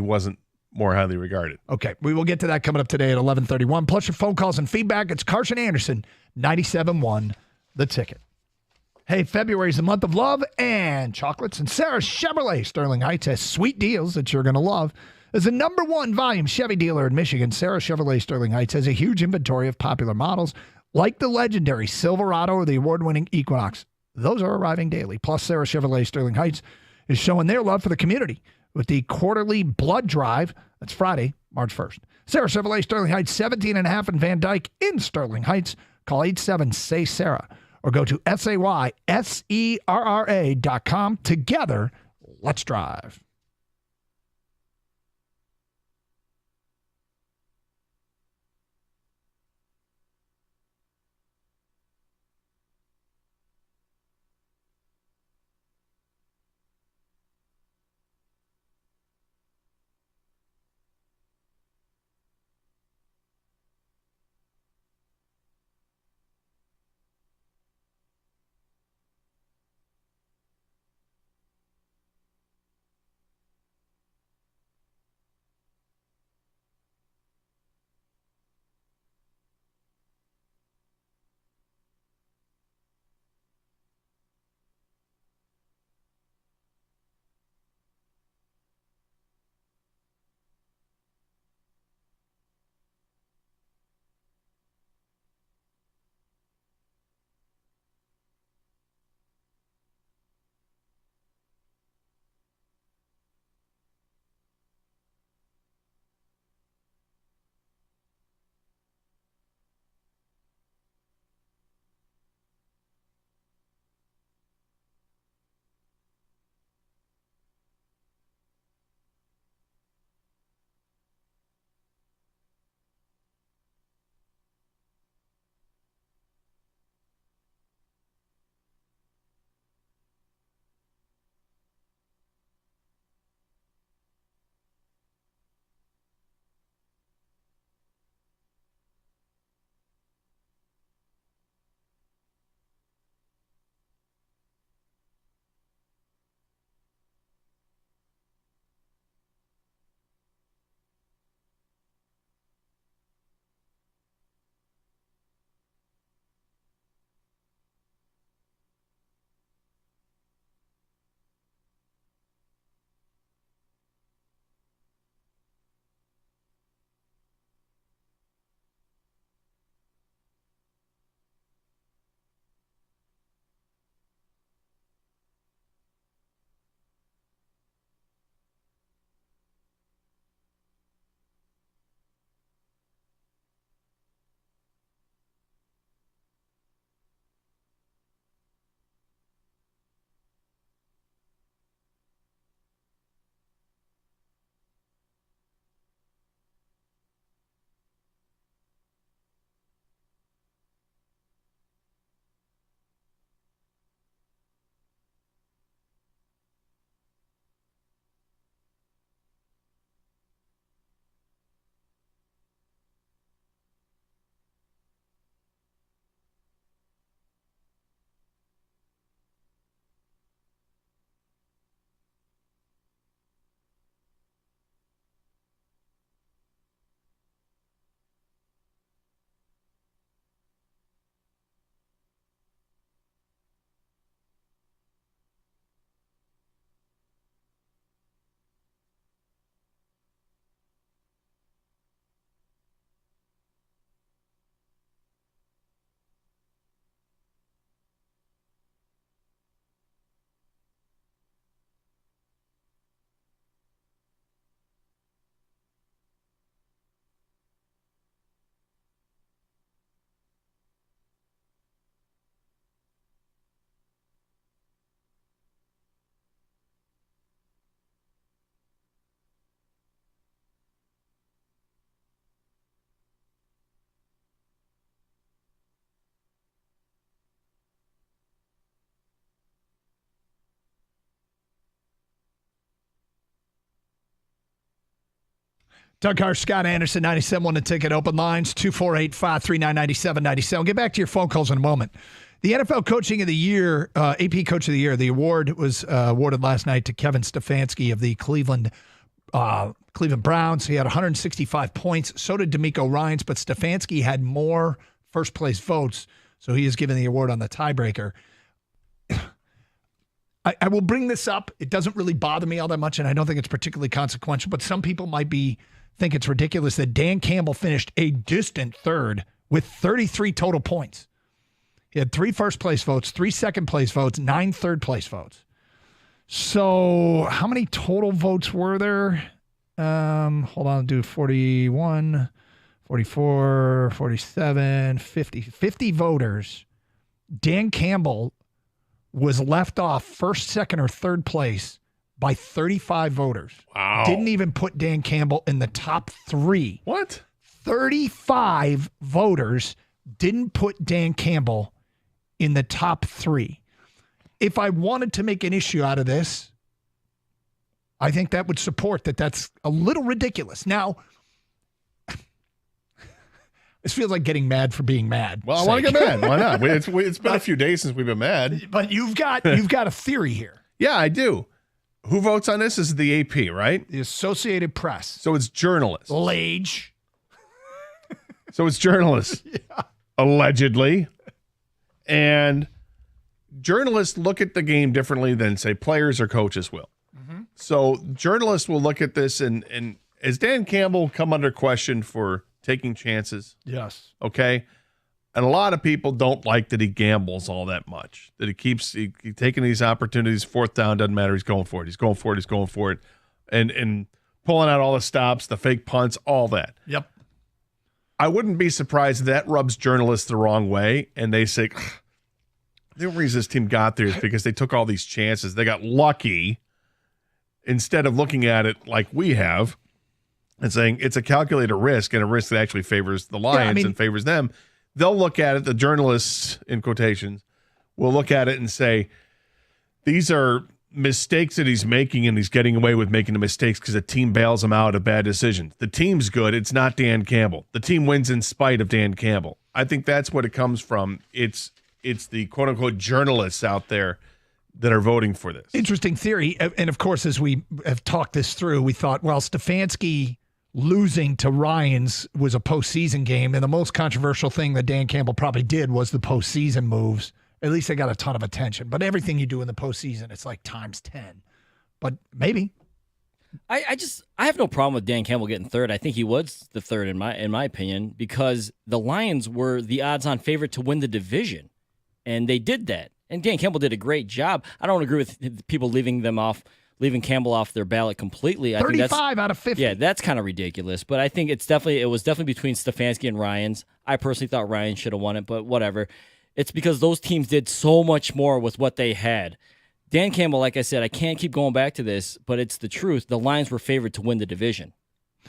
wasn't more highly regarded. Okay, we will get to that coming up today at 11:31. Plus your phone calls and feedback. It's Carson Anderson, 97.1 The Ticket. Hey, February is the month of love and chocolates, and Sarah Chevrolet Sterling Heights has sweet deals that you're going to love. As the #1 volume Chevy dealer in Michigan, Sarah Chevrolet Sterling Heights has a huge inventory of popular models like the legendary Silverado or the award-winning Equinox. Those are arriving daily. Plus, Sarah Chevrolet Sterling Heights is showing their love for the community with the quarterly blood drive. That's Friday, March 1st. Sarah Chevrolet Sterling Heights, 17.5 in Van Dyke in Sterling Heights. Call 87-SAY-SARAH or go to SAYSERRA.com. Together, let's drive. Doug Hart, Scott Anderson, 97.1 The Ticket. Open lines, 248-539-9797. We'll get back to your phone calls in a moment. The NFL Coaching of the Year, AP Coach of the Year, the award was awarded last night to Kevin Stefanski of the Cleveland Browns. He had 165 points. So did DeMeco Ryans, but Stefanski had more first-place votes, so he is given the award on the tiebreaker. I will bring this up. It doesn't really bother me all that much, and I don't think it's particularly consequential, but some people might think it's ridiculous that Dan Campbell finished a distant third with 33 total points. He had 3 first-place votes, 3 second-place votes, 9 third-place votes. So how many total votes were there? Hold on, I'll do 41, 44, 47, 50. 50 voters. Dan Campbell was left off first, second, or third place by 35 voters. Wow. Didn't even put Dan Campbell in the top 3. What? 35 voters didn't put Dan Campbell in the top 3. If I wanted to make an issue out of this, I think that would support that that's a little ridiculous. Now, this feels like getting mad for being mad. Well, I want to get mad. Why not? It's been a few days since we've been mad. But you've got a theory here. Yeah, I do. Who votes on this? This is the AP, right? The Associated Press. So it's journalists. Lage. So it's journalists. Yeah. Allegedly. And journalists look at the game differently than, say, players or coaches will. Mm-hmm. So journalists will look at this and has Dan Campbell come under question for taking chances? Yes. Okay. And a lot of people don't like that he gambles all that much, that he keeps taking these opportunities. 4th down, doesn't matter. He's going for it. He's going for it. He's going for it. And pulling out all the stops, the fake punts, all that. Yep. I wouldn't be surprised if that rubs journalists the wrong way. And they say, the only reason this team got there is because they took all these chances. They got lucky instead of looking at it like we have and saying it's a calculated risk and a risk that actually favors the Lions and favors them. They'll look at it, the journalists, in quotations, will look at it and say, these are mistakes that he's making, and he's getting away with making the mistakes because the team bails him out of bad decisions. The team's good. It's not Dan Campbell. The team wins in spite of Dan Campbell. I think that's what it comes from. It's the quote-unquote journalists out there that are voting for this. Interesting theory. And, of course, as we have talked this through, we thought, well, Stefanski losing to Ryans was a postseason game, and the most controversial thing that Dan Campbell probably did was the postseason moves. At least they got a ton of attention. But everything you do in the postseason, it's like times 10. But maybe. I have no problem with Dan Campbell getting third. I think he was the third in my opinion, because the Lions were the odds-on favorite to win the division, and they did that. And Dan Campbell did a great job. I don't agree with people leaving Campbell off their ballot completely. I 35 think that's, out of 50. Yeah, that's kind of ridiculous. But I think it was definitely between Stefanski and Ryans. I personally thought Ryans should have won it, but whatever. It's because those teams did so much more with what they had. Dan Campbell, like I said, I can't keep going back to this, but it's the truth. The Lions were favored to win the division.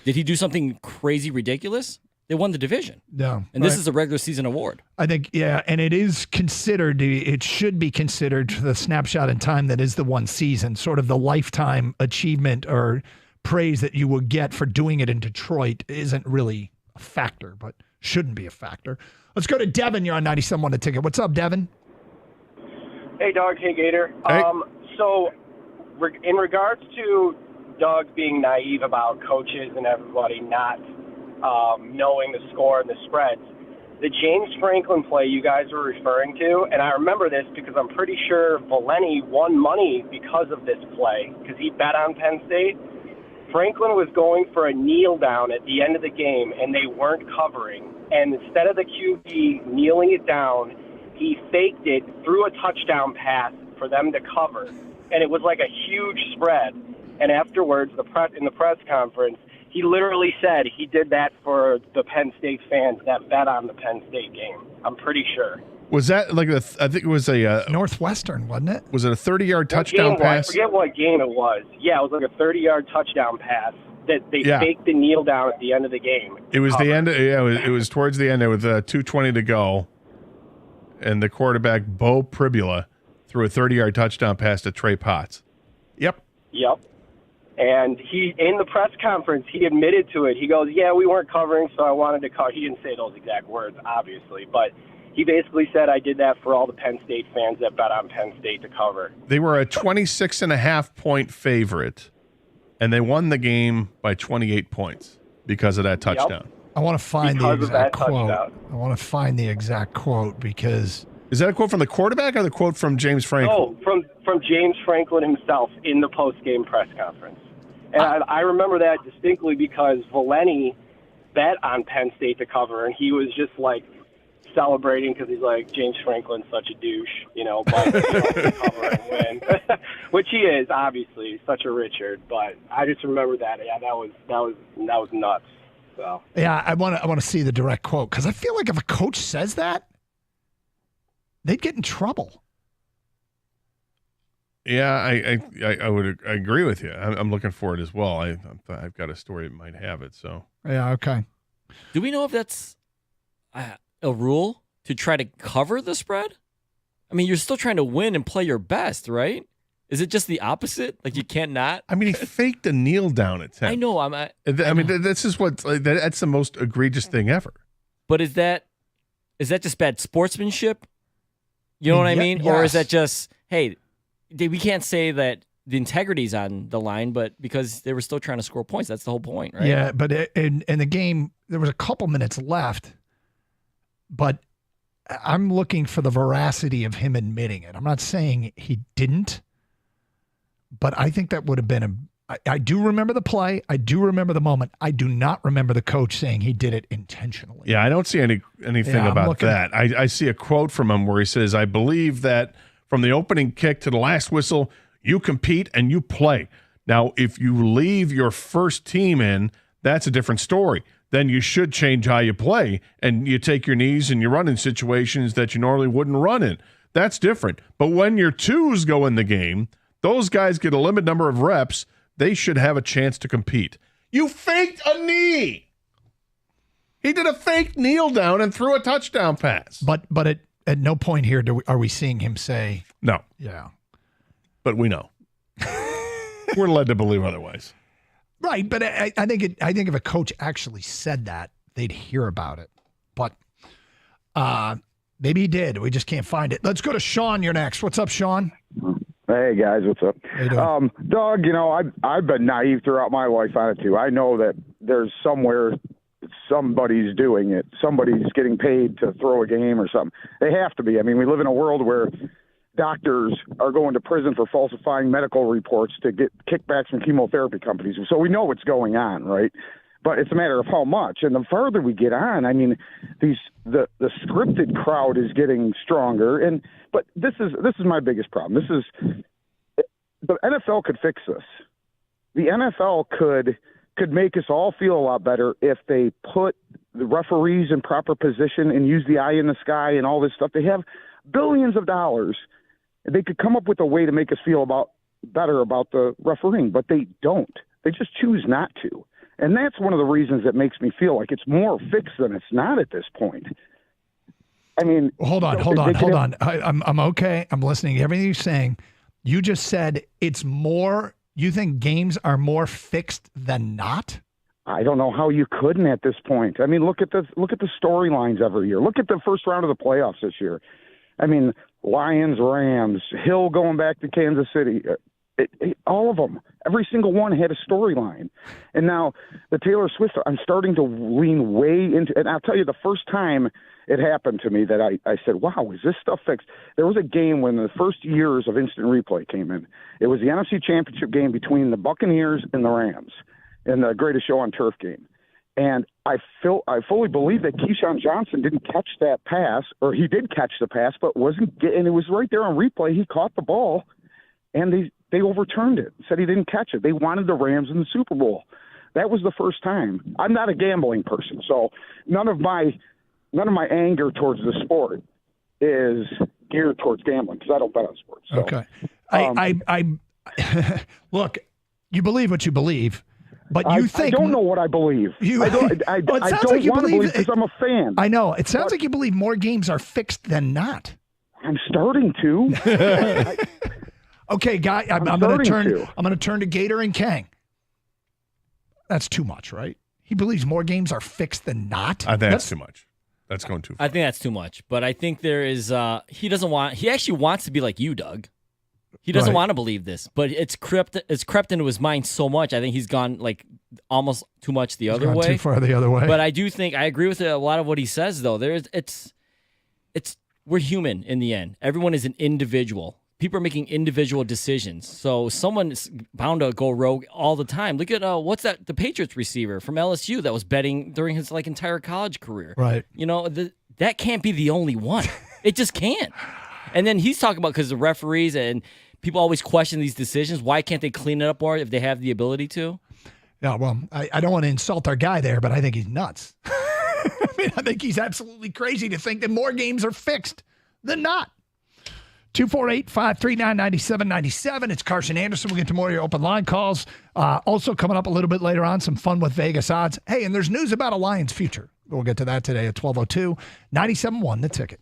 Did he do something crazy ridiculous? They won the division. No. And this is a regular season award. I think, yeah, and it should be considered the snapshot in time that is the one season, sort of the lifetime achievement or praise that you would get for doing it in Detroit isn't really a factor, but shouldn't be a factor. Let's go to Devin. You're on 97.1 The Ticket. What's up, Devin? Hey, Doug. Hey, Gator. Hey. So, in regards to Doug being naive about coaches and everybody not knowing the score and the spreads, the James Franklin play you guys were referring to, and I remember this because I'm pretty sure Valeni won money because of this play because he bet on Penn State. Franklin was going for a kneel down at the end of the game, and they weren't covering. And instead of the QB kneeling it down, he faked it, threw a touchdown pass for them to cover. And it was like a huge spread. And afterwards, in the press conference, he literally said he did that for the Penn State fans that bet on the Penn State game. I'm pretty sure. Was that like I think it was a Northwestern, wasn't it? Was it a 30-yard touchdown pass? I forget what game it was. Yeah, it was like a 30-yard touchdown pass that they faked the kneel down at the end of the game. It was the end. It was towards the end. There was 2:20 to go, and the quarterback Bo Pribula threw a 30-yard touchdown pass to Trey Potts. Yep. And he, in the press conference, he admitted to it. He goes, "Yeah, we weren't covering, so I wanted to cover." He didn't say those exact words, obviously, but he basically said, I did that for all the Penn State fans that bet on Penn State to cover. They were a 26.5-point favorite, and they won the game by 28 points because of that touchdown. Yep. I want to find Because the of that exact quote. touchdown. I want to find the exact quote because is that a quote from the quarterback or the quote from James Franklin? No, from James Franklin himself in the post-game press conference. And I remember that distinctly because Valeni bet on Penn State to cover, and he was just like celebrating because he's like, James Franklin's such a douche, but to cover and win, which he is obviously. He's such a Richard, but I just remember that. Yeah, that was nuts. So yeah, I want to see the direct quote because I feel like if a coach says that, they'd get in trouble. Yeah, I would agree with you. I'm looking for it as well. I've got a story that might have it. So yeah, okay. Do we know if that's a rule to try to cover the spread? I mean, you're still trying to win and play your best, right? Is it just the opposite? Like you can't not? I mean, he faked a kneel down attempt. I know. I mean, this is that's the most egregious thing ever. But is that just bad sportsmanship? You know what I mean? Or is that just, hey, we can't say that the integrity's on the line, but because they were still trying to score points, that's the whole point, right? Yeah, but in the game, there was a couple minutes left, but I'm looking for the veracity of him admitting it. I'm not saying he didn't, but I think that would have been I do remember the play. I do remember the moment. I do not remember the coach saying he did it intentionally. Yeah, I don't see anything about that. I see a quote from him where he says, I believe that from the opening kick to the last whistle, you compete and you play. Now, if you leave your first team in, that's a different story. Then you should change how you play, and you take your knees and you run in situations that you normally wouldn't run in. That's different. But when your twos go in the game, those guys get a limited number of reps. They should have a chance to compete. You faked a knee. He did a fake kneel down and threw a touchdown pass. But at no point here are we seeing him say no. Yeah, but we know. We're led to believe otherwise. Right, but I think if a coach actually said that, they'd hear about it. But maybe he did. We just can't find it. Let's go to Sean. You're next. What's up, Sean? Hey guys, what's up? Doug, I've been naive throughout my life on it too. I know that there's somewhere somebody's doing it. Somebody's getting paid to throw a game or something. They have to be. I mean, we live in a world where doctors are going to prison for falsifying medical reports to get kickbacks from chemotherapy companies. So we know what's going on, right? But it's a matter of how much. And the farther we get on, I mean, the scripted crowd is getting stronger. But this is my biggest problem. The NFL could fix this. The NFL could make us all feel a lot better if they put the referees in proper position and use the eye in the sky and all this stuff. They have billions of dollars. They could come up with a way to make us feel better about the refereeing, but they don't. They just choose not to. And that's one of the reasons that makes me feel like it's more fixed than it's not at this point. I mean, hold on. I'm okay. I'm listening to everything you're saying. You just said it's more. You think games are more fixed than not? I don't know how you couldn't at this point. I mean, look at the storylines every year. Look at the first round of the playoffs this year. I mean, Lions, Rams, Hill going back to Kansas City. All of them, every single one had a storyline. And now the Taylor Swift, I'm starting to lean way into, and I'll tell you, the first time it happened to me that I said, wow, is this stuff fixed? There was a game when the first years of instant replay came in. It was the NFC Championship game between the Buccaneers and the Rams in the Greatest Show on Turf game. And I fully believe that Keyshawn Johnson didn't catch that pass, or he did catch the pass, but and it was right there on replay. He caught the ball, and they overturned it, said he didn't catch it. They wanted the Rams in the Super Bowl. That was the first time. I'm not a gambling person, so none of my anger towards the sport is geared towards gambling because I don't bet on sports. So, okay. I look, you believe what you believe, but you think I don't know what I believe. I don't want to believe because I'm a fan. I know. It sounds like you believe more games are fixed than not. I'm starting to. Okay, guy, I'm going to turn to Gator and Kang. That's too much, right? He believes more games are fixed than not. I think that's too much. That's going too far. I think that's too much. But I think there is. He actually wants to be like you, Doug. He doesn't want to believe this, but it's crept into his mind so much. I think he's gone like almost too much the other way. Too far the other way. But I do think I agree with a lot of what he says, though. We're human in the end. Everyone is an individual. People are making individual decisions. So someone's bound to go rogue all the time. Look at the Patriots receiver from LSU that was betting during his entire college career. Right. That can't be the only one. It just can't. And then he's talking about because the referees and people always question these decisions. Why can't they clean it up more if they have the ability to? Yeah, well, I don't want to insult our guy there, but I think he's nuts. I think he's absolutely crazy to think that more games are fixed than not. 248-539-9797. It's Carson Anderson. We'll get to more of your open line calls. Also coming up a little bit later on, some fun with Vegas odds. Hey, and there's news about a Lions future. We'll get to that today at 12:02. 97.1 The Ticket.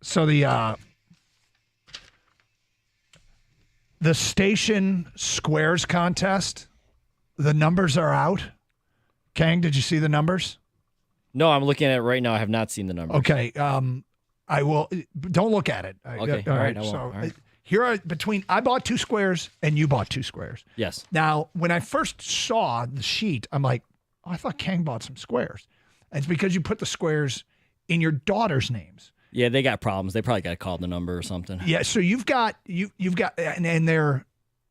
So the station squares contest, the numbers are out. Kang, did you see the numbers? No, I'm looking at it right now. I have not seen the numbers. Okay. I will. Don't look at it. Okay. All right. I won't. So All right. here are I bought 2 squares and you bought 2 squares. Yes. Now, when I first saw the sheet, I'm like, oh, I thought Kang bought some squares. And it's because you put the squares in your daughter's names. Yeah, they got problems. They probably got called the number or something. Yeah. So you've got and they're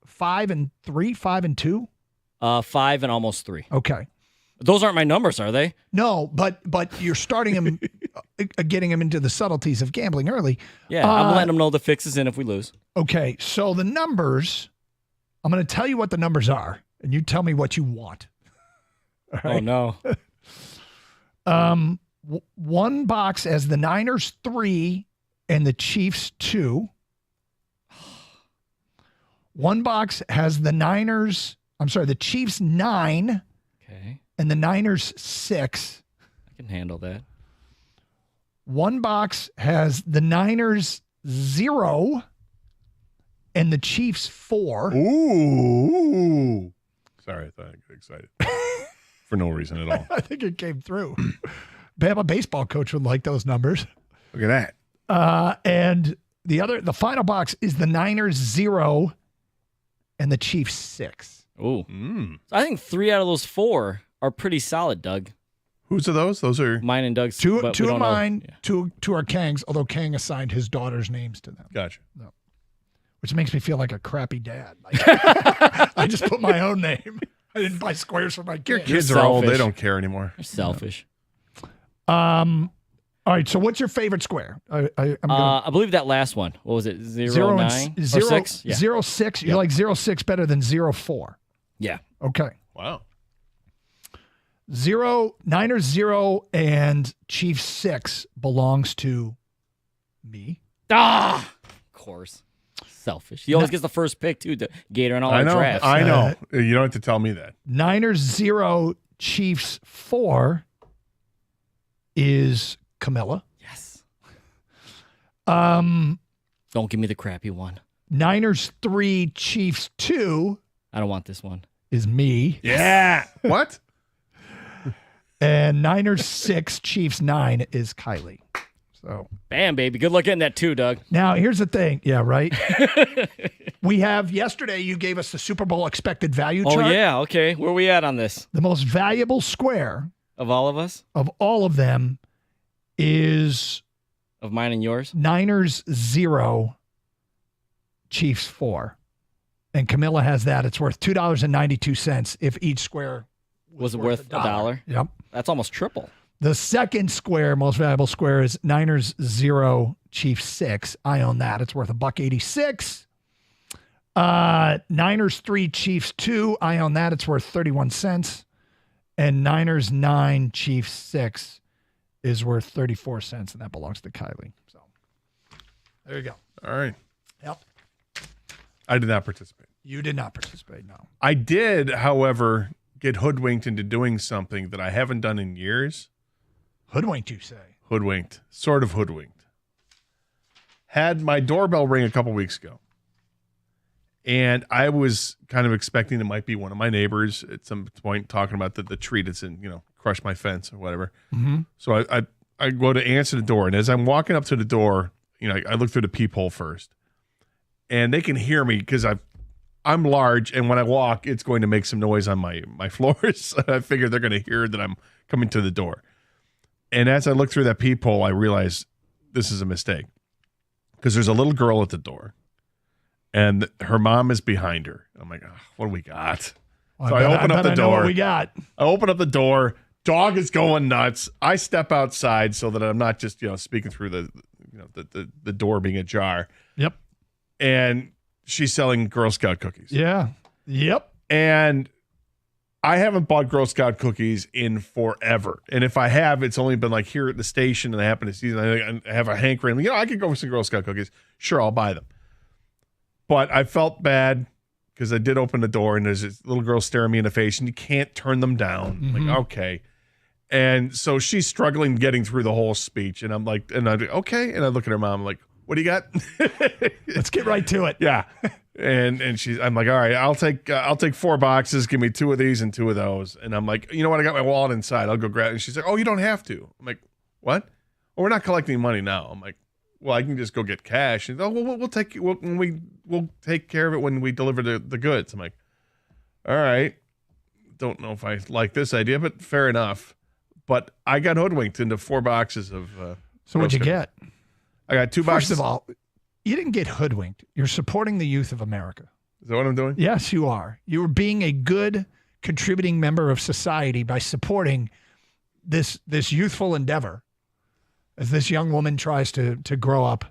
5 and 3, 5 and 2. 5 and almost 3. Okay. Those aren't my numbers, are they? No, but you're starting them, getting them into the subtleties of gambling early. Yeah, I'm letting them know the fix is in if we lose. Okay, so the numbers, I'm going to tell you what the numbers are, and you tell me what you want. All right? Oh, no. One box has the Niners 3 and the Chiefs 2. One box has the Chiefs 9. Okay. And the Niners 6. I can handle that. One box has the Niners 0 and the Chiefs 4. Ooh. Sorry, I thought I got excited. For no reason at all. I think it came through. Bama baseball coach would like those numbers. Look at that. And the final box is the Niners 0 and the Chiefs 6. Ooh. So I think 3 out of those 4 are pretty solid, Doug. Whose are those? Those are mine and Doug's. Two but we of don't know. mine, two are Kang's, although Kang assigned his daughter's names to them. Gotcha. No. Which makes me feel like a crappy dad. Like, I just put my own name. I didn't buy squares for my kids. Your kids are old. They don't care anymore. You're selfish. All right, so what's your favorite square? I believe that last one. What was it? 0, 9? Or 6? Yeah. 0, 6. You like 0, 6 better than 0, 4. Yeah. Okay. Wow. 0, Niners 0 and Chiefs 6 belongs to me. Of course. Selfish. He always gets the first pick, too, Gator, in all our drafts. I know. You don't have to tell me that. Niners 0, Chiefs 4 is Camilla. Yes. Don't give me the crappy one. Niners 3, Chiefs 2. I don't want this one. Is me. Yeah. What? And Niners 6, Chiefs 9 is Kylie. So bam, baby. Good luck getting that too, Doug. Now, here's the thing. Yeah, right? We have, yesterday, you gave us the Super Bowl expected value chart. Oh, yeah. Okay. Where are we at on this? The most valuable square. Of all of us? Of all of them is. Of mine and yours? Niners 0, Chiefs 4. And Camilla has that. It's worth $2.92 if each square was worth $1. Yep. That's almost triple. The second square, most valuable square, is Niners 0, Chiefs 6. I own that. It's worth $1.86. Niners 3, Chiefs 2. I own that. It's worth 31 cents. And Niners 9, Chiefs 6 is worth 34 cents, and that belongs to Kylie. So there you go. All right. Yep. I did not participate. You did not participate, no. I did, however, get hoodwinked into doing something that I haven't done in years. Hoodwinked, you say? Hoodwinked. Sort of hoodwinked. Had my doorbell ring a couple weeks ago. And I was kind of expecting it might be one of my neighbors at some point talking about the tree that's in, crushed my fence or whatever. Mm-hmm. So I go to answer the door. And as I'm walking up to the door, I look through the peephole first. And they can hear me because I'm large. And when I walk, it's going to make some noise on my floors. I figure they're going to hear that I'm coming to the door. And as I look through that peephole, I realize this is a mistake. Because there's a little girl at the door. And her mom is behind her. I'm like, what do we got? Well, so I open up the door. What we got. I open up the door. Dog is going nuts. I step outside so that I'm not just speaking through the door being ajar. Yep. And she's selling Girl Scout cookies. Yeah. Yep. And I haven't bought Girl Scout cookies in forever. And if I have, it's only been like here at the station and I happen to see them. I have a hankering. I could go for some Girl Scout cookies. Sure, I'll buy them. But I felt bad because I did open the door and there's this little girl staring me in the face and you can't turn them down. Mm-hmm. Like, okay. And so she's struggling getting through the whole speech. And I'm like, okay. And I look at her mom, I'm like, what do you got? Let's get right to it. Yeah. And I'm like, all right, I'll take 4 boxes. Give me 2 of these and 2 of those. And I'm like, you know what? I got my wallet inside. I'll go grab it. And she's like, oh, you don't have to. I'm like, what? Well, we're not collecting money now. I'm like, well, I can just go get cash. And we'll take care of it when we deliver the goods. I'm like, all right. Don't know if I like this idea, but fair enough. But I got hoodwinked into 4 boxes of. So what'd you get? I got 2 boxes. First of all, you didn't get hoodwinked. You're supporting the youth of America. Is that what I'm doing? Yes, you are. You are being a good contributing member of society by supporting this youthful endeavor as this young woman tries to grow up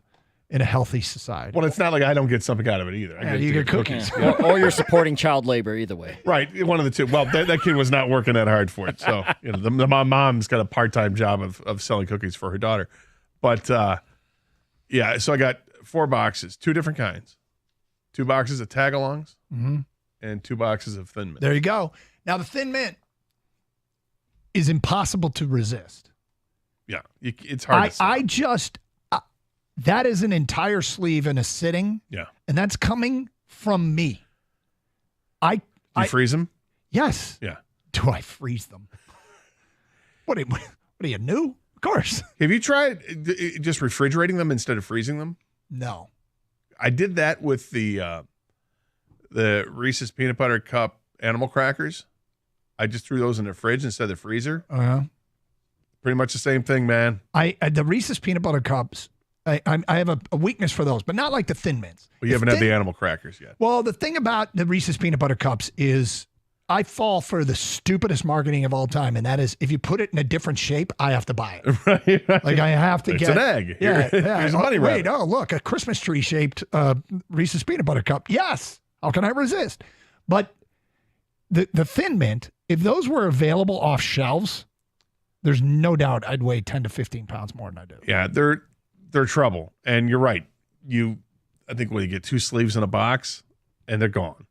in a healthy society. Well, it's not like I don't get something out of it either. You get cookies. Yeah. Or you're supporting child labor, either way. Right, one of the two. Well, that kid was not working that hard for it. So my mom's got a part-time job of selling cookies for her daughter. But yeah, so I got 4 boxes, 2 different kinds. 2 boxes of Tagalongs and 2 boxes of Thin Mint. There you go. Now, the Thin Mint is impossible to resist. Yeah, it's hard to say. That is an entire sleeve in a sitting. Yeah. And that's coming from me. You freeze them? Yes. Yeah. Do I freeze them? What are you, new? Of course. Have you tried just refrigerating them instead of freezing them? No. I did that with the Reese's Peanut Butter Cup animal crackers. I just threw those in the fridge instead of the freezer. Uh-huh. Pretty much the same thing, man. The Reese's Peanut Butter Cups, I have a weakness for those, but not like the Thin Mints. Well, you haven't had the animal crackers yet. Well, the thing about the Reese's Peanut Butter Cups is I fall for the stupidest marketing of all time, and that is if you put it in a different shape, I have to buy it. Right. Like I have to it's get an egg. Yeah, Here's a money wait, rabbit. look, a Christmas tree shaped Reese's Peanut Butter Cup. Yes. How can I resist? But the Thin Mint, if those were available off shelves, there's no doubt I'd weigh 10 to 15 pounds more than I do. Yeah, they're trouble. And you're right. I think when you get 2 sleeves in a box and they're gone.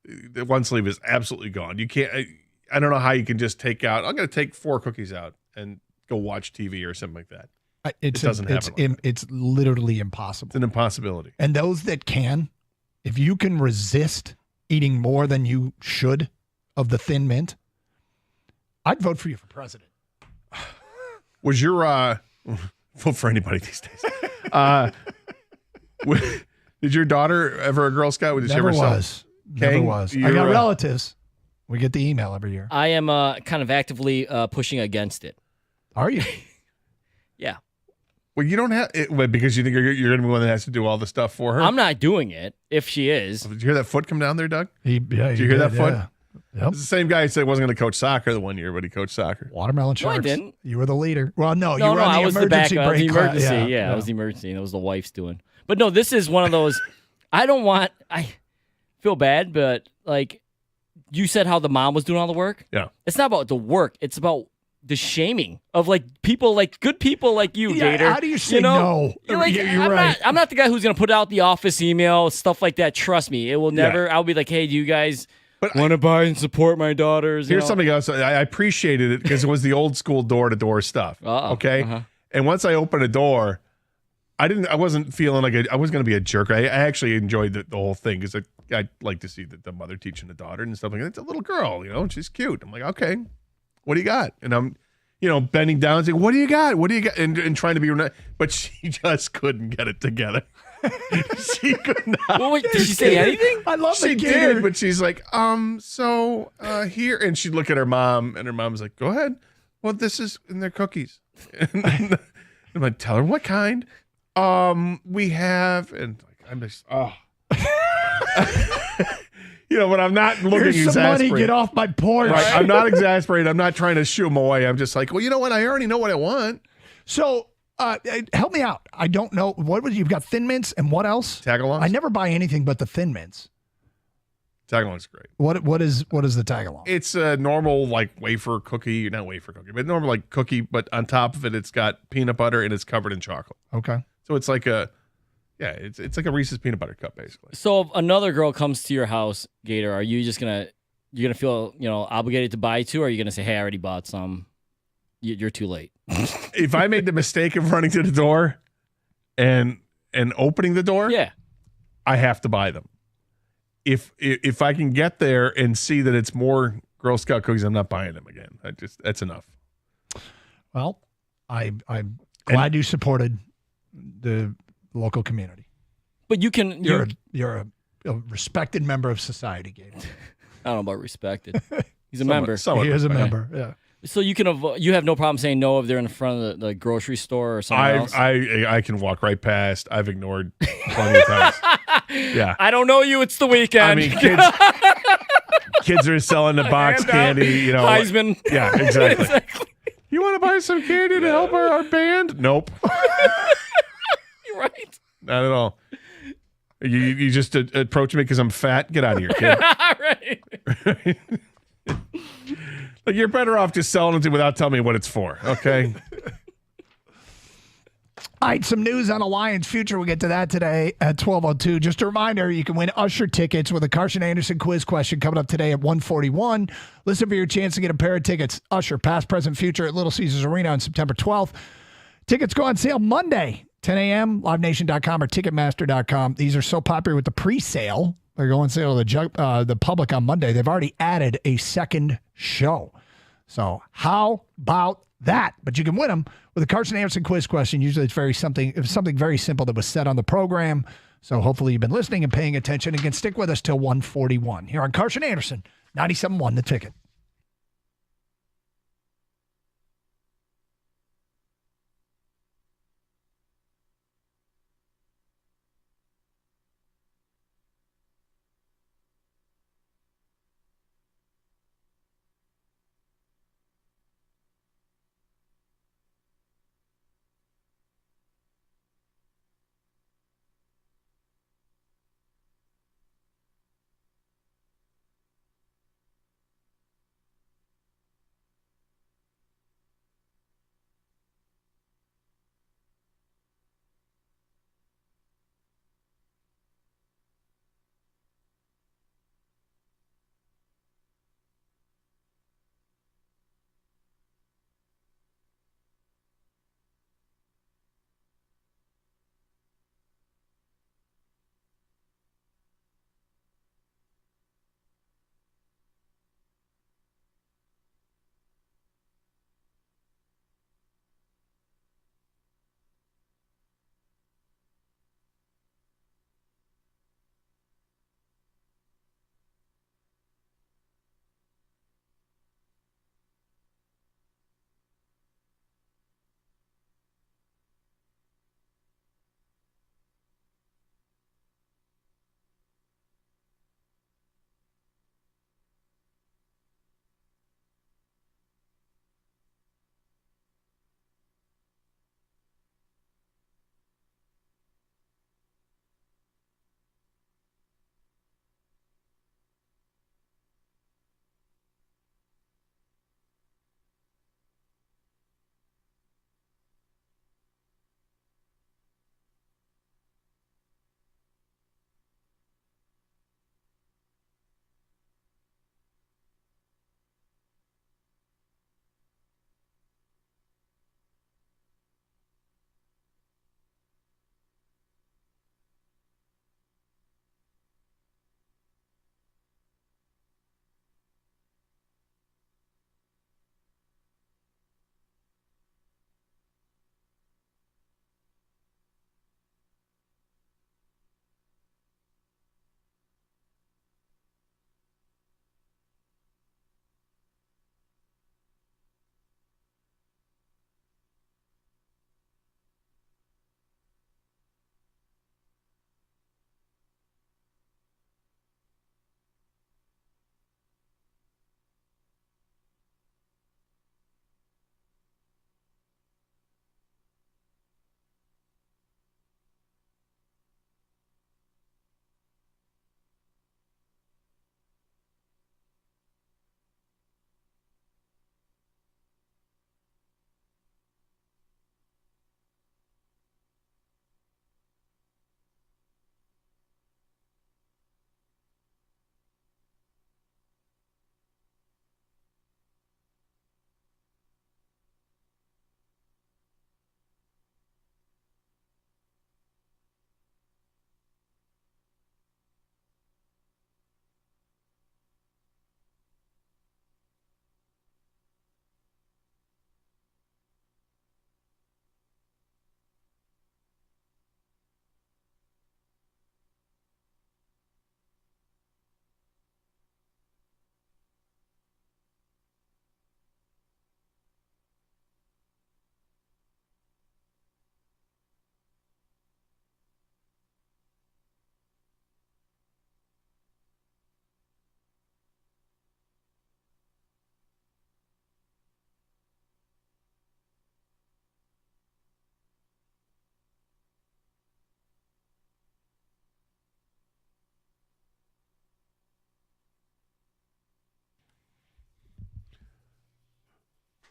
The one sleeve is absolutely gone. You can't, I don't know how you can just take out, I'm going to take 4 cookies out and go watch TV or something like that. It doesn't happen. It's literally impossible. It's an impossibility. And those that can, if you can resist eating more than you should of the Thin Mint, I'd vote for you for president. Was your vote for anybody these days? Did your daughter ever a Girl Scout? Did Never she ever was. Never was. I got relatives. We get the email every year. I am kind of actively pushing against it. Are you? Yeah. Well, you don't have it because you think you're going to be one that has to do all the stuff for her. I'm not doing it if she is. Did you hear that foot come down there, Doug? Did you hear that foot? Yeah. Yep. It's the same guy who said he wasn't going to coach soccer the one year, but he coached soccer. Watermelon No, I Sharks. didn't. You were the leader. Well, you were on the I was emergency the backup. break. The emergency, yeah, I was the emergency. That was the wife's doing. But no, this is one of those. I feel bad, but like you said, how the mom was doing all the work. Yeah, it's not about the work. It's about the shaming of like people, like good people like you, Yeah, Gator. how do you say no? You're like, You're I'm right. I'm not the guy who's gonna put out the office email, stuff like that. Trust me, it will never. I'll be like, hey, do you guys want to buy and support my daughters? Here's something else. I appreciated it because it was the old school door-to-door stuff. Okay, and once I opened a door, I wasn't feeling like I was going to be a jerk. I actually enjoyed the whole thing because I like to see the mother teaching the daughter and stuff like that. It's a little girl, and she's cute. I'm like, okay, what do you got? And I'm, bending down and saying, what do you got? What do you got? And trying to be, but she just couldn't get it together. She could not. Well, wait, did she say anything? I love she did, but she's like, so here, and she'd look at her mom, and her mom's like, go ahead. Well, this is in their cookies. And I'm like, tell her what kind. We have, and I'm just, but I'm not looking Here's some exasperated. money. Get off my porch. Right, I'm not exasperated. I'm not trying to shoo them away. I'm just like, well, you know what? I already know what I want. So, help me out. I don't know you've got Thin Mints and what else? Tagalongs. I never buy anything but the Thin Mints. Tagalong's great. What is the Tagalong? It's a normal like wafer cookie, not wafer cookie, but normal like cookie. But on top of it, it's got peanut butter and it's covered in chocolate. Okay. So it's like it's like a Reese's peanut butter cup basically. So if another girl comes to your house, Gator, are you just you're gonna feel obligated to buy 2, or are you gonna say, hey, I already bought some? You're too late. If I made the mistake of running to the door and opening the door, yeah, I have to buy them. If I can get there and see that it's more Girl Scout cookies, I'm not buying them again. That's enough. Well, I'm glad you supported the local community. But you're a respected member of society, Gabe. I don't know about respected. He's a member. He is a member. Yeah. So you have no problem saying no if they're in front of the grocery store or something else? I can walk right past. I've ignored plenty of times. Yeah. I don't know you. It's the weekend. I mean, kids are selling the box candy. You know, Heisman. Yeah, exactly. You want to buy some candy to help our band? Nope. You're right. Not at all. You just approach me because I'm fat. Get out of here, kid. Right. Like, you're better off just selling it to me without telling me what it's for. Okay. All right, some news on the Lions' future. We'll get to that today at 12:02. Just a reminder, you can win Usher tickets with a Carson Anderson quiz question coming up today at 1:41. Listen for your chance to get a pair of tickets. Usher, past, present, future at Little Caesars Arena on September 12th. Tickets go on sale Monday, 10 a.m., livenation.com or ticketmaster.com. These are so popular with the pre-sale. They're going on sale to the public on Monday. They've already added a second show. So how about that? But you can win them with a Carson Anderson quiz question. Usually it's something very simple that was said on the program. So hopefully you've been listening and paying attention and can stick with us till 1:41 here on Carson Anderson, 97.1 The Ticket.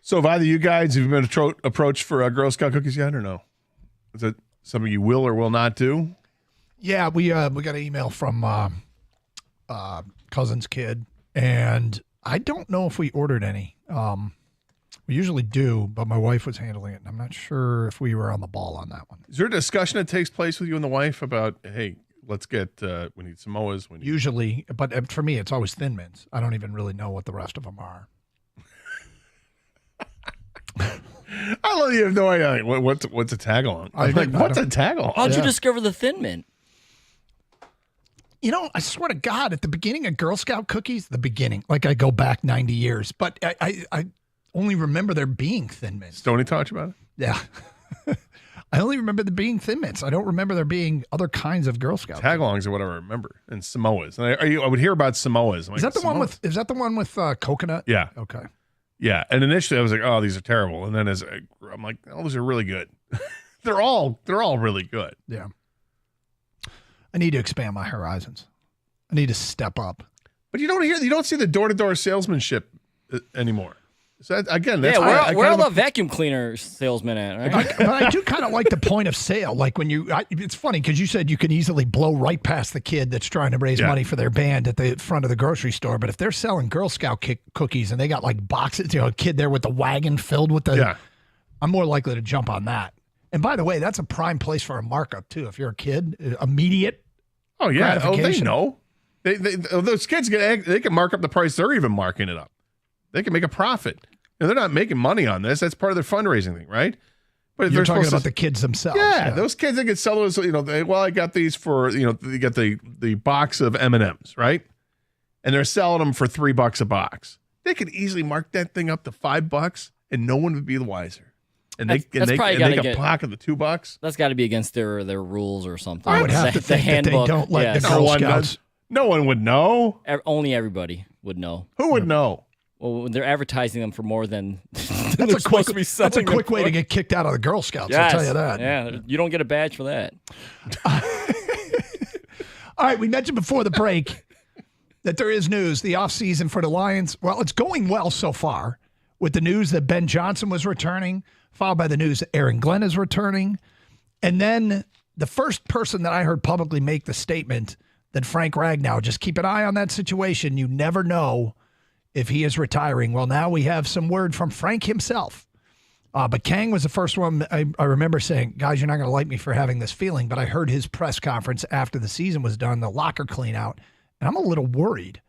So have either of you guys, have you been approached for Girl Scout cookies yet or no? Is that something you will or will not do? Yeah, we got an email from cousin's kid, and I don't know if we ordered any. We usually do, but my wife was handling it, and I'm not sure if we were on the ball on that one. Is there a discussion that takes place with you and the wife about, hey, let's get, we need Samoas? Usually, but for me, it's always Thin Mints. I don't even really know what the rest of them are. I love you have no idea. What's a tag-along? What's a tag-along? How'd you discover the Thin Mint? You know, I swear to God, at the beginning of Girl Scout cookies, like I go back 90 years, but I only remember there being Thin Mints. Stoney taught you about it? Yeah. I only remember there being Thin Mints. I don't remember there being other kinds of Girl Scouts. Tag-alongs are what I remember, and Samoas. And I would hear about Samoas. Is that the one with coconut? Yeah. Okay. Yeah, and initially I was like, "Oh, these are terrible," and then I'm like, "Oh, these are really good." they're all really good. Yeah. I need to expand my horizons. I need to step up. But you don't see the door-to-door salesmanship anymore. So again, that's where are the vacuum cleaner salesmen at? Right? But I do kind of like the point of sale. Like when it's funny because you said you can easily blow right past the kid that's trying to raise money for their band at the front of the grocery store. But if they're selling Girl Scout cookies and they got like boxes, a kid there with the wagon filled with I'm more likely to jump on that. And by the way, that's a prime place for a markup too. If you're a kid, immediate. Oh yeah, they know. Those kids they can mark up the price. They're even marking it up. They can make a profit. And they're not making money on this. That's part of their fundraising thing, right? But if you're talking about the kids themselves. Yeah, those kids that can sell those. I got these for you get the box of M&Ms, right? And they're selling them for $3 a box. They could easily mark that thing up to $5, and no one would be the wiser. And they can pocket the $2. That's got to be against their rules or something. I would have to think that they don't let the Girl Scouts. No one would know. Only everybody would know. Who would know? Well, they're advertising them for more than that's a quick way to get kicked out of the Girl Scouts. Yes. I'll tell you that. Yeah, you don't get a badge for that. All right, we mentioned before the break that there is news. The offseason for the Lions, well, it's going well so far with the news that Ben Johnson was returning, followed by the news that Aaron Glenn is returning. And then the first person that I heard publicly make the statement that Frank Ragnow, just keep an eye on that situation. You never know if he is retiring. Well, now we have some word from Frank himself. But Kang was the first one I remember saying, guys, you're not going to like me for having this feeling, but I heard his press conference after the season was done, the locker clean out, and I'm a little worried.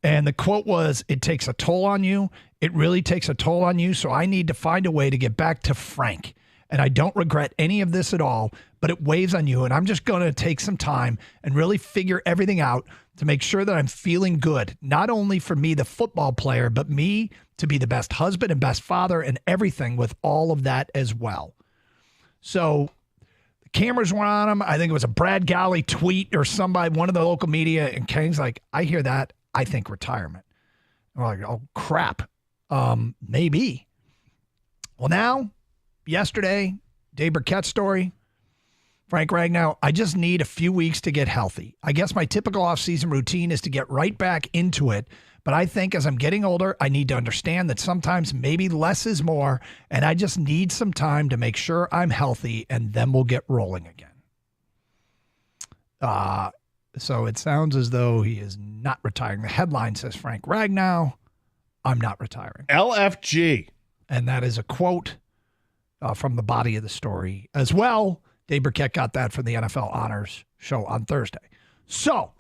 And the quote was, it takes a toll on you. It really takes a toll on you, so I need to find a way to get back to Frank. And I don't regret any of this at all, but it weighs on you, and I'm just going to take some time and really figure everything out to make sure that I'm feeling good, not only for me, the football player, but me to be the best husband and best father and everything with all of that as well. So the cameras were on him. I think it was a Brad Galley tweet or somebody, one of the local media, and Kang's like, I hear that. I think retirement. I'm like, oh, crap. Maybe. Well, now, yesterday, Dave Burkett's story, Frank Ragnow, I just need a few weeks to get healthy. I guess my typical offseason routine is to get right back into it. But I think as I'm getting older, I need to understand that sometimes maybe less is more, and I just need some time to make sure I'm healthy, and then we'll get rolling again. So it sounds as though he is not retiring. The headline says Frank Ragnow, I'm not retiring. LFG. And that is a quote from the body of the story as well. Dave Burkett got that from the NFL Honors show on Thursday. So,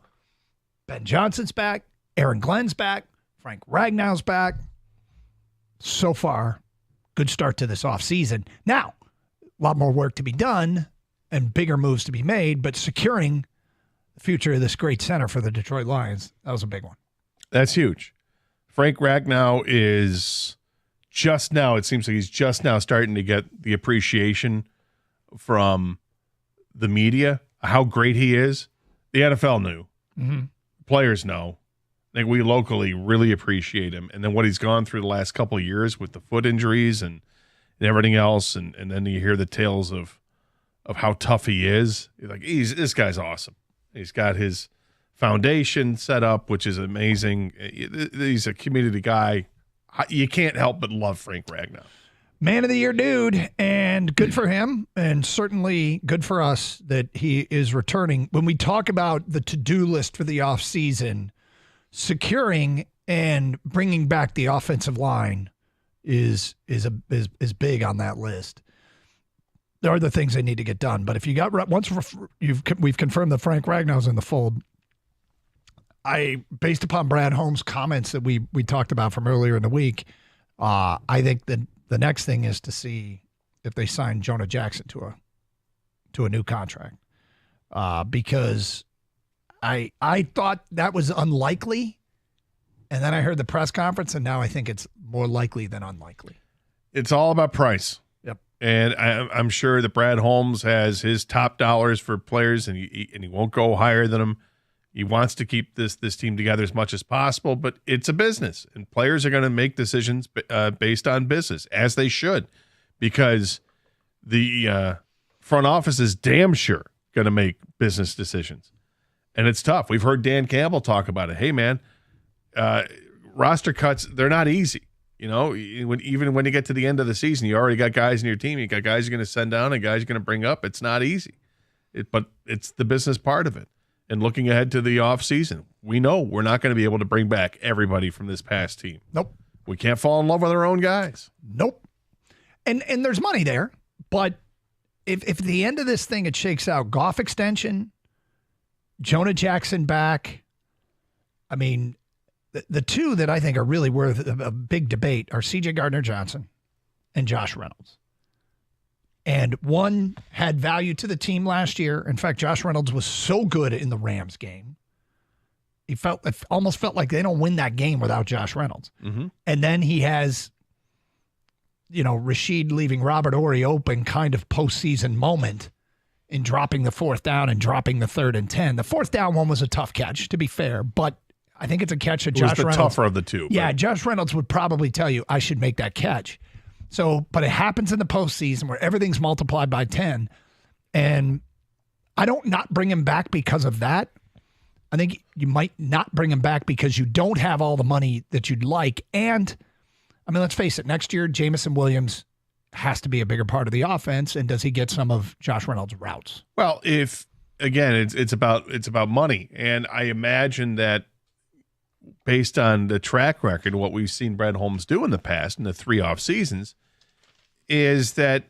Ben Johnson's back. Aaron Glenn's back. Frank Ragnow's back. So far, good start to this offseason. Now, a lot more work to be done and bigger moves to be made, but securing the future of this great center for the Detroit Lions, that was a big one. That's huge. Frank Ragnow is just now, it seems like he's just now starting to get the appreciation from the media, how great he is. The NFL knew. Mm-hmm. Players know. I think we locally really appreciate him. And then what he's gone through the last couple of years with the foot injuries and everything else, and then you hear the tales of how tough he is. You're like, this guy's awesome. He's got his foundation set up, which is amazing. He's a community guy. you can't help but love Frank Ragnow. Man of the year dude, and good for him, and certainly good for us that he is returning. When we talk about the to-do list for the offseason, securing and bringing back the offensive line is big on that list. There are the things they need to get done, but if you got we've confirmed that Frank Ragnow's in the fold. Based upon Brad Holmes' comments that we talked about from earlier in the week, I think that the next thing is to see if they sign Jonah Jackson to a new contract, because I thought that was unlikely, and then I heard the press conference, and now I think it's more likely than unlikely. It's all about price. Yep. And I'm sure that Brad Holmes has his top dollars for players, and he won't go higher than them. He wants to keep this team together as much as possible, but it's a business, and players are going to make decisions based on business, as they should, because the front office is damn sure going to make business decisions. And it's tough. We've heard Dan Campbell talk about it. Hey, man, roster cuts, they're not easy. You know, even when you get to the end of the season, you already got guys in your team. You got guys you're going to send down and guys you're going to bring up. It's not easy, but it's the business part of it. And looking ahead to the offseason, we know we're not going to be able to bring back everybody from this past team. Nope. We can't fall in love with our own guys. Nope. And there's money there, but if at the end of this thing it shakes out, Goff extension, Jonah Jackson back, I mean, the two that I think are really worth a big debate are C.J. Gardner-Johnson and Josh Reynolds. And one had value to the team last year. In fact, Josh Reynolds was so good in the Rams game. It almost felt like they don't win that game without Josh Reynolds. Mm-hmm. And then he has, Rashid leaving Robert Horry open kind of postseason moment in dropping the fourth down and dropping the 3rd and 10. The fourth down one was a tough catch, to be fair, but I think it's a catch that Josh Reynolds. It was the tougher of the two. Yeah, but Josh Reynolds would probably tell you, I should make that catch. So, but it happens in the postseason where everything's multiplied by 10. And I don't not bring him back because of that. I think you might not bring him back because you don't have all the money that you'd like. And, I mean, let's face it, next year, Jameson Williams has to be a bigger part of the offense. And does he get some of Josh Reynolds' routes? Well, it's about money. And I imagine that based on the track record, what we've seen Brad Holmes do in the past in the 3 off seasons, is that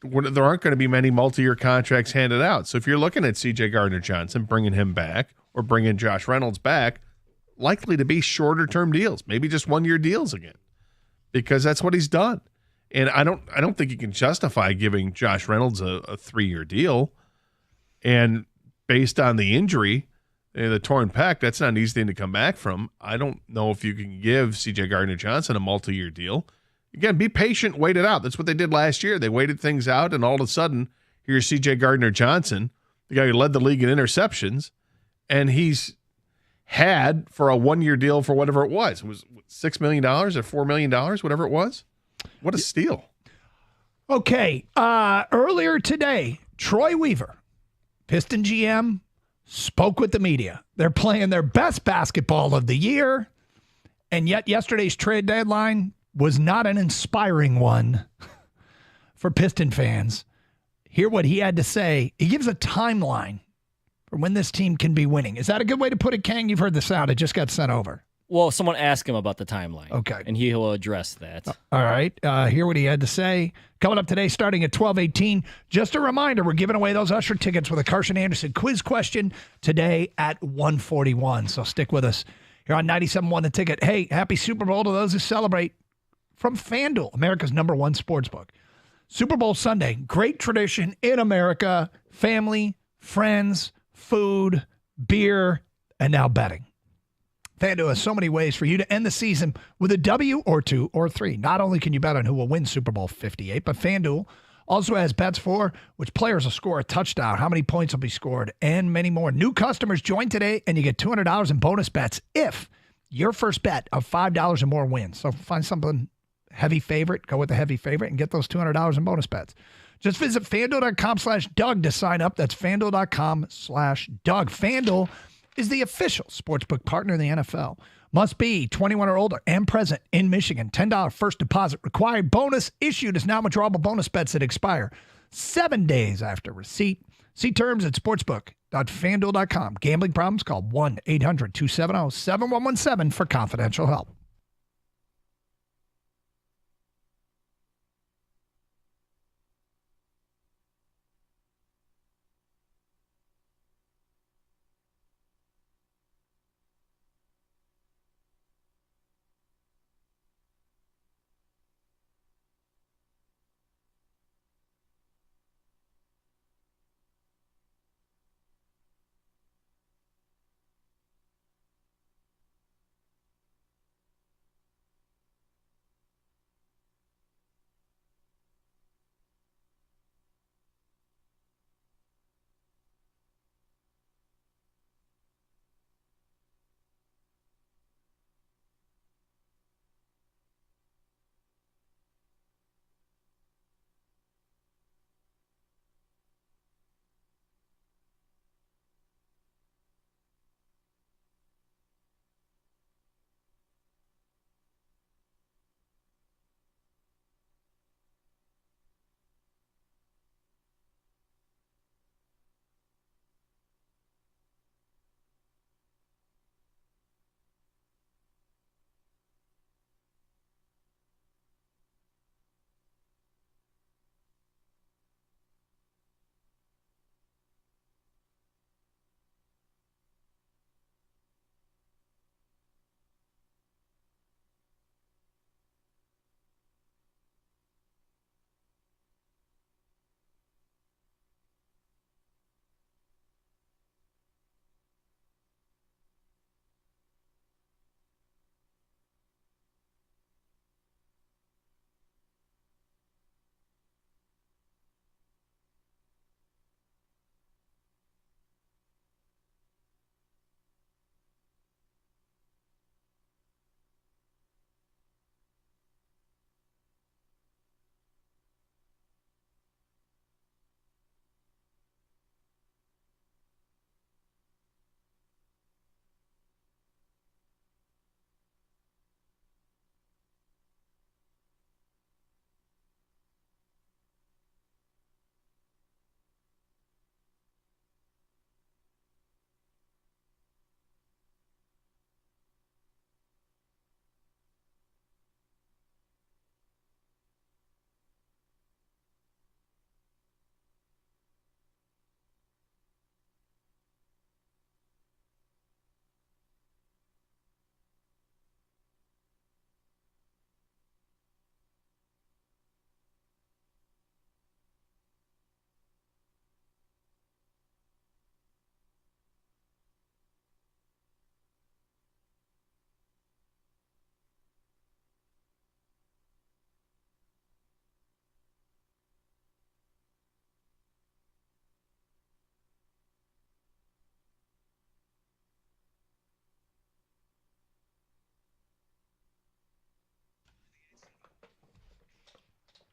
there aren't going to be many multi-year contracts handed out. So if you're looking at C.J. Gardner-Johnson, bringing him back, or bringing Josh Reynolds back, likely to be shorter-term deals, maybe just 1-year deals again, because that's what he's done. And I don't think you can justify giving Josh Reynolds a 3-year deal. And based on the injury, the torn pec, that's not an easy thing to come back from. I don't know if you can give C.J. Gardner-Johnson a multi-year deal. Again, be patient, wait it out. That's what they did last year. They waited things out, and all of a sudden, here's C.J. Gardner-Johnson, the guy who led the league in interceptions, and he's had for a 1-year deal for whatever it was. It was $6 million or $4 million, whatever it was. What a steal. Okay. Earlier today, Troy Weaver, Piston GM, spoke with the media. They're playing their best basketball of the year, and yet yesterday's trade deadline was not an inspiring one for Piston fans. Hear what he had to say. He gives a timeline for when this team can be winning. Is that a good way to put it, Kang? You've heard the sound. It just got sent over. Well, someone asked him about the timeline. Okay. And he will address that. All right. Hear what he had to say. Coming up today, starting at 12:18. Just a reminder, we're giving away those Usher tickets with a Carson Anderson quiz question today at 1:41. So stick with us here on 97.1 The Ticket. Hey, happy Super Bowl to those who celebrate from FanDuel, America's #1 sportsbook. Super Bowl Sunday, great tradition in America. Family, friends, food, beer, and now betting. FanDuel has so many ways for you to end the season with a W or 2 or 3. Not only can you bet on who will win Super Bowl 58, but FanDuel also has bets for which players will score a touchdown, how many points will be scored, and many more. New customers join today, and you get $200 in bonus bets if your first bet of $5 or more wins. So find something heavy favorite, go with the heavy favorite, and get those $200 in bonus bets. Just visit FanDuel.com/Doug to sign up. That's FanDuel.com/Doug. FanDuel is the official sportsbook partner of the NFL. Must be 21 or older and present in Michigan. $10 first deposit required. Bonus issued is now withdrawable bonus bets that expire 7 days after receipt. See terms at sportsbook.fanduel.com. Gambling problems? Call 1-800-270-7117 for confidential help.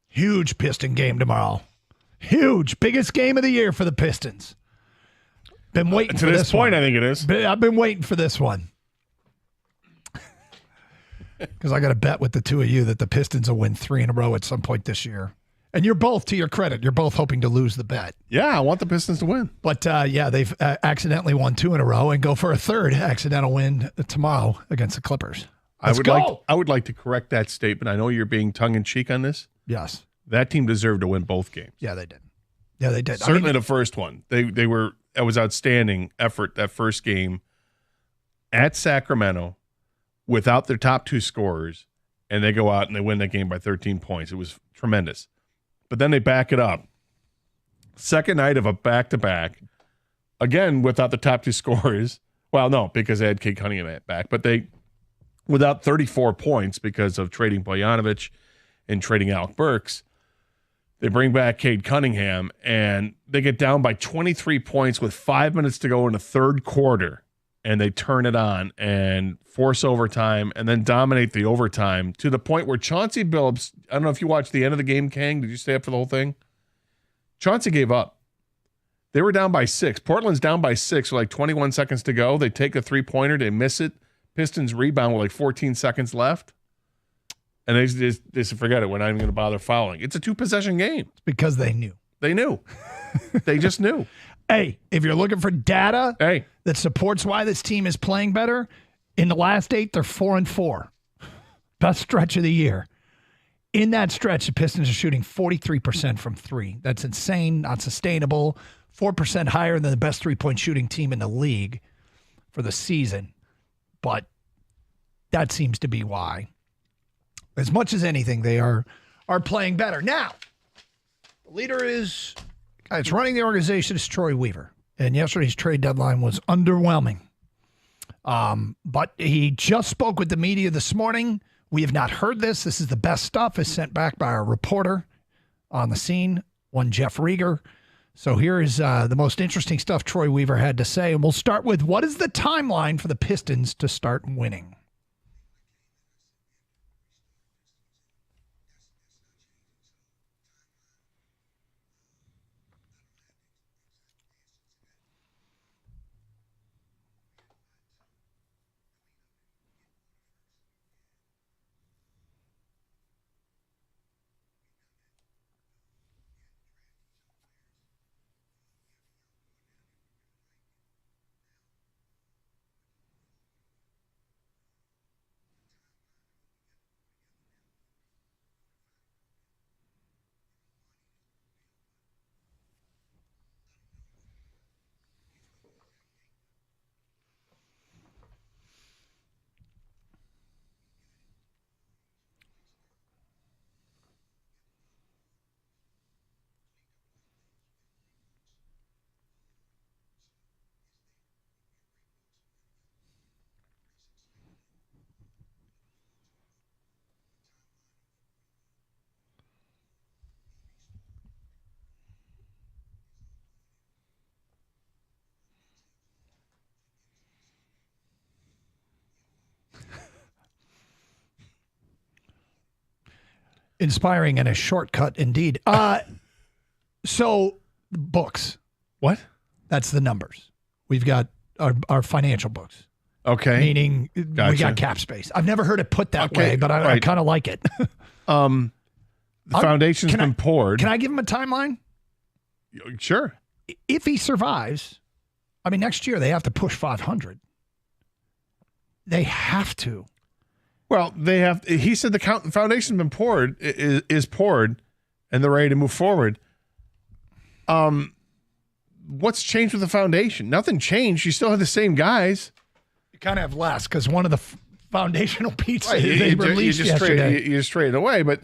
Huge Piston game tomorrow. Huge. Biggest game of the year for the Pistons. Been waiting for this point, I think it is. I've been waiting for this one. Because I got to bet with the two of you that the Pistons will win 3 in a row at some point this year. And you're both, to your credit, you're both hoping to lose the bet. Yeah, I want the Pistons to win. But, yeah, they've accidentally won 2 in a row and go for a third accidental win tomorrow against the Clippers. I would like to correct that statement. I know you're being tongue-in-cheek on this. Yes. That team deserved to win both games. Yeah, they did. Yeah, they did. Certainly the first one. They were. It was outstanding effort that first game at Sacramento without their top 2 scorers, and they go out and they win that game by 13 points. It was tremendous. But then they back it up. Second night of a back-to-back, again without the top 2 scorers. Well, no, because they had Cade Cunningham back, but they without 34 points because of trading Bojanovic and trading Alec Burks. They bring back Cade Cunningham, and they get down by 23 points with 5 minutes to go in the third quarter, and they turn it on and force overtime and then dominate the overtime to the point where Chauncey Billups, I don't know if you watched the end of the game, Kang. Did you stay up for the whole thing? Chauncey gave up. They were down by 6. Portland's down by 6 with like 21 seconds to go. They take a three-pointer. They miss it. Pistons rebound with like 14 seconds left. And they just forget it. We're not even going to bother fouling. It's a 2-possession game. It's because they knew. They knew. They just knew. Hey, if you're looking for data that supports why this team is playing better, in the last 8, they're 4-4. Best stretch of the year. In that stretch, the Pistons are shooting 43% from 3. That's insane, not sustainable. 4% higher than the best three-point shooting team in the league for the season. But that seems to be why. As much as anything, they are playing better. Now, the leader is, it's running the organization is Troy Weaver. And yesterday's trade deadline was underwhelming. But he just spoke with the media this morning. We have not heard this. This is the best stuff as sent back by our reporter on the scene, one Jeff Rieger. So here is the most interesting stuff Troy Weaver had to say. And we'll start with, what is the timeline for the Pistons to start winning? Inspiring and a shortcut indeed. So books. What? That's the numbers. We've got our financial books. Okay. Meaning we got cap space. I've never heard it put that way, but I kind of like it. The foundation's been poured. Can I give him a timeline? Sure. If he survives, I mean, next year they have to push 500. They have to. Well, they have. He said the foundation's been poured, is poured, and they're ready to move forward. What's changed with the foundation? Nothing changed. You still have the same guys. You kind of have less because one of the foundational pieces Right, they released yesterday. You just traded away, but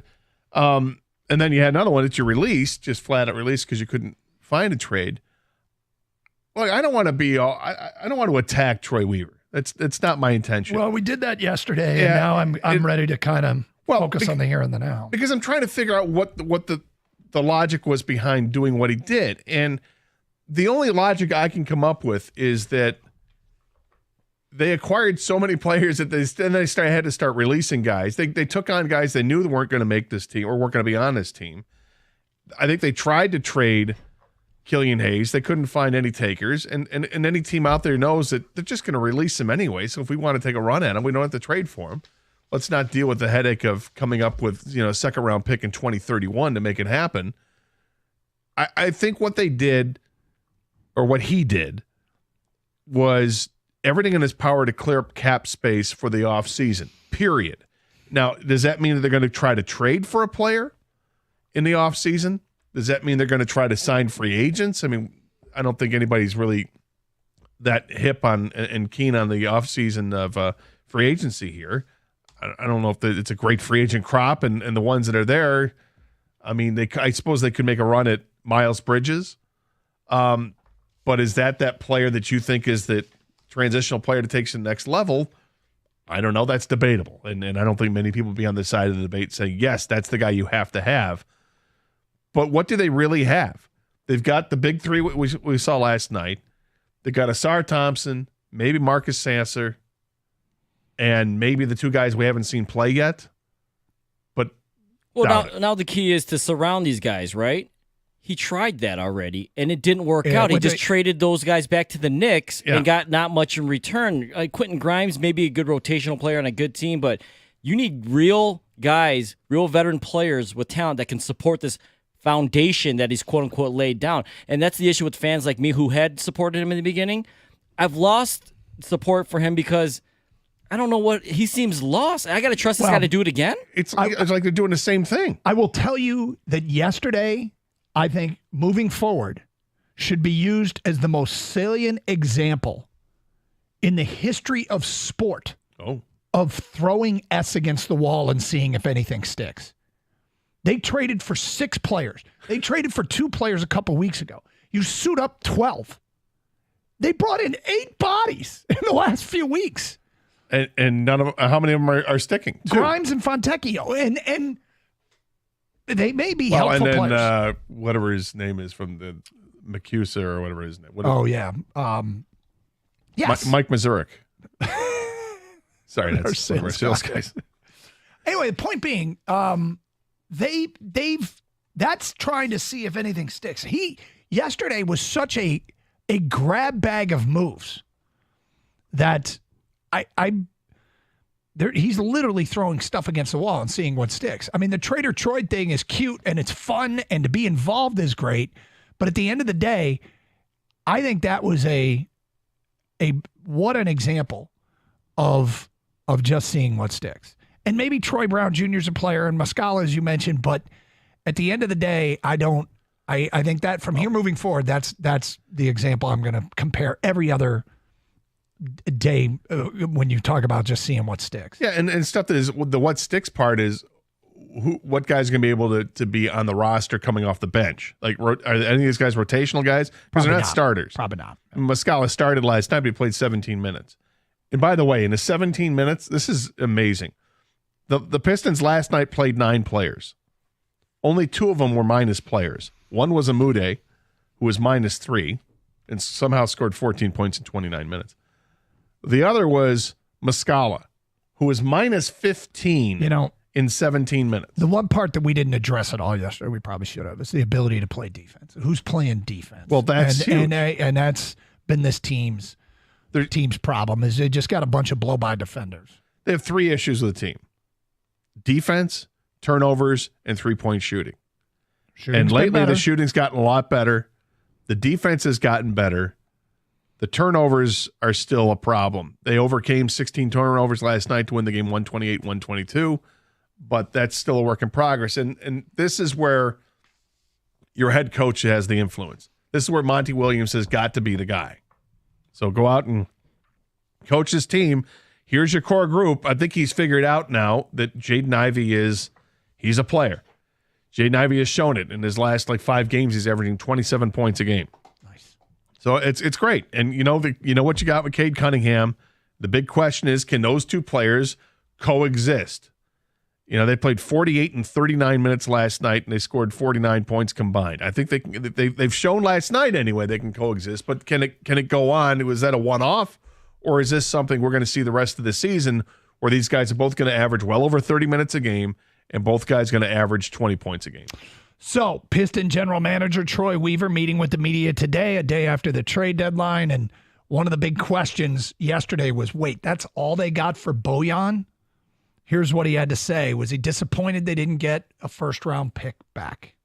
and then you had another one that you released, just flat out released because you couldn't find a trade. Look, I don't want to be all. I don't want to attack Troy Weaver. That's not my intention. Well, we did that yesterday, and now I'm ready to kind of focus on the here and the now. Because I'm trying to figure out what the logic was behind doing what he did. And the only logic I can come up with is that they acquired so many players that they had to start releasing guys. They took on guys they knew weren't going to make this team or weren't going to be on this team. I think they tried to trade Killian Hayes. They couldn't find any takers. And any team out there knows that they're just going to release him anyway. So if we want to take a run at him, we don't have to trade for him. Let's not deal with the headache of coming up with a second round pick in 2031 to make it happen. I think what they did, or what he did, was everything in his power to clear up cap space for the offseason, period. Now, does that mean that they're going to try to trade for a player in the offseason? Does that mean they're going to try to sign free agents? I mean, I don't think anybody's really that hip on and keen on the offseason of free agency here. I don't know if it's a great free agent crop, and the ones that are there, I mean, I suppose they could make a run at Miles Bridges. But is that player that you think is the transitional player to take to the next level? I don't know. That's debatable. And I don't think many people will be on the side of the debate saying, yes, that's the guy you have to have. But what do they really have? They've got the big three we saw last night. They've got Asar Thompson, maybe Marcus Sasser, and maybe the two guys we haven't seen play yet. But now the key is to surround these guys, right? he tried that already, and it didn't work out. He just traded those guys back to the Knicks and got not much in return. Quentin Grimes may be a good rotational player on a good team, but you need real guys, real veteran players with talent that can support this foundation that he's quote-unquote laid down. And that's the issue with fans like me who had supported him in the beginning. I've lost support for him because I don't know what he seems lost. I got to trust this guy to do it again. It's like they're doing the same thing. I will tell you that yesterday, I think moving forward should be used as the most salient example in the history of sport of throwing S against the wall and seeing if anything sticks. They traded for 6 players. They traded for 2 players a couple weeks ago. You suit up 12. They brought in 8 bodies in the last few weeks. And none of how many of them are sticking? 2. Grimes and Fontecchio. And they may be helpful and then, players. Whatever his name is from the McCusa or whatever his name. Yes. Mike Mazurek. Sorry, that's one of our sales guys. Anyway, the point being, that's trying to see if anything sticks. Yesterday was such a grab bag of moves that he's literally throwing stuff against the wall and seeing what sticks. I mean, the Trader Troy thing is cute and it's fun and to be involved is great. But at the end of the day, I think that was what an example of just seeing what sticks. And maybe Troy Brown Jr. is a player and Muscala, as you mentioned, but at the end of the day, I think that from here moving forward, that's the example I'm going to compare every other day when you talk about just seeing what sticks. Yeah, and stuff that is the what sticks part is what guys are going to be able to be on the roster coming off the bench. Like, are any of these guys rotational guys? Because they're not starters. Probably not. Muscala started last night, but he played 17 minutes. And by the way, in the 17 minutes, this is amazing. The Pistons last night played 9 players. Only 2 of them were minus players. One was Amude, who was -3, and somehow scored 14 points in 29 minutes. The other was Muscala, who was -15 in 17 minutes. The one part that we didn't address at all yesterday, we probably should have, is the ability to play defense. Who's playing defense? Well, that's huge. And that's been this team's problem, is they just got a bunch of blow-by defenders. They have 3 issues with the team. Defense, turnovers, and three-point shooting. And lately, the shooting's gotten a lot better. The defense has gotten better. The turnovers are still a problem. They overcame 16 turnovers last night to win the game 128-122, but that's still a work in progress. And this is where your head coach has the influence. This is where Monty Williams has got to be the guy. So go out and coach his team. Here's your core group. I think he's figured out now that Jaden Ivey he's a player. Jaden Ivey has shown it. In his last 5 games, he's averaging 27 points a game. Nice. So it's great. And you know what you got with Cade Cunningham. The big question is, can those 2 players coexist? They played 48 and 39 minutes last night, and they scored 49 points combined. I think they've shown last night anyway they can coexist. But can it go on? Was that a one-off? Or is this something we're going to see the rest of the season where these guys are both going to average well over 30 minutes a game and both guys going to average 20 points a game? So, Piston General Manager Troy Weaver meeting with the media today, a day after the trade deadline. And one of the big questions yesterday was, wait, that's all they got for Bojan? Here's what he had to say. Was he disappointed they didn't get a first-round pick back?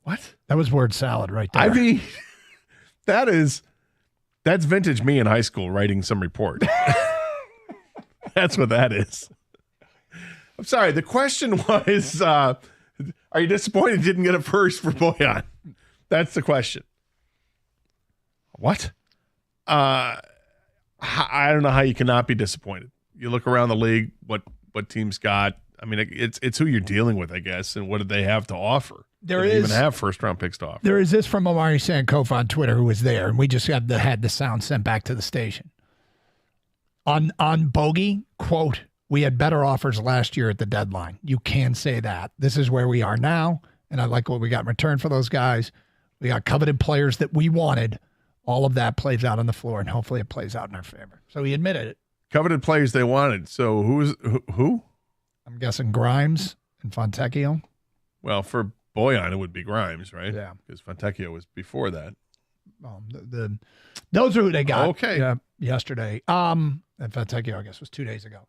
What? That was word salad right there. I mean, that's vintage me in high school writing some report. That's what that is. I'm sorry. The question was, are you disappointed you didn't get a first for Bojan? That's the question. What? I don't know how you cannot be disappointed. You look around the league, what teams got. I mean, it's who you're dealing with, I guess, and what did they have to offer? There They is even have first-round picks to offer. There is this from Amari Sankofa on Twitter, who was there, and we just had the sound sent back to the station. On Bogey, quote, "We had better offers last year at the deadline." You can say that. This is where we are now, and I like what we got in return for those guys. We got coveted players that we wanted. All of that plays out on the floor, and hopefully it plays out in our favor. So he admitted it. Coveted players they wanted. So who? I'm guessing Grimes and Fontecchio. Well, for Bojan, it would be Grimes, right? Yeah. Because Fontecchio was before that. Those are who they got. Okay. Yesterday. And Fontecchio, I guess, was 2 days ago.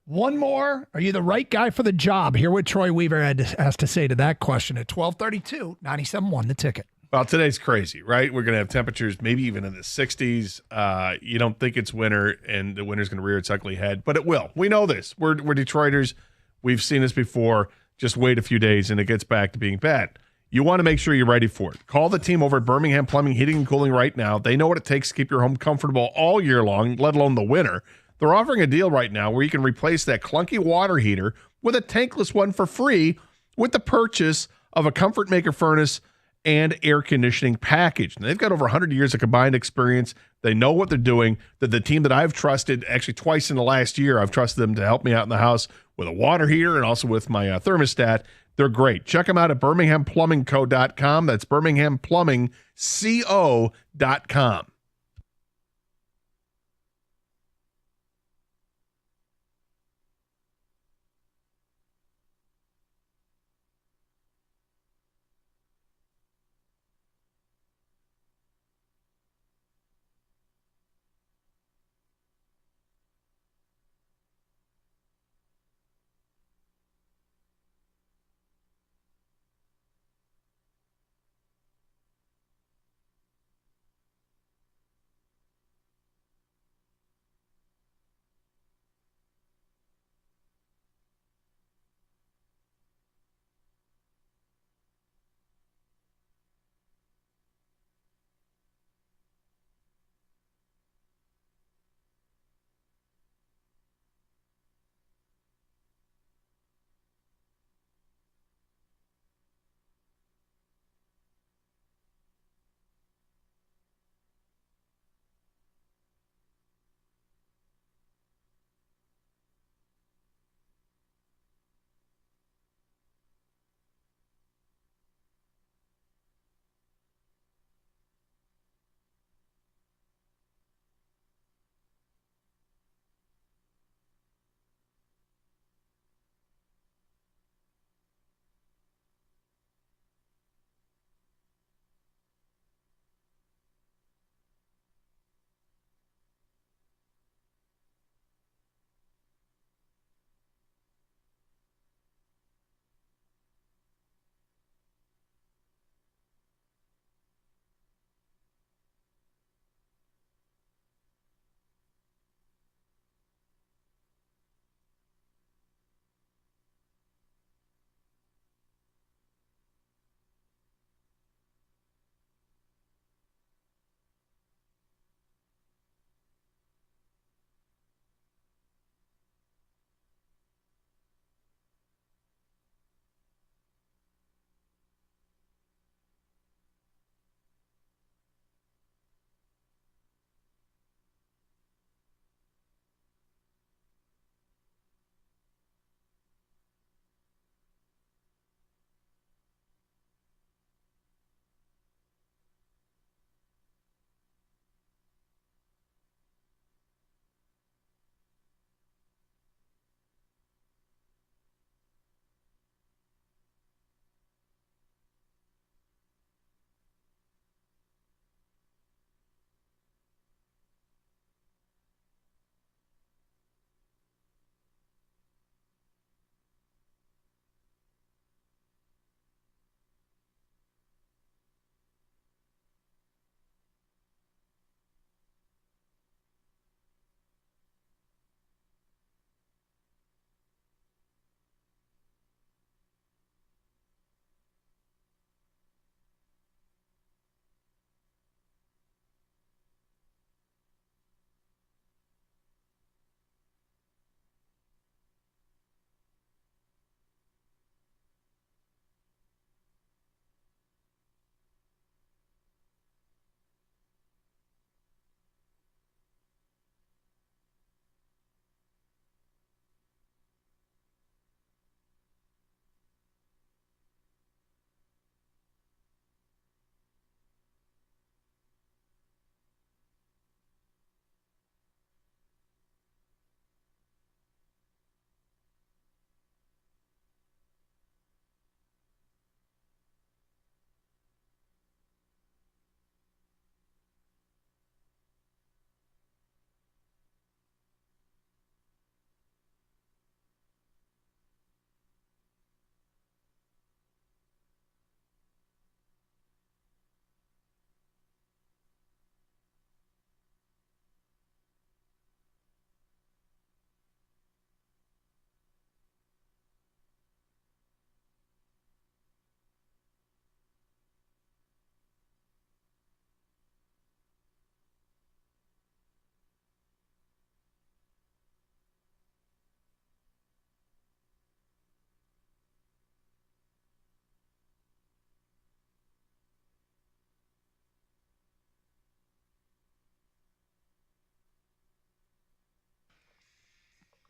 One more. Are you the right guy for the job? Hear what Troy Weaver has to say to that question at 12:32. 97.1 The Ticket. Well, today's crazy, right? We're going to have temperatures maybe even in the 60s. You don't think it's winter, and the winter's going to rear its ugly head, but it will. We know this. We're Detroiters. We've seen this before. Just wait a few days, and it gets back to being bad. You want to make sure you're ready for it. Call the team over at Birmingham Plumbing, Heating, and Cooling right now. They know what it takes to keep your home comfortable all year long, let alone the winter. They're offering a deal right now where you can replace that clunky water heater with a tankless one for free with the purchase of a Comfort Maker furnace and air conditioning package. And they've got over 100 years of combined experience. They know what they're doing. The team that I've trusted, actually twice in the last year, I've trusted them to help me out in the house with a water heater and also with my thermostat. They're great. Check them out at birminghamplumbingco.com. That's birminghamplumbingco.com.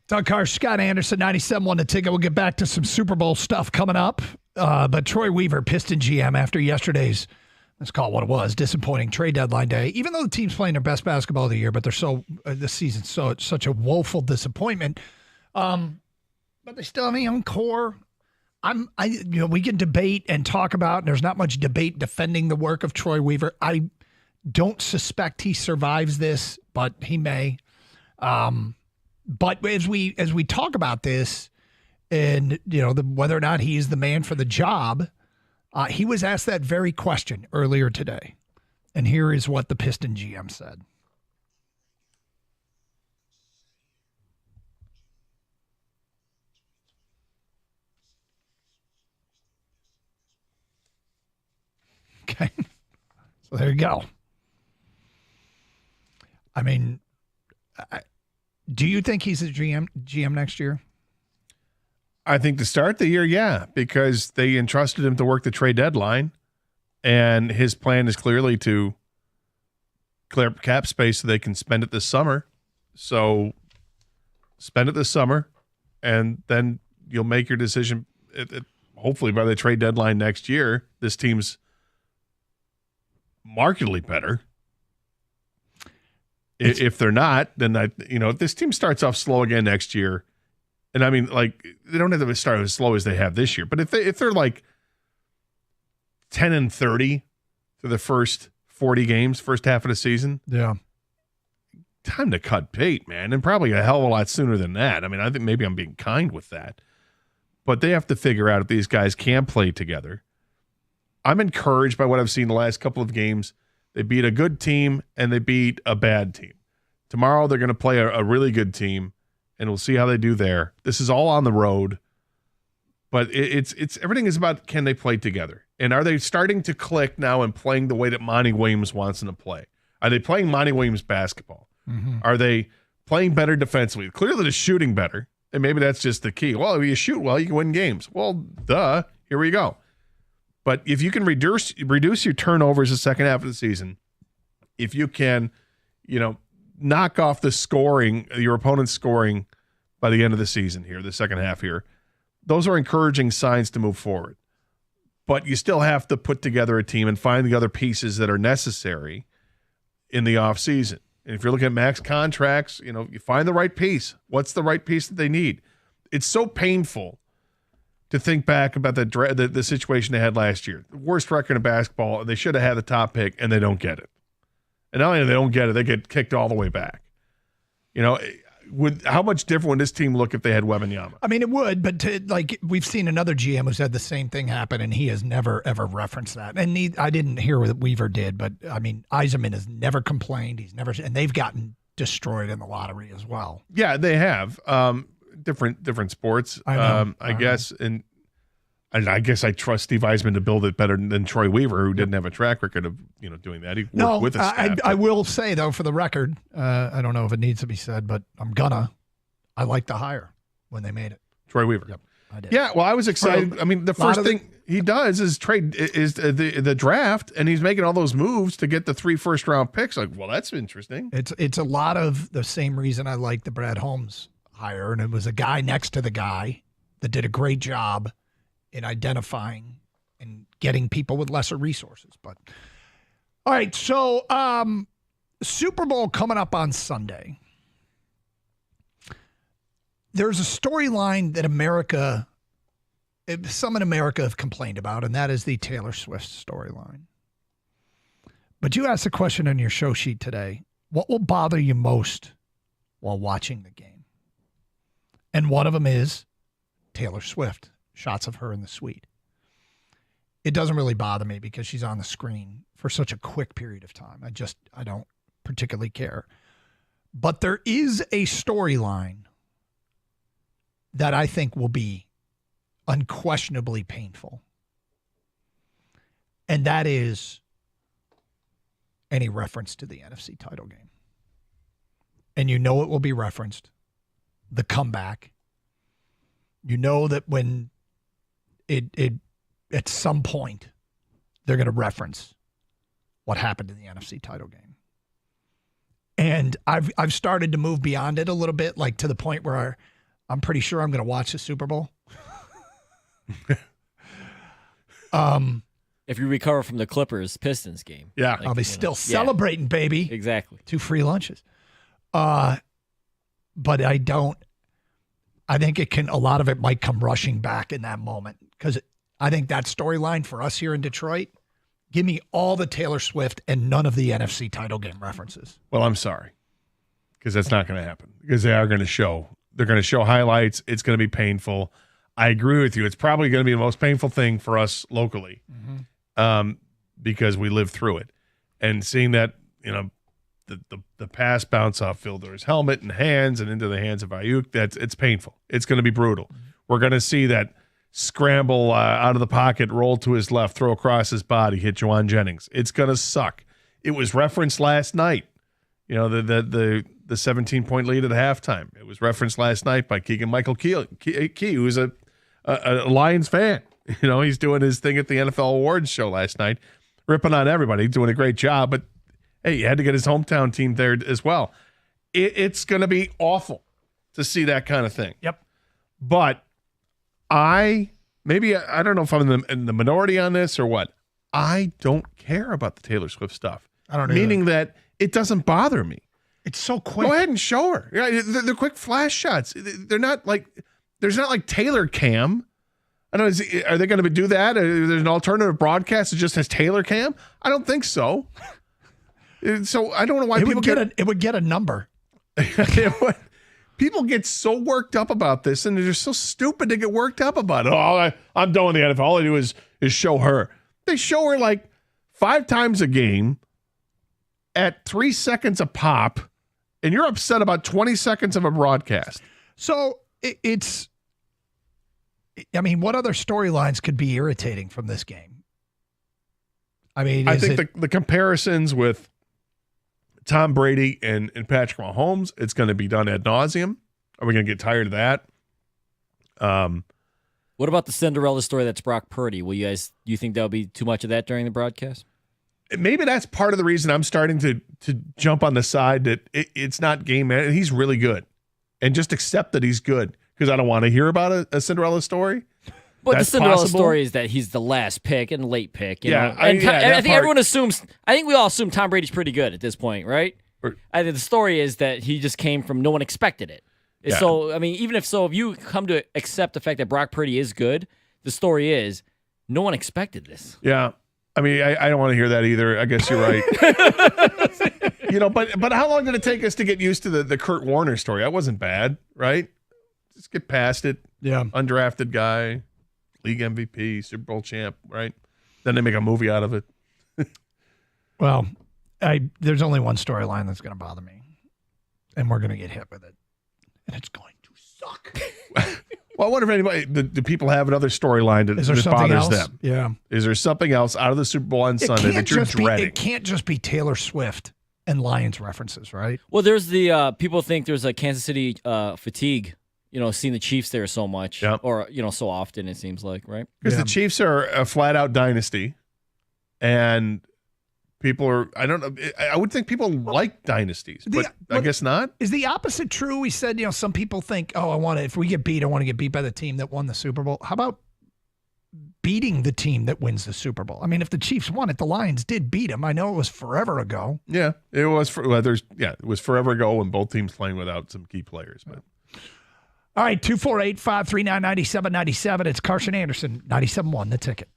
Doug Carr, Scott Anderson, 97.1 The Ticket. We'll get back to some Super Bowl stuff coming up. But Troy Weaver, Piston GM, after yesterday's, let's call it what it was, disappointing trade deadline day. Even though the team's playing their best basketball of the year, but they're this season's such a woeful disappointment. But they still have a young core. We can debate and talk about, and there's not much debate defending the work of Troy Weaver. I don't suspect he survives this, but he may. But as we talk about this, and whether or not he is the man for the job, he was asked that very question earlier today, and here is what the Piston GM said. Okay, so there you go. I mean, do you think he's a GM next year? I think to start the year, yeah, because they entrusted him to work the trade deadline, and his plan is clearly to clear up cap space so they can spend it this summer. So spend it this summer, and then you'll make your decision. Hopefully by the trade deadline next year, this team's markedly better. If they're not, then if this team starts off slow again next year, and I mean, like, they don't have to start as slow as they have this year, but if they're like 10-30 through the first 40 games, first half of the season, yeah, time to cut bait, man, and probably a hell of a lot sooner than that. I mean, I think maybe I'm being kind with that, but they have to figure out if these guys can play together. I'm encouraged by what I've seen the last couple of games. They beat a good team and they beat a bad team. Tomorrow they're going to play a really good team, and we'll see how they do there. This is all on the road, but it's everything is about, can they play together? And are they starting to click now and playing the way that Monty Williams wants them to play? Are they playing Monty Williams basketball? Mm-hmm. Are they playing better defensively? Clearly they're shooting better, and maybe that's just the key. Well, if you shoot well, you can win games. Well, duh. Here we go. But if you can reduce your turnovers the second half of the season, if you can, knock off the scoring, your opponent's scoring by the end of the season here, the second half here, those are encouraging signs to move forward. But you still have to put together a team and find the other pieces that are necessary in the offseason. And if you're looking at max contracts, you find the right piece. What's the right piece that they need? It's so painful to think back about the situation they had last year. The worst record in basketball, they should have had the top pick, and they don't get it. And not only do they don't get it, they get kicked all the way back. How much different would this team look if they had Wembanyama? I mean, it would, but we've seen another GM who's had the same thing happen, and he has never, ever referenced that. And I didn't hear what Weaver did, but, I mean, Yzerman has never complained. And they've gotten destroyed in the lottery as well. Yeah, they have. Different sports, I guess. And I guess I trust Steve Yzerman to build it better than Troy Weaver, who didn't have a track record of doing that. He worked with a staff. I will say, though, for the record, I don't know if it needs to be said, but I like the hire when they made it. Troy Weaver. Yep, I did. Yeah, well, I was excited. I mean, the first thing he does is the draft, and he's making all those moves to get the 3 first-round picks. Like, well, that's interesting. It's a lot of the same reason I like the Brad Holmes hire, and it was a guy next to the guy that did a great job in identifying and getting people with lesser resources. But all right, so Super Bowl coming up on Sunday. There's a storyline that some in America have complained about, and that is the Taylor Swift storyline. But you asked a question on your show sheet today. What will bother you most while watching the game? And one of them is Taylor Swift, shots of her in the suite. It doesn't really bother me because she's on the screen for such a quick period of time. I don't particularly care. But there is a storyline that I think will be unquestionably painful. And that is any reference to the NFC title game. And it will be referenced. The comeback. You know that when it at some point they're going to reference what happened in the NFC title game. And I've started to move beyond it a little bit, like to the point where I'm pretty sure I'm going to watch the Super Bowl. If you recover from the Clippers Pistons game, yeah, I'll be still celebrating, baby. Exactly. 2 free lunches. But I don't. I think a lot of it might come rushing back in that moment because I think that storyline for us here in Detroit, give me all the Taylor Swift and none of the NFC title game references. Well, I'm sorry, because that's not going to happen. Because they are going to show. They're going to show highlights. It's going to be painful. I agree with you. It's probably going to be the most painful thing for us locally, because we lived through it, and seeing that the pass bounce off Fielder's helmet and hands and into the hands of Ayuk, it's painful. It's going to be brutal. We're going to see that scramble out of the pocket, roll to his left, throw across his body, hit Juwan Jennings. It's going to suck. It was referenced last night. The 17-point lead at halftime. It was referenced last night by Keegan-Michael Key, who's a Lions fan. He's doing his thing at the NFL Awards show last night, ripping on everybody, doing a great job. But, hey, he had to get his hometown team there as well. It's going to be awful to see that kind of thing. Yep. But I don't know if I'm in the minority on this or what. I don't care about the Taylor Swift stuff. I don't Meaning that it doesn't bother me. It's so quick. Go ahead and show her. Yeah, they're quick flash shots. They're not like there's not like Taylor Cam. I don't know. Are they going to do that? There's an alternative broadcast that just has Taylor Cam. I don't think so. So I don't know why it would get a number. People get so worked up about this, and they're just so stupid to get worked up about it. Oh, I'm done with the NFL. All I do is show her. They show her like 5 times a game at 3 seconds a pop, and you're upset about 20 seconds of a broadcast. So it's, I mean, what other storylines could be irritating from this game? I mean, I think the comparisons with Tom Brady and Patrick Mahomes, it's going to be done ad nauseum. Are we going to get tired of that? What about the Cinderella story that's Brock Purdy? Do you think there'll be too much of that during the broadcast? Maybe that's part of the reason I'm starting to jump on the side that it's not game man. He's really good, and just accept that he's good, because I don't want to hear about a Cinderella story. But the Cinderella story is that he's the last pick and late pick. I think everyone assumes. I think we all assume Tom Brady's pretty good at this point, right? I think the story is that he just came from no one expected it. Yeah. So I mean, if you come to accept the fact that Brock Purdy is good, the story is no one expected this. Yeah. I mean, I don't want to hear that either. I guess you're right. But how long did it take us to get used to the Kurt Warner story? That wasn't bad, right? Just get past it. Yeah. Undrafted guy, league MVP, Super Bowl champ, right? Then they make a movie out of it. Well, there's only one storyline that's going to bother me, and we're going to get hit with it, and it's going to suck. Well, I wonder if anybody, do people have another storyline that bothers them? Yeah. Is there something else out of the Super Bowl on Sunday that you're dreading? It can't just be Taylor Swift and Lions references, right? Well, there's the people think there's a Kansas City fatigue, seeing the Chiefs there so much, or so often it seems like, right? Because the Chiefs are a flat out dynasty, and people are, I don't know, I would think people like dynasties, but I guess not. Is the opposite true? We said, some people think, if we get beat, I want to get beat by the team that won the Super Bowl. How about beating the team that wins the Super Bowl? I mean, if the Chiefs won it, the Lions did beat them. I know it was forever ago. Yeah, it was. It was forever ago when both teams playing without some key players. But all right, 248-539-9797. It's Carson Anderson, 97.1, The Ticket.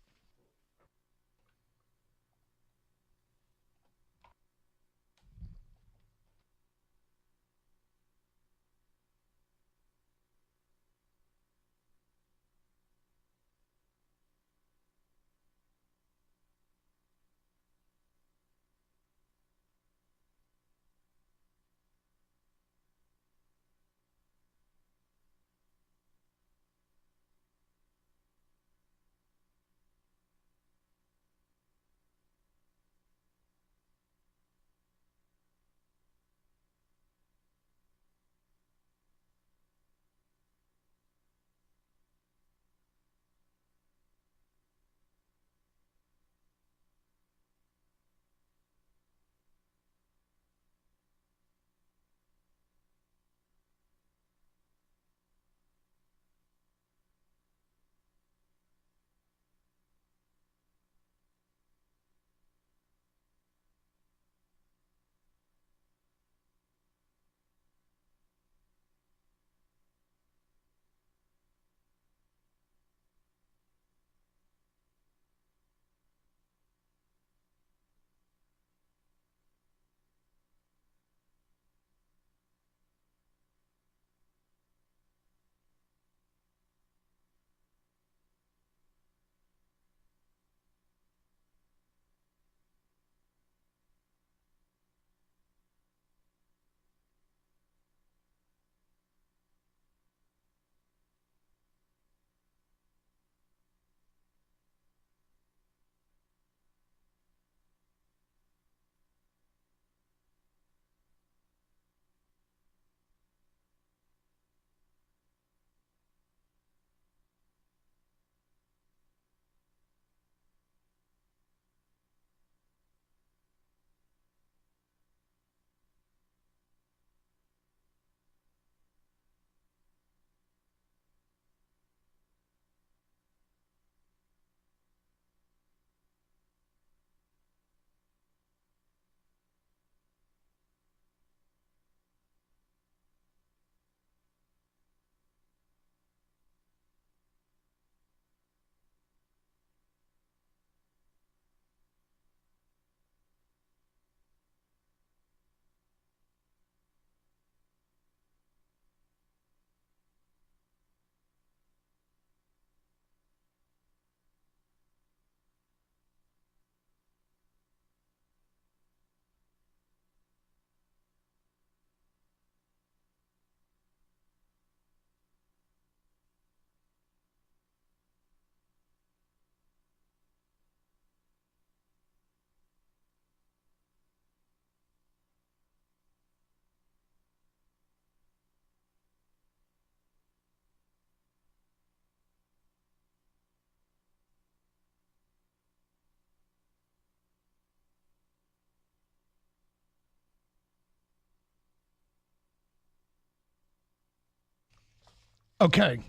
Okay.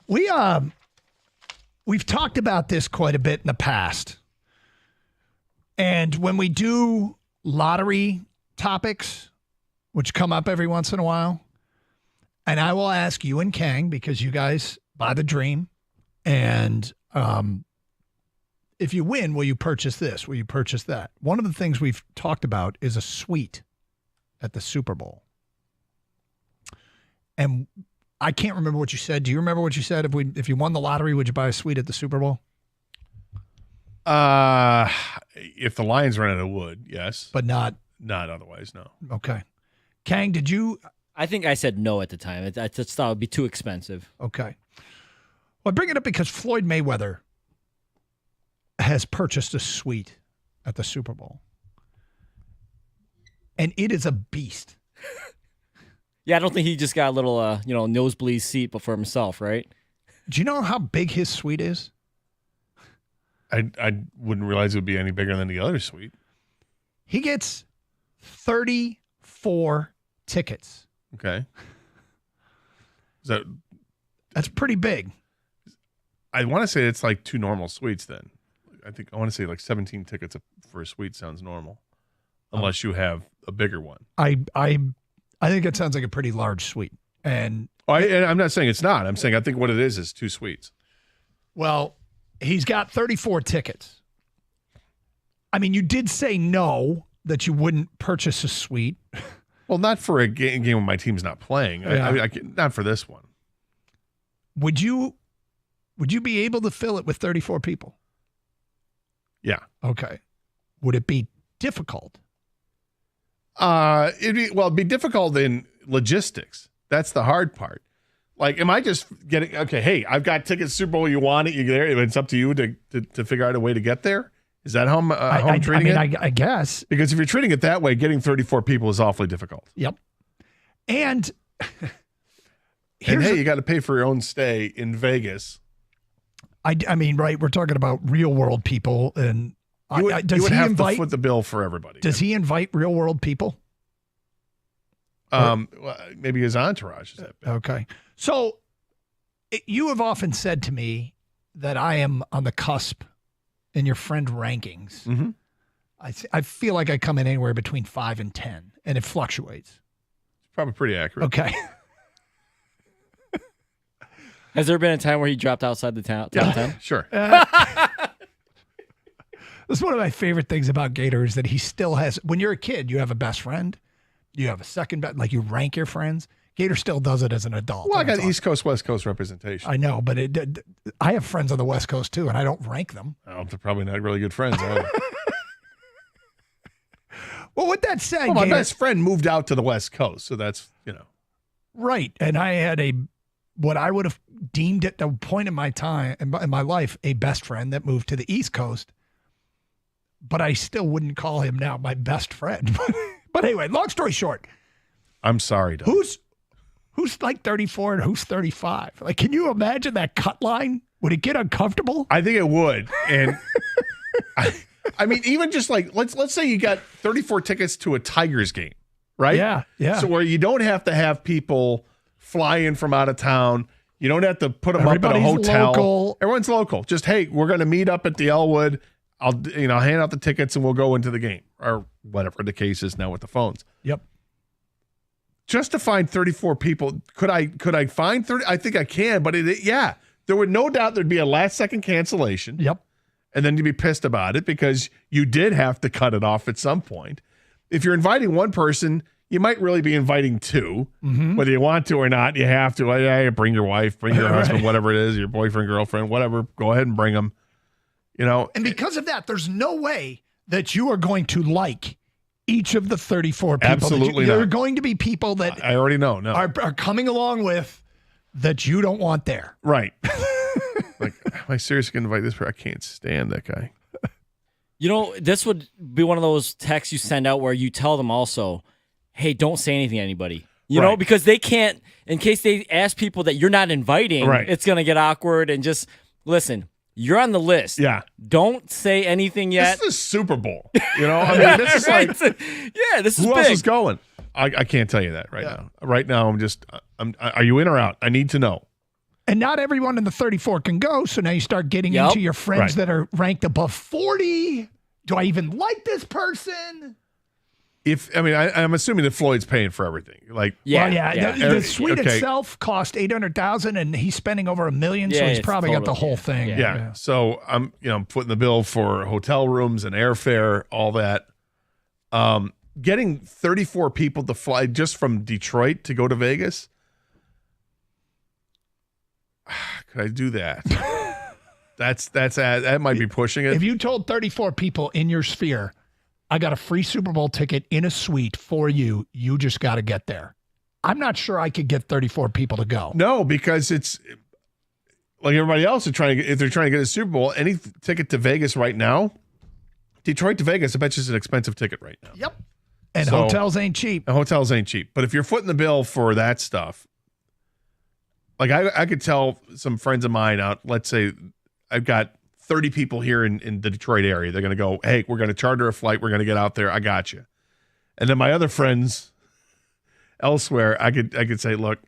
We've talked about this quite a bit in the past. And when we do lottery topics, which come up every once in a while, and I will ask you and Kang, because you guys buy the dream, and if you win, will you purchase this? Will you purchase that? One of the things we've talked about is a suite at the Super Bowl. And I can't remember what you said. Do you remember what you said? If you won the lottery, would you buy a suite at the Super Bowl? If the Lions run it, I would, yes. But not otherwise, no. Okay. Kang, did you? I think I said no at the time. I just thought it would be too expensive. Okay. Well, I bring it up because Floyd Mayweather has purchased a suite at the Super Bowl. And it is a beast. Yeah, I don't think he just got a little, nosebleed seat but for himself, right? Do you know how big his suite is? I wouldn't realize it would be any bigger than the other suite. He gets 34 tickets. Okay. That's pretty big. I want to say it's like 2 normal suites then. I want to say like 17 tickets for a suite sounds normal. Unless you have a bigger one. I think it sounds like a pretty large suite. And I'm not saying it's not. I'm saying I think what it is 2 suites. Well, he's got 34 tickets. I mean, you did say no, that you wouldn't purchase a suite. Well, not for a game when my team's not playing. Yeah. Not for this one. Would you be able to fill it with 34 people? Yeah. Okay. Would it be difficult? It'd be difficult in logistics. That's the hard part. Like, am I just getting, okay, hey, I've got tickets to Super Bowl, you want it, you're there, it's up to you to figure out a way to get there? Is that how I'm treating it? I guess. Because if you're treating it that way, getting 34 people is awfully difficult. Yep. And hey, you got to pay for your own stay in Vegas. I mean, right, we're talking about real world people. And you would have to foot the bill for everybody. Does he invite real world people? Well, maybe his entourage is that big. Okay. So you have often said to me that I am on the cusp in your friend rankings. Mm-hmm. I feel like I come in anywhere between 5 and 10, and it fluctuates. It's probably pretty accurate. Okay. Has there been a time where he dropped outside the top 10? Sure. That's one of my favorite things about Gator is that he still has, when you're a kid, you have a best friend. You have a second best, like you rank your friends. Gator still does it as an adult. Well, I got East Coast, West Coast representation. I know, but I have friends on the West Coast too, and I don't rank them. Oh, they're probably not really good friends either. Well, with that said, my Gator, best friend moved out to the West Coast, so that's, right. And I had what I would have deemed at the point in my time, in my life, a best friend that moved to the East Coast. But I still wouldn't call him now my best friend. But anyway, long story short. I'm sorry, Doug. Who's like 34 and who's 35? Like, can you imagine that cut line? Would it get uncomfortable? I think it would. And I mean, even just like, let's say you got 34 tickets to a Tigers game, right? Yeah. So where you don't have to have people fly in from out of town. You don't have to put them up at a hotel. Local. Everyone's local. Just, hey, we're going to meet up at the Elwood. I'll hand out the tickets and we'll go into the game or whatever the case is now with the phones. Yep. Just to find 34 people, could I find 30? I think I can, but there would no doubt there'd be a last second cancellation. Yep. And then you'd be pissed about it because you did have to cut it off at some point. If you're inviting one person, you might really be inviting 2, whether you want to or not. You have to. Yeah, bring your wife, bring your husband, whatever it is, your boyfriend, girlfriend, whatever. Go ahead and bring them. And because of that, there's no way that you are going to like each of the 34 people. Absolutely There not. are going to be people that I already know. No, are coming along with that you don't want there. Right. Like, am I seriously going to invite this person? I can't stand that guy. This would be one of those texts you send out where you tell them also, hey, don't say anything to anybody. You know, because they can't, in case they ask people that you're not inviting, it's going to get awkward. And just listen, you're on the list. Yeah. Don't say anything yet. This is the Super Bowl. I mean, this is like, this is who big. else is going? I can't tell you that right now. Right now, are you in or out? I need to know. And not everyone in the 34 can go, so now you start getting into your friends that are ranked above 40. Do I even like this person? I'm assuming that Floyd's paying for everything. Like, the suite itself cost $800,000, and he's spending over $1 million, so he's probably got the whole thing. Yeah. So I'm footing the bill for hotel rooms and airfare, all that. Getting 34 people to fly just from Detroit to go to Vegas. Could I do that? That might be pushing it. If you told 34 people in your sphere, I got a free Super Bowl ticket in a suite for you, you just got to get there. I'm not sure I could get 34 people to go. No, because it's like everybody else is trying to get, if they're trying to get a Super Bowl, any ticket to Vegas right now, Detroit to Vegas, I bet you is an expensive ticket right now. Yep. And hotels ain't cheap. But if you're footing the bill for that stuff, like I could tell some friends of mine out, let's say I've got 30 people here in the Detroit area. They're going to go, hey, we're going to charter a flight. We're going to get out there. I got you. And then my other friends elsewhere, I could say, look,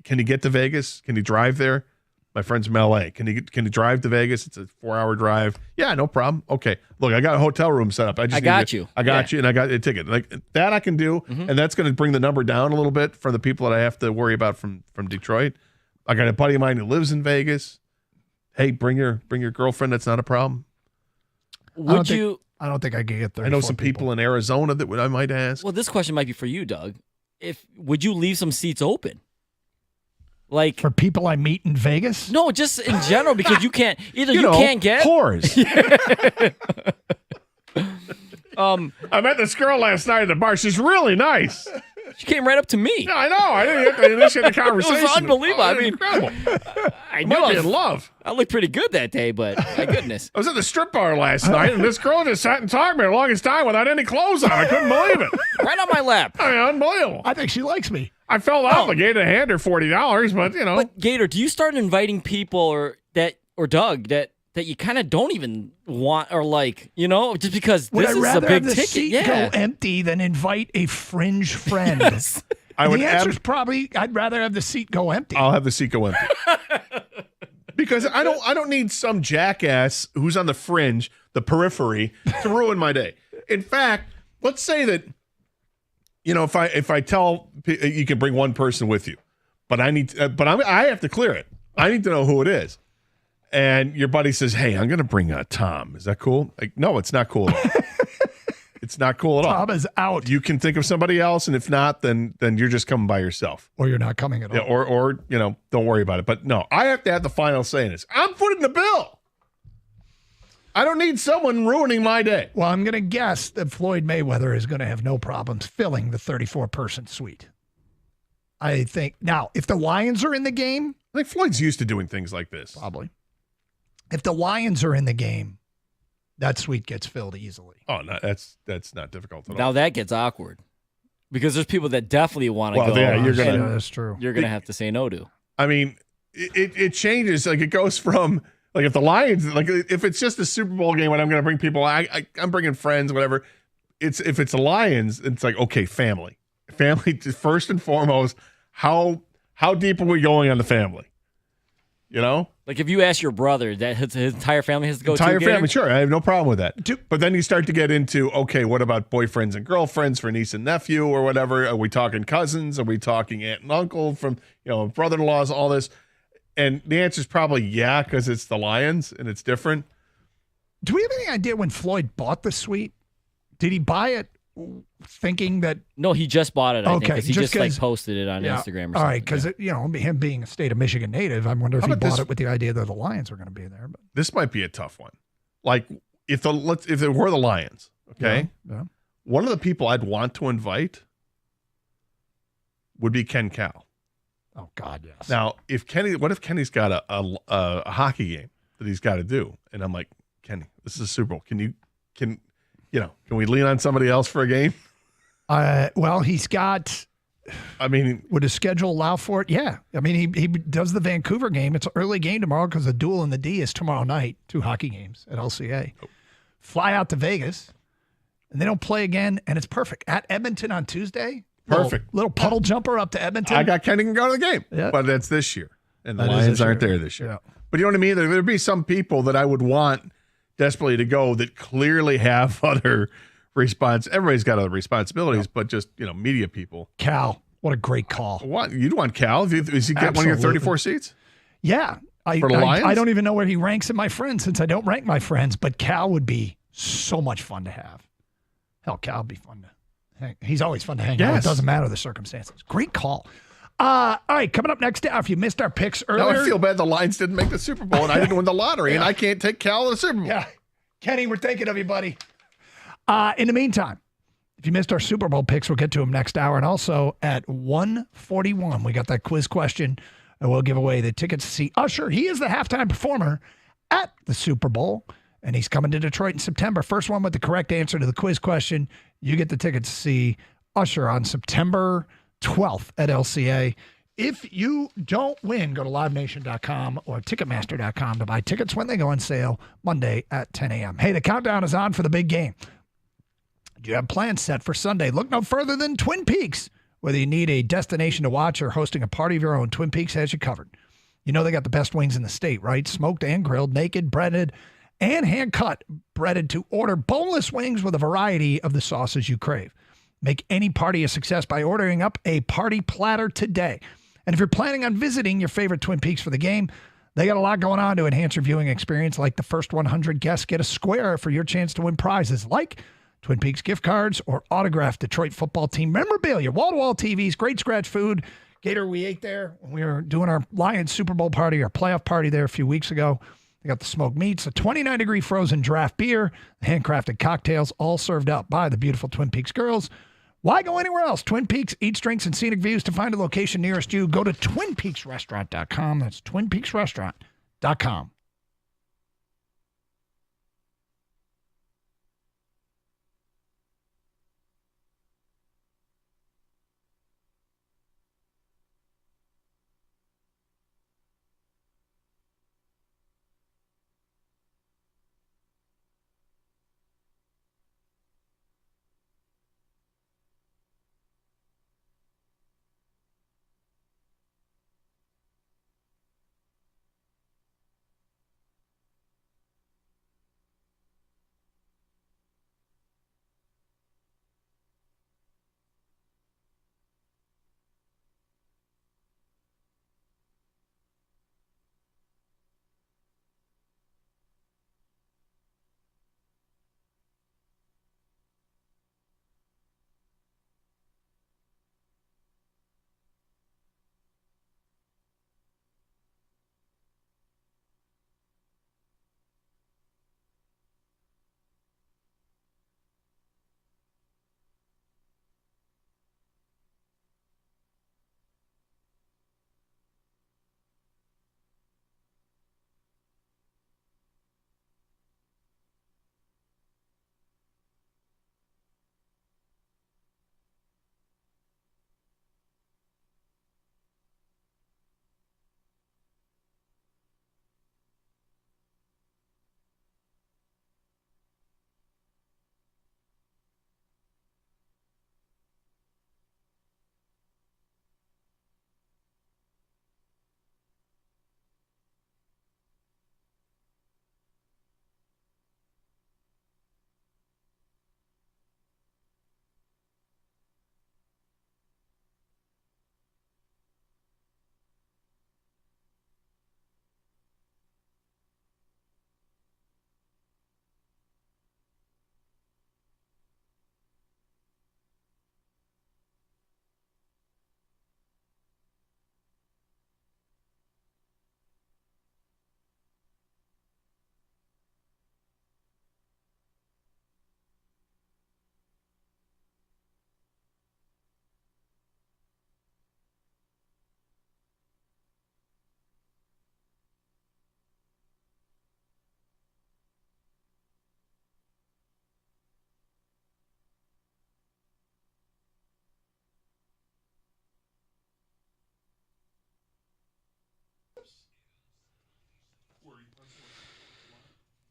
can you get to Vegas? Can you drive there? My friend's from LA. Can you drive to Vegas? It's a 4-hour drive. Yeah, no problem. Okay. Look, I got a hotel room set up. I got you, and I got a ticket. Like that I can do, and that's going to bring the number down a little bit for the people that I have to worry about from Detroit. I got a buddy of mine who lives in Vegas. Hey, bring your girlfriend. That's not a problem. I don't think I can get 34 I know some people in Arizona that I might ask. Well, this question might be for you, Doug. Would you leave some seats open? Like for people I meet in Vegas? No, just in general, because you can't can't get whores. I met this girl last night at the bar. She's really nice. She came right up to me. Yeah, I know. I didn't have to initiate the conversation. It was unbelievable. I mean, incredible. I might be in love. I looked pretty good that day, but my goodness. I was at the strip bar last night, and this girl just sat and talked to me the longest time without any clothes on. I couldn't believe it. Right on my lap. I mean, unbelievable. I think she likes me. I felt obligated to hand her $40, but you know. But Gator, do you start inviting people or Doug that you kind of don't even want or like, just because Would this I is rather a big have the ticket? seat Yeah. go empty than invite a fringe friend? Yes. The answer's probably I'd rather have the seat go empty. I'll have the seat go empty. Because I don't need some jackass who's on the fringe, the periphery, to ruin my day. In fact, let's say that, if I tell you can bring one person with you, but I have to clear it. I need to know who it is. And your buddy says, "Hey, I'm going to bring Tom. Is that cool?" Like, no, it's not cool at all. It's not cool at all. Tom is out. You can think of somebody else, and if not, then you're just coming by yourself. Or you're not coming at all. Yeah, or don't worry about it. But no, I have to have the final say in this. I'm footing the bill. I don't need someone ruining my day. Well, I'm going to guess that Floyd Mayweather is going to have no problems filling the 34-person suite. I think. Now, if the Lions are in the game. I think Floyd's used to doing things like this. Probably. If the Lions are in the game, that suite gets filled easily. Oh, no, that's not difficult at all. Now that gets awkward because there's people that definitely want to go. Yeah, you're gonna. That's true. You're gonna have to say no to. I mean, it changes. Like it goes from like if the Lions, like if it's just a Super Bowl game and I'm gonna bring people, I'm bringing friends, whatever. If it's the Lions, it's like okay, family first and foremost. How deep are we going on the family? Like if you ask your brother that his entire family has to go entire to family, sure, I have no problem with that. But then you start to get into, okay, what about boyfriends and girlfriends for niece and nephew or whatever? Are we talking cousins? Are we talking aunt and uncle from, brother-in-laws, all this? And the answer is probably yeah, because it's the Lions and it's different. Do we have any idea when Floyd bought the suite? Did he buy it thinking that? No, he just bought it. I think, Okay, 'cause he just posted it on Instagram or something. All right, because him being a state of Michigan native, I wonder if he bought it with the idea that the Lions were going to be there. But this might be a tough one. Like if it were the Lions, okay, yeah. One of the people I'd want to invite would be Ken Cal. Oh God, yes. Now, what if Kenny's got a hockey game that he's got to do, and I'm like, Kenny, this is a Super Bowl. Can we lean on somebody else for a game? Well, he's got. I mean, would his schedule allow for it? Yeah. I mean, he does the Vancouver game. It's an early game tomorrow because the duel in the D is tomorrow night. 2 hockey games at LCA. Oh. Fly out to Vegas, and they don't play again, and it's perfect. At Edmonton on Tuesday. Perfect. Little puddle jumper up to Edmonton. I got Kenny can go to the game, yeah. but that's this year. and the That is Lions this aren't year. there this year. Yeah. But you know what I mean? There'd be some people that I would want desperately to go that clearly have other everybody's got other responsibilities, but just, media people. Cal, what a great call. What? You'd want Cal? Is he get one of your 34 seats? Yeah. For the Lions? I don't even know where he ranks in my friends since I don't rank my friends, but Cal would be so much fun to have. Hell, Cal would be fun to hang. He's always fun to hang out. It doesn't matter the circumstances. Great call. All right, coming up next, if you missed our picks earlier. Now I feel bad the Lions didn't make the Super Bowl and I didn't win the lottery and I can't take Cal to the Super Bowl. Yeah. Kenny, we're thinking of you, buddy. In the meantime, if you missed our Super Bowl picks, we'll get to them next hour. And also at 1:41, we got that quiz question, and we'll give away the tickets to see Usher. He is the halftime performer at the Super Bowl, and he's coming to Detroit in September. First one with the correct answer to the quiz question, you get the tickets to see Usher on September 12th at LCA. If you don't win, go to livenation.com or ticketmaster.com to buy tickets when they go on sale Monday at 10 a.m. Hey, the countdown is on for the big game. Do you have plans set for Sunday? Look no further than Twin Peaks. Whether you need a destination to watch or hosting a party of your own, Twin Peaks has you covered. You know they got the best wings in the state, right? Smoked and grilled, naked, breaded, and hand-cut, breaded to order boneless wings with a variety of the sauces you crave. Make any party a success by ordering up a party platter today. And if you're planning on visiting your favorite Twin Peaks for the game, they got a lot going on to enhance your viewing experience, like the first 100 guests get a square for your chance to win prizes, like Twin Peaks gift cards or autographed Detroit football team memorabilia, wall-to-wall TVs, great scratch food. Gator, we ate there when we were doing our Lions Super Bowl party, our playoff party there a few weeks ago. They got the smoked meats, a 29-degree frozen draft beer, handcrafted cocktails, all served up by the beautiful Twin Peaks girls. Why go anywhere else? Twin Peaks Eats, Drinks, and Scenic Views. To find a location nearest you, go to twinpeaksrestaurant.com. That's twinpeaksrestaurant.com.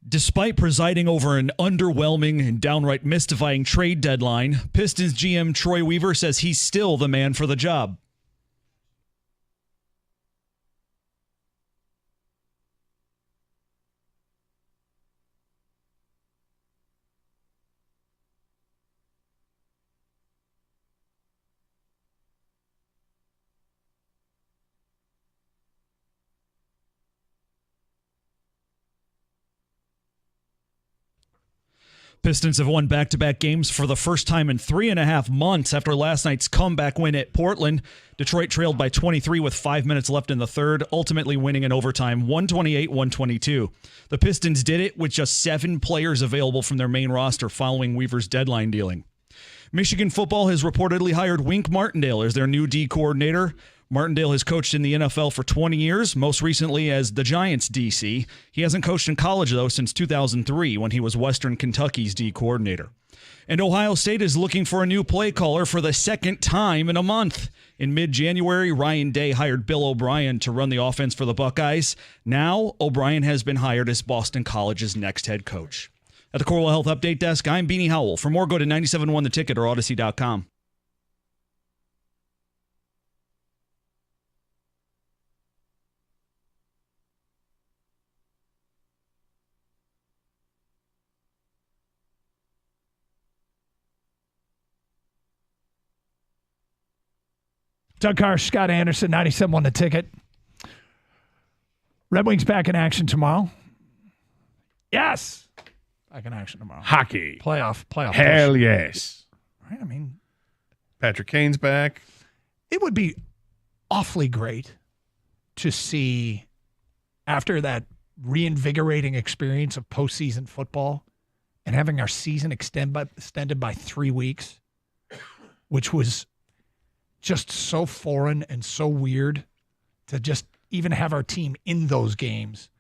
Despite presiding over an underwhelming and downright mystifying trade deadline, Pistons GM Troy Weaver says he's still the man for the job. Pistons have won back-to-back games for the first time in 3.5 months after last night's comeback win at Portland. Detroit trailed by 23 with 5 minutes left in the third, ultimately winning in overtime 128-122. The Pistons did it with just 7 players available from their main roster following Weaver's deadline dealing. Michigan football has reportedly hired Wink Martindale as their new D coordinator. Martindale has coached in the NFL for 20 years, most recently as the Giants DC. He hasn't coached in college, though, since 2003 when he was Western Kentucky's D coordinator. And Ohio State is looking for a new play caller for the second time in a month. In mid-January, Ryan Day hired Bill O'Brien to run the offense for the Buckeyes. Now, O'Brien has been hired as Boston College's next head coach. At the Corwell Health Update Desk, I'm Beanie Howell. For more, go to 97.1 The Ticket or Odyssey.com. Doug Carr, Scott Anderson, 97.1 The Ticket. Red Wings back in action tomorrow. Yes! Back in action tomorrow. Hockey. Playoff. Hell push. yes. Right? I mean, Patrick Kane's back. it would be awfully great to see, after that reinvigorating experience of postseason football and having our season extended by 3 weeks, which was just so foreign and so weird, to just even have our team in those games.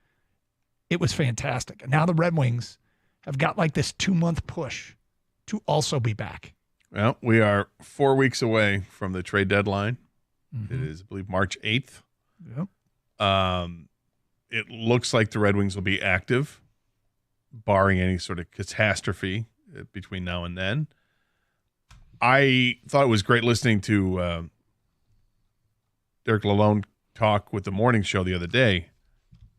It was fantastic. And now the Red Wings have got like this 2-month push to also be back. Well, we are 4 weeks away from the trade deadline. Mm-hmm. It is, I believe, March 8th. Yep. It looks like the Red Wings will be active, barring any sort of catastrophe between now and then. I thought it was great listening to Derek Lalonde talk with the morning show the other day,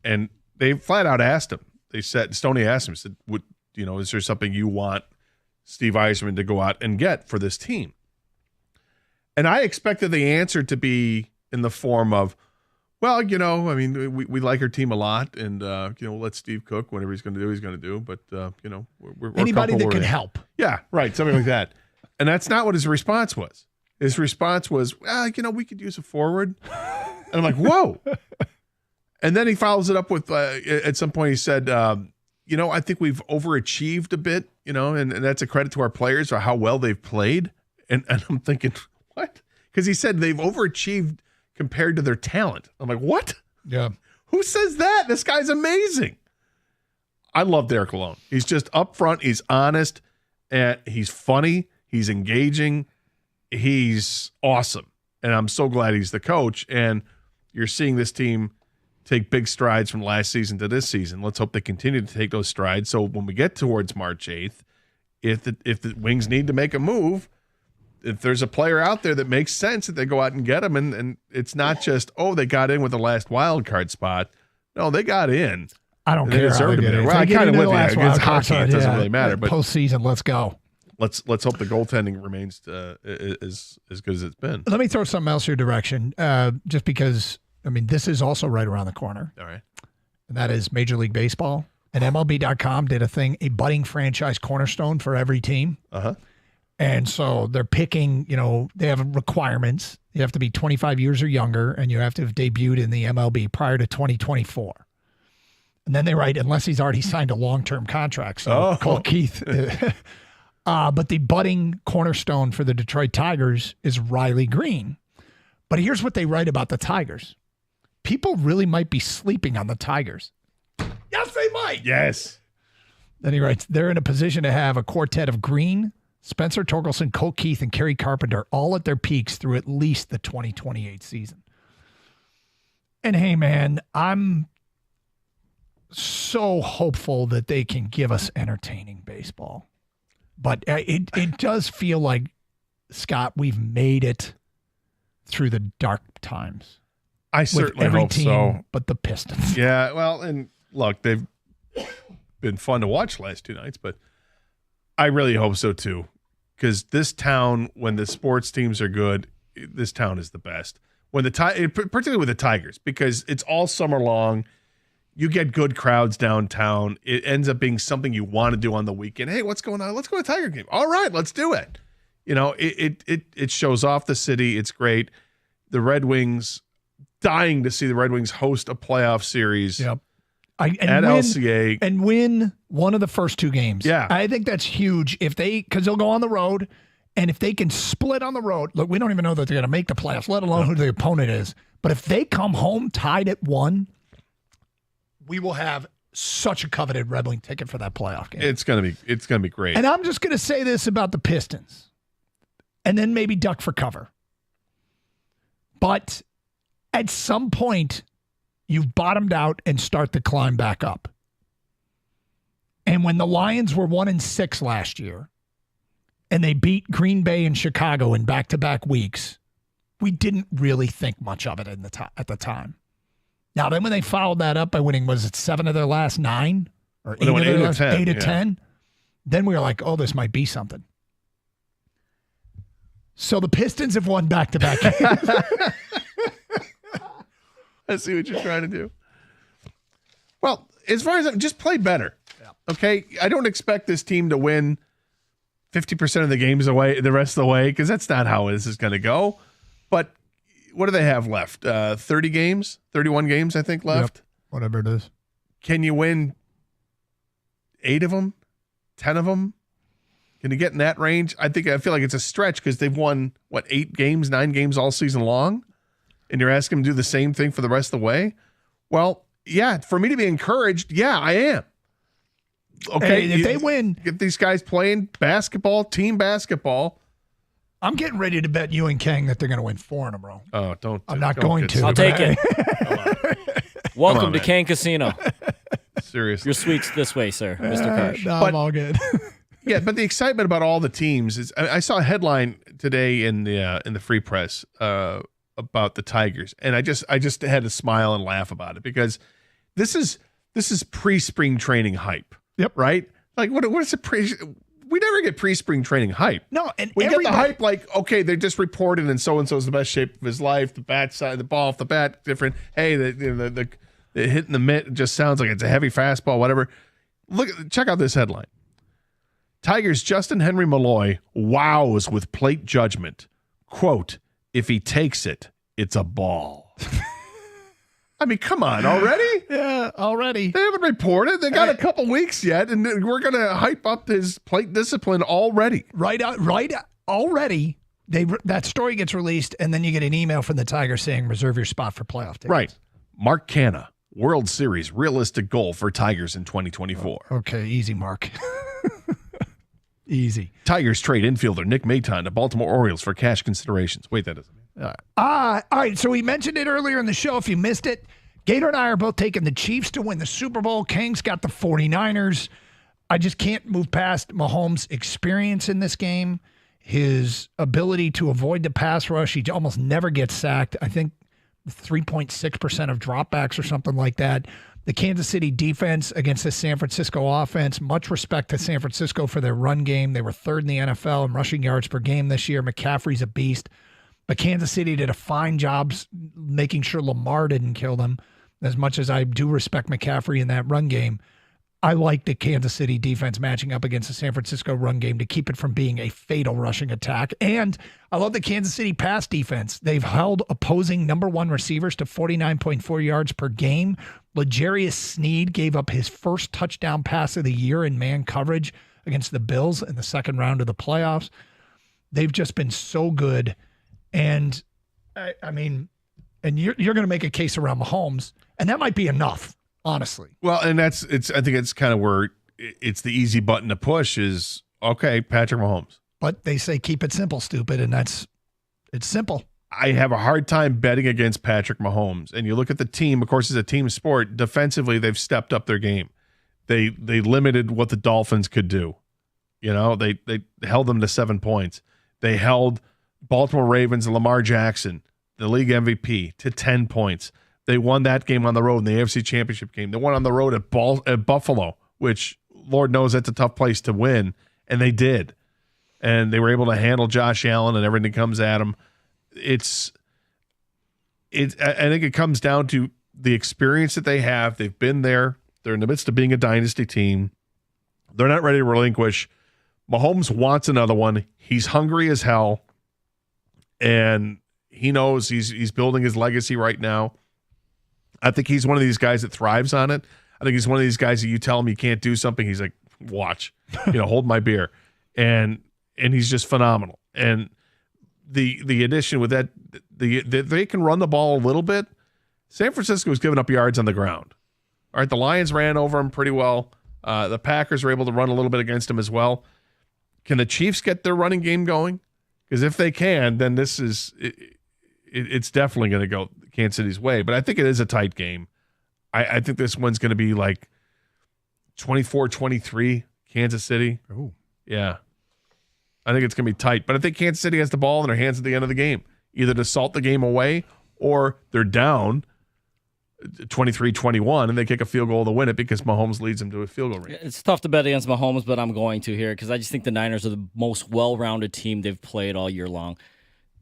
and they flat out asked him. They said, Stoney asked him, said, is there something you want Steve Yzerman to go out and get for this team? And I expected the answer to be in the form of, well, we like our team a lot, and we'll let Steve cook. Whatever he's going to do, he's going to do. But we're anybody that can help. Yeah, right, something like that. And that's not what his response was. His response was, we could use a forward. And I'm like, whoa. And then he follows it up with, at some point he said, I think we've overachieved a bit, and that's a credit to our players for how well they've played. And I'm thinking, what? Because he said they've overachieved compared to their talent. I'm like, what? Yeah. Who says that? This guy's amazing. I love Derek Lalonde. He's just upfront. He's honest. And he's funny. He's engaging. He's awesome. And I'm so glad he's the coach. And you're seeing this team take big strides from last season to this season. Let's hope they continue to take those strides. So when we get towards March 8th, if the Wings need to make a move, if there's a player out there that makes sense, that they go out and get them. And it's not just, they got in with the last wild card spot. No, they got in. I don't They care. deserve to be there. Well, I kind of with you. Against hockey, it doesn't really matter. But postseason, let's go. Let's hope the goaltending remains as good as it's been. Let me throw something else your direction, just because, this is also right around the corner. All right. And that is Major League Baseball. And MLB.com did a budding franchise cornerstone for every team. Uh-huh. And so they're picking, they have requirements. You have to be 25 years or younger, and you have to have debuted in the MLB prior to 2024. And then they write, unless he's already signed a long-term contract. So Cole Keith. But the budding cornerstone for the Detroit Tigers is Riley Green. But here's what they write about the Tigers. People really might be sleeping on the Tigers. Yes, they might. Yes. Then he writes, they're in a position to have a quartet of Green, Spencer Torkelson, Cole Keith, and Kerry Carpenter all at their peaks through at least the 2028 season. And hey, man, I'm so hopeful that they can give us entertaining baseball. But it does feel like, Scott, we've made it through the dark times. I certainly every hope team so. But the Pistons. Yeah, well, and look, they've been fun to watch last 2 nights, but I really hope so too. Because this town, when the sports teams are good, this town is the best. When particularly with the Tigers, because it's all summer long. You get good crowds downtown. It ends up being something you want to do on the weekend. Hey, what's going on? Let's go to a Tiger game. All right, let's do it. It shows off the city. It's great. The Red Wings, dying to see the Red Wings host a playoff series. Yep. At LCA. And win one of the first 2 games. Yeah. I think that's huge because they'll go on the road, and if they can split on the road, look, we don't even know that they're going to make the playoffs, let alone who the opponent is. But if they come home tied at 1, we will have such a coveted Red Wing ticket for that playoff game. It's gonna be great. And I'm just going to say this about the Pistons, and then maybe duck for cover. But at some point, you've bottomed out and start to climb back up. And when the Lions were 1-6 last year, and they beat Green Bay and Chicago in back-to-back weeks, we didn't really think much of it at the time. Now, then when they followed that up by winning, was it 7 of their last 9? Or 8 of their last 8 of 10? Then we were like, oh, this might be something. So the Pistons have won back-to-back games. I see what you're trying to do. Well, as far as just play better. Okay? I don't expect this team to win 50% of the games away the rest of the way, because that's not how this is going to go. But what do they have left? 30 games? 31 games, I think, left? Yep. Whatever it is. Can you win 8 of them? 10 of them? Can you get in that range? I feel like it's a stretch because they've won, 8 games, 9 games all season long? And you're asking them to do the same thing for the rest of the way? Well, yeah, for me to be encouraged, yeah, I am. Okay, hey, if they win, get these guys playing basketball, team basketball. I'm getting ready to bet you and Kang that they're going to win 4 in a row. Oh, don't. I'm not going to. I'll take it. Welcome to Kang Casino. Seriously. Your suite's this way, sir, Mr. Kirsch. No, I'm all good. Yeah, but the excitement about all the teams is. I saw a headline today in the Free Press about the Tigers, and I just had to smile and laugh about it because this is pre-spring training hype. Yep. Right? Like what is it we never get pre-spring training hype. No, and we get the hype like, okay, they just reported and so-and-so's the best shape of his life, the bat side, the ball off the bat different. Hey, the hitting the mitt just sounds like it's a heavy fastball, whatever. Check out this headline. Tigers Justin Henry Malloy wows with plate judgment. Quote, if he takes it, it's a ball. I mean, come on, already? Yeah, already. They haven't reported. They got a couple weeks yet, and we're going to hype up his plate discipline already. Right already. That story gets released, and then you get an email from the Tigers saying reserve your spot for playoff tickets. Right. Mark Canha, World Series realistic goal for Tigers in 2024. Okay, easy, Mark. Easy. Tigers trade infielder Nick Maton to Baltimore Orioles for cash considerations. Wait, that doesn't mean. All right, so we mentioned it earlier in the show. If you missed it, Gator and I are both taking the Chiefs to win the Super Bowl. Kang's got the 49ers. I just can't move past Mahomes' experience in this game, his ability to avoid the pass rush. He almost never gets sacked. I think 3.6% of dropbacks or something like that. The Kansas City defense against the San Francisco offense, much respect to San Francisco for their run game. They were 3rd in the NFL in rushing yards per game this year. McCaffrey's a beast. But Kansas City did a fine job making sure Lamar didn't kill them. As much as I do respect McCaffrey in that run game, I like the Kansas City defense matching up against the San Francisco run game to keep it from being a fatal rushing attack. And I love the Kansas City pass defense. They've held opposing number 1 receivers to 49.4 yards per game. L'Jarius Sneed gave up his first touchdown pass of the year in man coverage against the Bills in the second round of the playoffs. They've just been so good. And I mean, and you're going to make a case around Mahomes, and that might be enough, honestly. Well, and I think it's kind of where it's the easy button to push is, okay, Patrick Mahomes. But they say keep it simple, stupid, and it's simple. I have a hard time betting against Patrick Mahomes. And you look at the team, of course, it's a team sport. Defensively, they've stepped up their game. They limited what the Dolphins could do. You know, they held them to 7 points. They held Baltimore Ravens and Lamar Jackson, the league MVP, to 10 points. They won that game on the road in the AFC Championship game. They won on the road at Buffalo, which Lord knows that's a tough place to win, and they did. And they were able to handle Josh Allen and everything comes at him. I think it comes down to the experience that they have. They've been there. They're in the midst of being a dynasty team. They're not ready to relinquish. Mahomes wants another one. He's hungry as hell, and he knows he's building his legacy right now. I think he's one of these guys that thrives on it. I think he's one of these guys that you tell him you can't do something, he's like, watch, hold my beer. And he's just phenomenal. And the addition with that, they can run the ball a little bit. San Francisco was giving up yards on the ground. All right, the Lions ran over him pretty well. The Packers were able to run a little bit against him as well. Can the Chiefs get their running game going? Because if they can, then this is it's definitely going to go Kansas City's way. But I think it is a tight game. I think this one's going to be like 24-23 Kansas City. Oh, yeah. I think it's going to be tight. But I think Kansas City has the ball in their hands at the end of the game, either to salt the game away or they're down 23-21 and they kick a field goal to win it because Mahomes leads them to a field goal range. It's tough to bet against Mahomes, but I'm going to here because I just think the Niners are the most well-rounded team they've played all year long.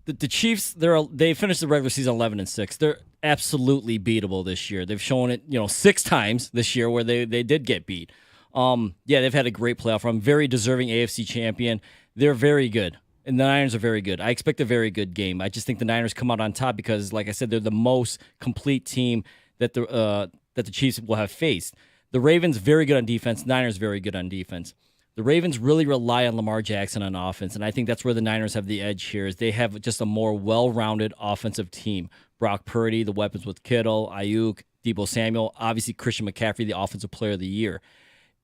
The Chiefs, they finished the regular season 11-6. They're absolutely beatable this year. They've shown it, 6 times this year where they did get beat. They've had a great playoff run. Very deserving AFC champion. They're very good. And the Niners are very good. I expect a very good game. I just think the Niners come out on top because, like I said, they're the most complete team that the Chiefs will have faced. The Ravens, very good on defense. Niners, very good on defense. The Ravens really rely on Lamar Jackson on offense, and I think that's where the Niners have the edge here. Is they have just a more well-rounded offensive team. Brock Purdy, the weapons with Kittle, Ayuk, Deebo Samuel, obviously Christian McCaffrey, the offensive player of the year.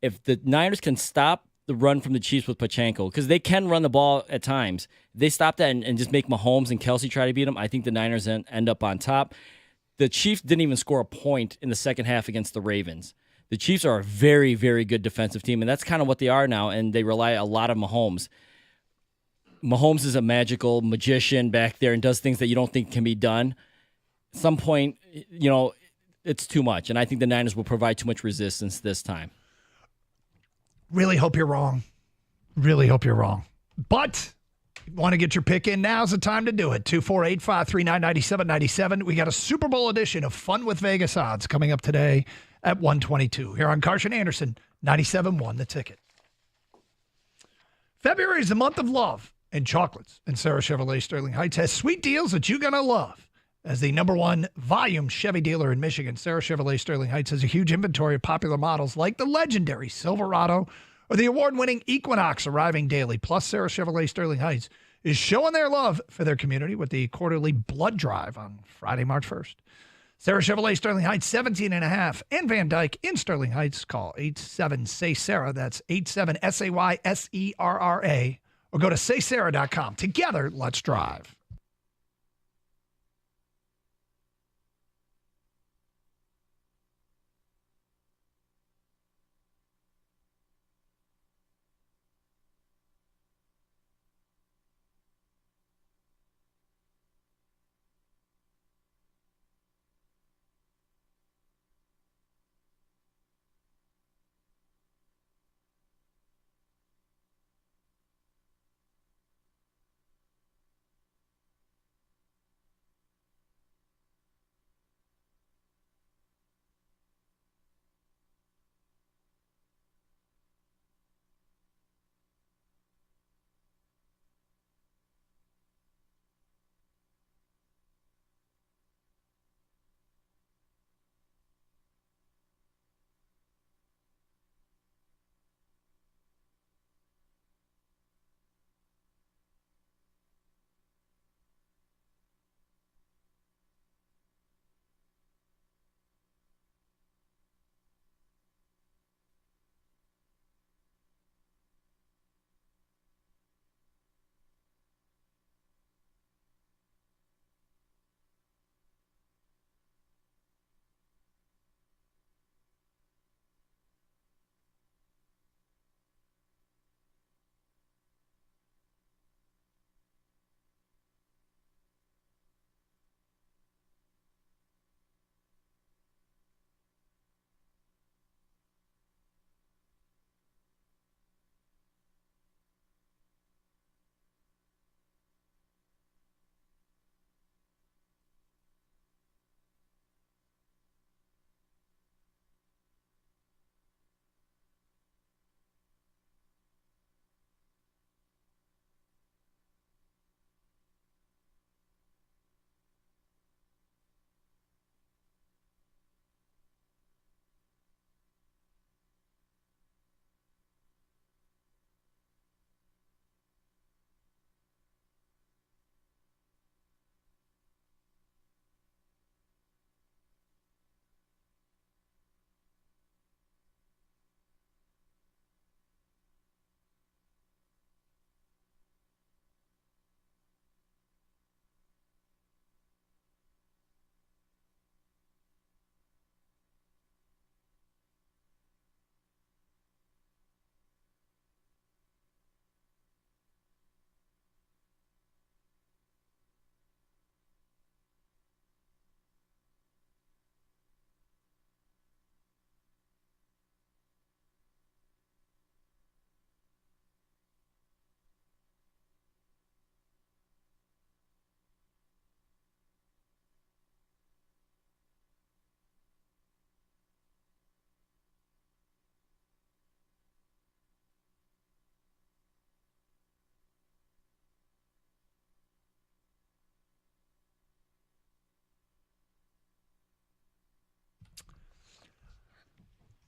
If the Niners can stop the run from the Chiefs with Pacheco, because they can run the ball at times, if they stop that and just make Mahomes and Kelsey try to beat them, I think the Niners end up on top. The Chiefs didn't even score a point in the second half against the Ravens. The Chiefs are a very, very good defensive team, and that's kind of what they are now, and they rely a lot on Mahomes. Mahomes is a magical magician back there and does things that you don't think can be done. At some point, it's too much, and I think the Niners will provide too much resistance this time. Really hope you're wrong. Really hope you're wrong. But if you want to get your pick in, now's the time to do it. 248-539-9797. We got a Super Bowl edition of Fun with Vegas Odds coming up today at 122 here on Karsch and Anderson, 97.1 The Ticket. February is the month of love and chocolates, and Sarah Chevrolet Sterling Heights has sweet deals that you're going to love. As the #1 volume Chevy dealer in Michigan, Sarah Chevrolet Sterling Heights has a huge inventory of popular models like the legendary Silverado or the award-winning Equinox arriving daily. Plus, Sarah Chevrolet Sterling Heights is showing their love for their community with the quarterly blood drive on Friday, March 1st. Sarah Chevrolet Sterling Heights, 17.5, and Van Dyke in Sterling Heights. Call 87-SAY-SARAH. That's 87-SAYSERRA. Or go to saysarah.com. Together, let's drive.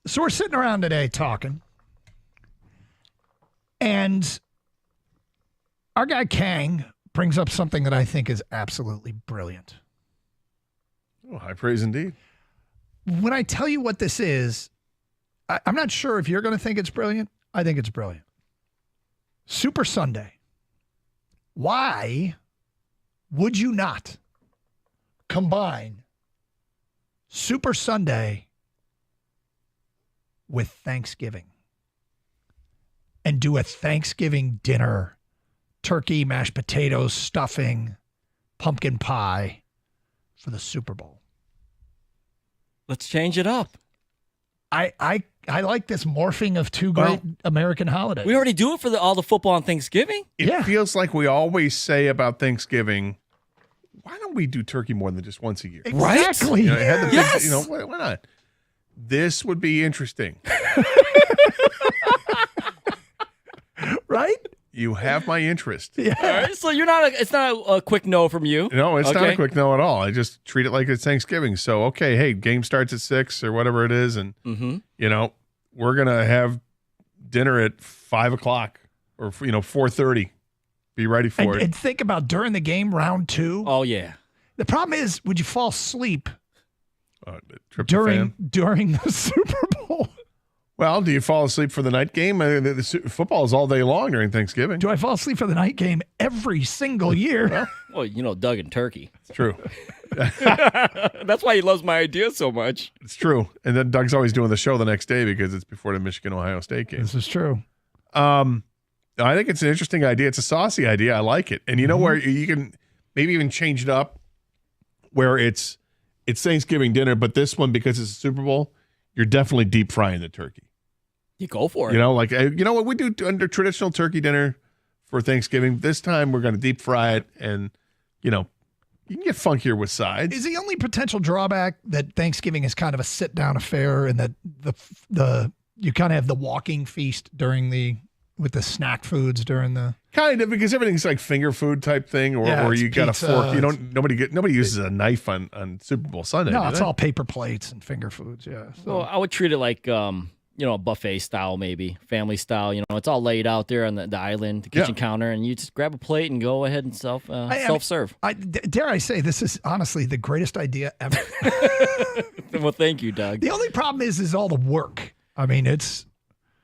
So we're sitting around today talking, and our guy Kang brings up something that I think is absolutely brilliant. Oh, high praise indeed. When I tell you what this is, I'm not sure if you're going to think it's brilliant. I think it's brilliant. Super Sunday. Why would you not combine Super Sunday with Thanksgiving and do a Thanksgiving dinner? Turkey, mashed potatoes, stuffing, pumpkin pie for the Super Bowl. Let's change it up. I like this morphing of two great American holidays. We already do it for all the football on Thanksgiving. It feels like we always say about Thanksgiving, why don't we do turkey more than just once a year? Exactly. You know, it had the big- Yes. you know, why not? This would be interesting. Right? You have my interest. All right, so it's not a quick no from you. No, it's not Okay. a quick no at all. I just treat it like it's Thanksgiving. So, okay, hey, game starts at 6 or whatever it is. And, you know, we're going to have dinner at 5 o'clock or, 4:30. Be ready for it. And think about during the game, round 2. Oh, yeah. The problem is, would you fall asleep Tryptophan. during the Super Bowl? Well, do you fall asleep for the night game? The football is all day long during Thanksgiving. Do I fall asleep for the night game every single year? Well, Doug and turkey. It's true. That's why he loves my idea so much. It's true. And then Doug's always doing the show the next day because it's before the Michigan-Ohio State game. This is true. I think it's an interesting idea. It's a saucy idea. I like it. And you know where you can maybe even change it up where it's Thanksgiving dinner, but this one, because it's a Super Bowl, you're definitely deep frying the turkey. You go for it. You know, like, you know what we do under traditional turkey dinner for Thanksgiving? This time we're going to deep fry it and, you know, you can get funkier with sides. Is the only potential drawback that Thanksgiving is kind of a sit-down affair and that the you kind of have the walking feast with the snack foods during the... Kind of, because everything's like finger food type thing, or it's you got pizza, a fork. You don't. Nobody uses a knife on Super Bowl Sunday. No, do it's they? all paper plates and finger foods, yeah. So, Well, I would treat it like, a buffet style, maybe family style. It's all laid out there on the island, the kitchen counter, and you just grab a plate and go ahead and self-serve. dare I say, this is honestly the greatest idea ever. Well, thank you, Doug. The only problem is all the work. I mean, it's...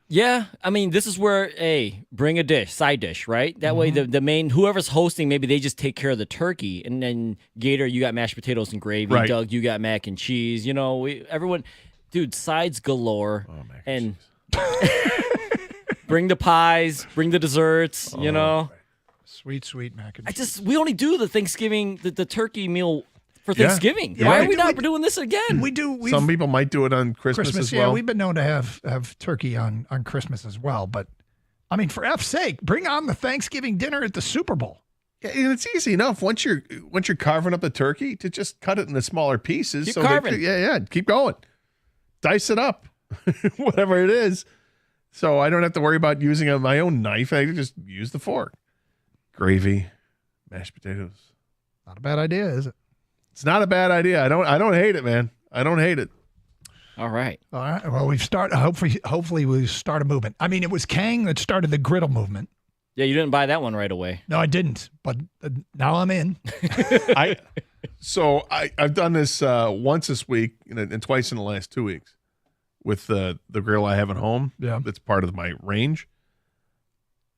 Yeah, I mean, this is where, bring a side dish, right? That way the main, whoever's hosting, maybe they just take care of the turkey. And then Gator, you got mashed potatoes and gravy. Right. Doug, you got mac and cheese. Everyone, dude, sides galore. And bring the pies, bring the desserts, Sweet, sweet mac and cheese. We only do the Thanksgiving, the turkey meal for Yeah. Thanksgiving. Yeah. Why are we not doing this again? We do. Some people might do it on Christmas as well. Yeah, we've been known to have turkey on Christmas as well. But, I mean, for F's sake, bring on the Thanksgiving dinner at the Super Bowl. Yeah, and it's easy enough once you're carving up the turkey to just cut it into smaller pieces. Keep carving. Keep going, dice it up, whatever it is. So I don't have to worry about using my own knife. I can just use the fork. Gravy, mashed potatoes. Not a bad idea, is it? It's not a bad idea. I don't hate it, man. I don't hate it. All right. All right. Well, we've started. Hopefully, we start a movement. I mean, it was Kang that started the griddle movement. Yeah, you didn't buy that one right away. No, I didn't. But now I'm in. I've done this once this week and twice in the last 2 weeks with the grill I have at home. Yeah, that's part of my range.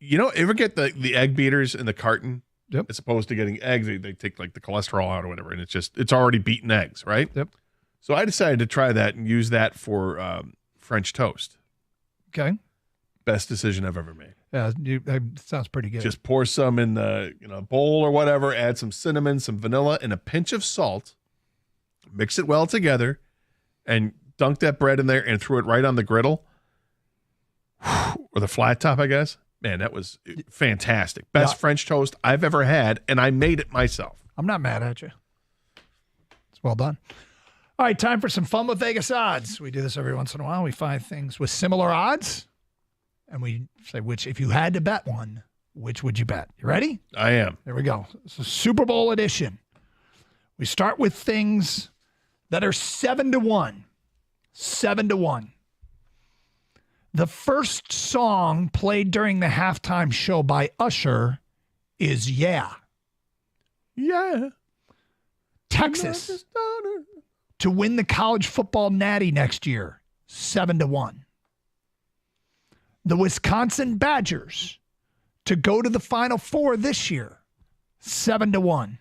Ever get the egg beaters in the carton? Yep. As opposed to getting eggs, they take like the cholesterol out or whatever, and it's already beaten eggs, right? Yep. So I decided to try that and use that for French toast. Okay. Best decision I've ever made. Yeah, that sounds pretty good. Just pour some in the bowl or whatever, add some cinnamon, some vanilla, and a pinch of salt. Mix it well together, and dunk that bread in there and threw it right on the griddle or the flat top, I guess. Man, that was fantastic. Best French toast I've ever had, and I made it myself. I'm not mad at you. It's well done. All right, time for some fun with Vegas odds. We do this every once in a while. We find things with similar odds, and we say if you had to bet one, which would you bet? You ready? I am. There we go. It's a Super Bowl edition. We start with things that are 7-1. 7-1. The first song played during the halftime show by Usher is Yeah. Yeah. Texas to win the college football natty next year, 7-1. The Wisconsin Badgers to go to the Final Four this year, 7-1.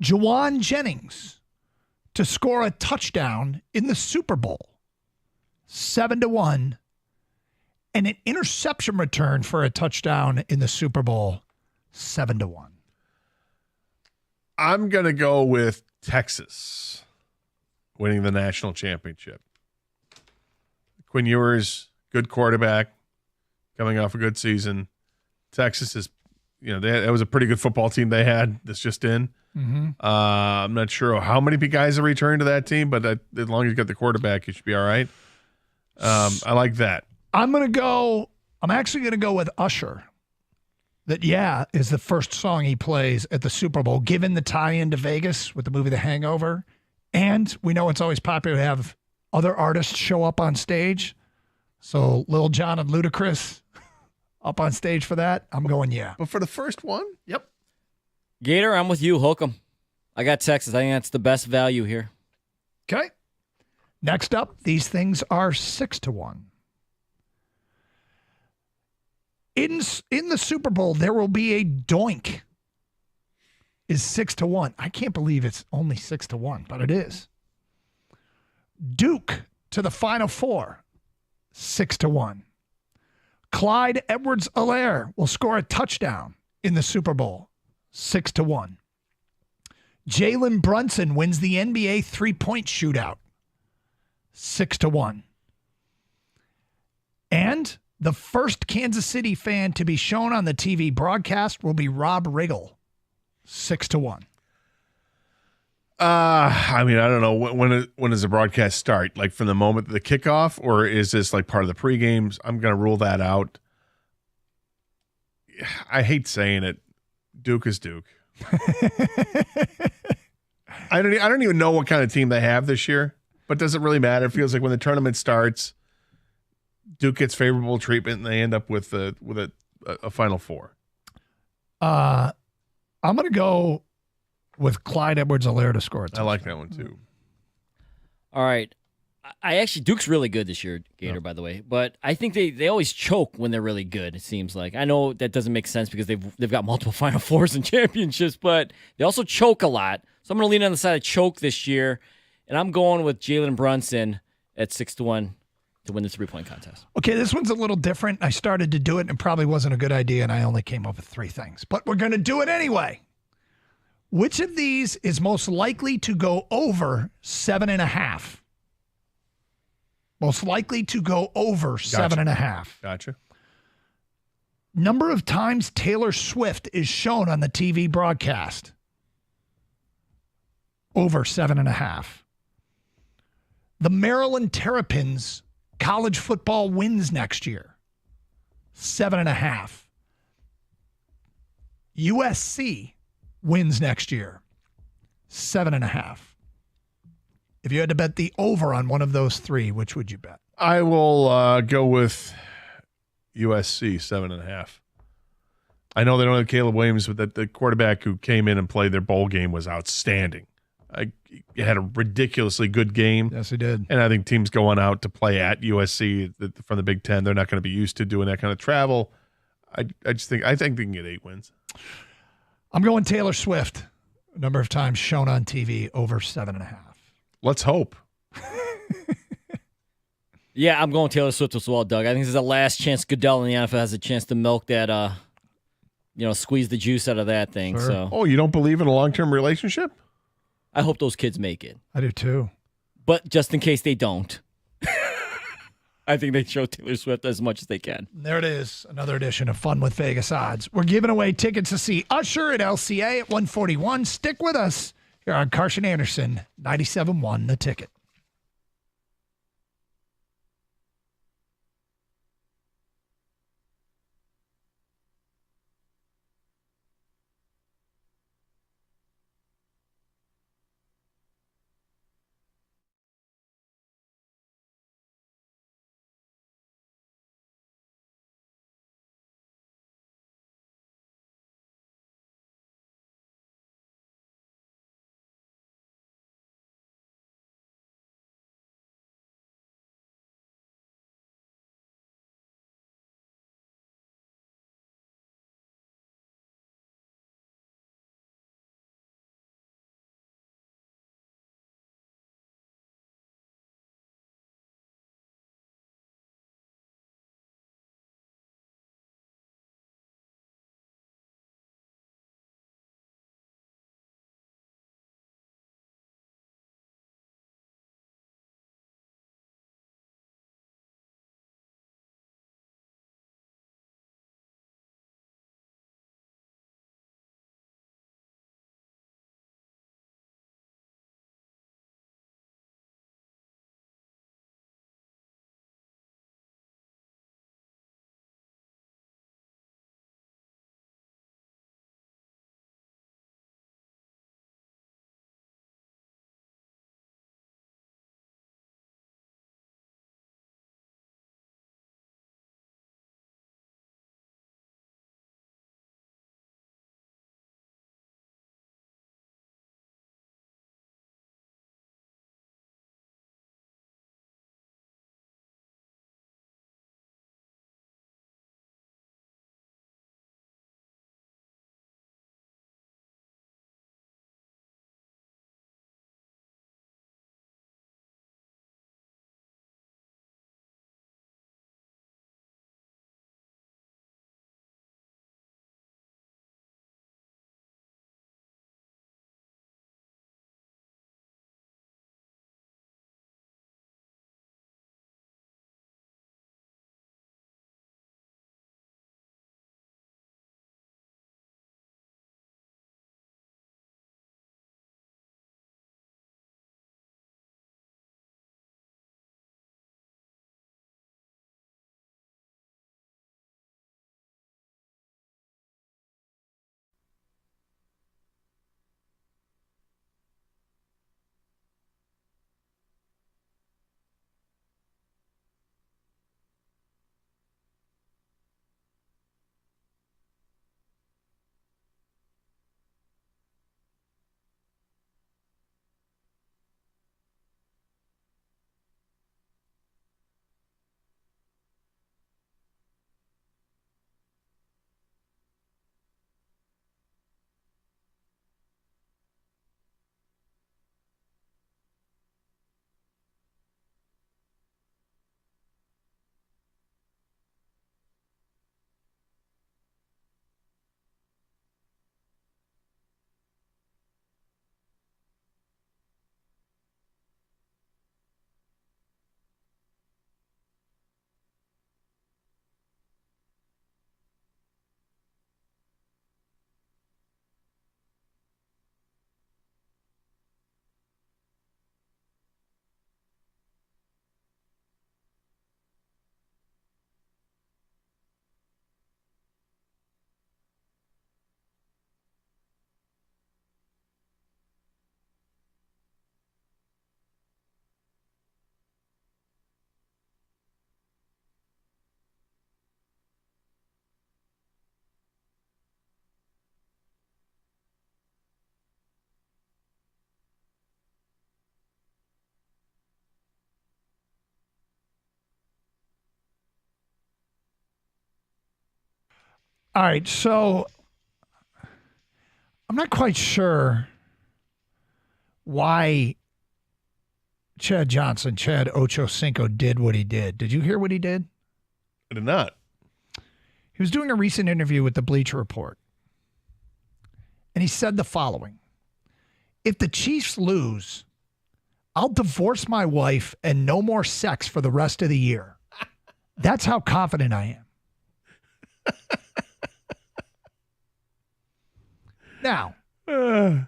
Juwan Jennings to score a touchdown in the Super Bowl, 7-1. And an interception return for a touchdown in the Super Bowl, 7-1. I'm going to go with Texas winning the national championship. Quinn Ewers, good quarterback, coming off a good season. Texas is, that was a pretty good football team they had this just in. Mm-hmm. I'm not sure how many guys have returned to that team, but as long as you got the quarterback, you should be all right. I like that. I'm actually going to go with Usher. That Yeah is the first song he plays at the Super Bowl, given the tie-in to Vegas with the movie The Hangover. And we know it's always popular to have other artists show up on stage. So Lil Jon and Ludacris up on stage for that. I'm going Yeah. But for the first one? Yep. Gator, I'm with you. Hook 'em. I got Texas. I think that's the best value here. Okay. Next up, these things are 6-1. In the Super Bowl, there will be a doink. Is 6-1. I can't believe it's only 6-1, but it is. Duke to the Final Four, 6-1. Clyde Edwards-Helaire will score a touchdown in the Super Bowl, 6-1. Jalen Brunson wins the NBA three-point shootout, 6-1. And the first Kansas City fan to be shown on the TV broadcast will be Rob Riggle, 6-1. I don't know when does the broadcast start? Like from the moment of the kickoff, or is this like part of the pregames? I'm going to rule that out. I hate saying it. Duke is Duke. I don't even know what kind of team they have this year, but does it really matter? It feels like when the tournament starts, Duke gets favorable treatment, and they end up with a Final Four. I'm going to go with Clyde Edwards-Helaire to score. I like that one too. All right. I actually, Duke's really good this year, Gator, by the way. But I think they always choke when they're really good, it seems like. I know that doesn't make sense because they've got multiple Final Fours and championships, but they also choke a lot. So I'm going to lean on the side of choke this year, and I'm going with Jalen Brunson at 6-1 to win the three-point contest. Okay, this one's a little different. I started to do it, and it probably wasn't a good idea, and I only came up with 3 things. But we're going to do it anyway. Which of these is most likely to go over 7.5? Most likely to go over 7.5. Gotcha. Number of times Taylor Swift is shown on the TV broadcast. Over 7.5. The Maryland Terrapins college football wins next year. 7.5. USC wins next year. 7.5. If you had to bet the over on one of those 3, which would you bet? I will go with USC 7.5. I know they don't have Caleb Williams, but the quarterback who came in and played their bowl game was outstanding. He had a ridiculously good game. Yes, he did. And I think teams going out to play at USC from the Big Ten, they're not going to be used to doing that kind of travel. I think they can get 8 wins. I'm going Taylor Swift. A number of times shown on TV over 7.5. Let's hope. Yeah, I'm going Taylor Swift as well, Doug. I think this is the last chance Goodell in the NFL has a chance to milk that, squeeze the juice out of that thing. Sure. So, Oh, you don't believe in a long-term relationship? I hope those kids make it. I do too. But just in case they don't, I think they show Taylor Swift as much as they can. There it is. Another edition of Fun with Vegas Odds. We're giving away tickets to see Usher at LCA at 141. Stick with us here on Carson Anderson, 97.1 The Ticket. All right, so I'm not quite sure why Chad Ochocinco did what he did. Did you hear what he did? I did not. He was doing a recent interview with the Bleacher Report, and he said the following: if the Chiefs lose, I'll divorce my wife and no more sex for the rest of the year. That's how confident I am. Now, there's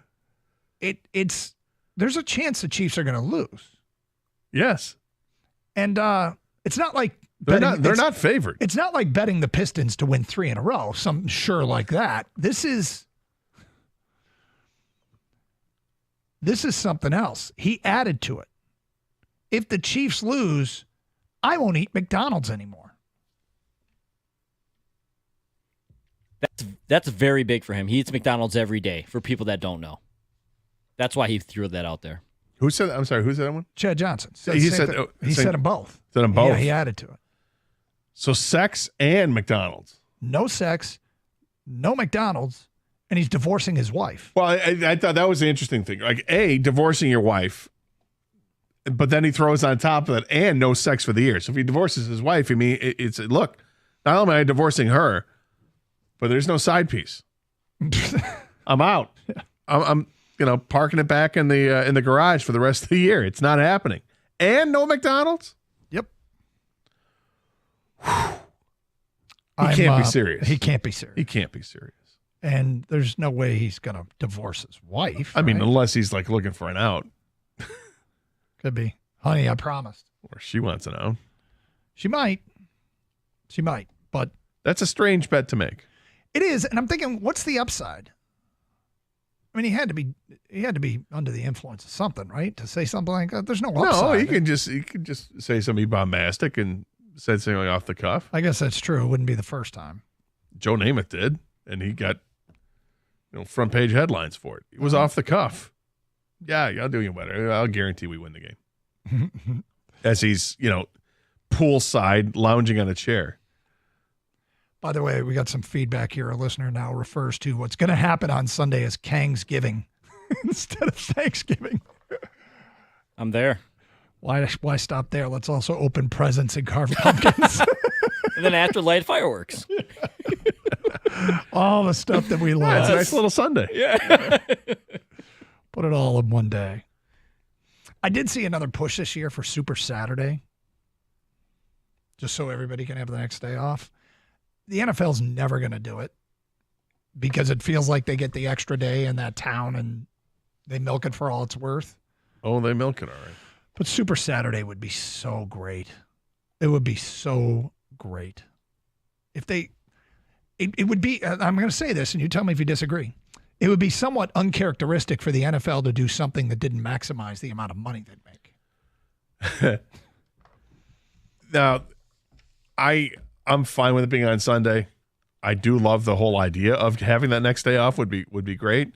a chance the Chiefs are going to lose. Yes. And it's not like they're not favored. It's not like betting the Pistons to win 3 in a row, something sure like that. This is something else. He added to it. If the Chiefs lose, I won't eat McDonald's anymore. That's very big for him. He eats McDonald's every day, for people that don't know. That's why he threw that out there. Who said that? I'm sorry, who said that one? Chad Johnson. He said them both. Said them both. Yeah, he added to it. So sex and McDonald's. No sex, no McDonald's, and he's divorcing his wife. Well, I thought that was the interesting thing. Like, divorcing your wife, but then he throws on top of that, and no sex for the year. So if he divorces his wife, I mean, it's look, not only am I divorcing her, but there's no side piece. I'm out. I'm parking it back in the garage for the rest of the year. It's not happening. And no McDonald's? Yep. He can't be serious. He can't be serious. He can't be serious. And there's no way he's going to divorce his wife. I mean, unless he's like looking for an out. Could be. Honey, I promised. Or she wants an out. She might. But that's a strange bet to make. It is, and I'm thinking, what's the upside? I mean, he had to be under the influence of something, right? To say something like that. There's no upside. No, he could just say something bombastic and said something off the cuff. I guess that's true. It wouldn't be the first time. Joe Namath did, and he got front page headlines for it. It was off the cuff. Yeah, I'll do you better. I'll guarantee we win the game. As he's, poolside lounging on a chair. By the way, we got some feedback here. A listener now refers to what's going to happen on Sunday as Kangsgiving instead of Thanksgiving. I'm there. Why stop there? Let's also open presents and carve pumpkins. And then after light fireworks. All the stuff that we love. Yeah, it's a nice little Sunday. Yeah. Put it all in one day. I did see another push this year for Super Saturday, just so everybody can have the next day off. The NFL's never going to do it because it feels like they get the extra day in that town and they milk it for all it's worth. Oh, they milk it, all right. But Super Saturday would be so great. It would be so great. If they, it would be, I'm going to say this and you tell me if you disagree. It would be somewhat uncharacteristic for the NFL to do something that didn't maximize the amount of money they'd make. Now, I'm fine with it being on Sunday. I do love the whole idea of having that next day off would be great.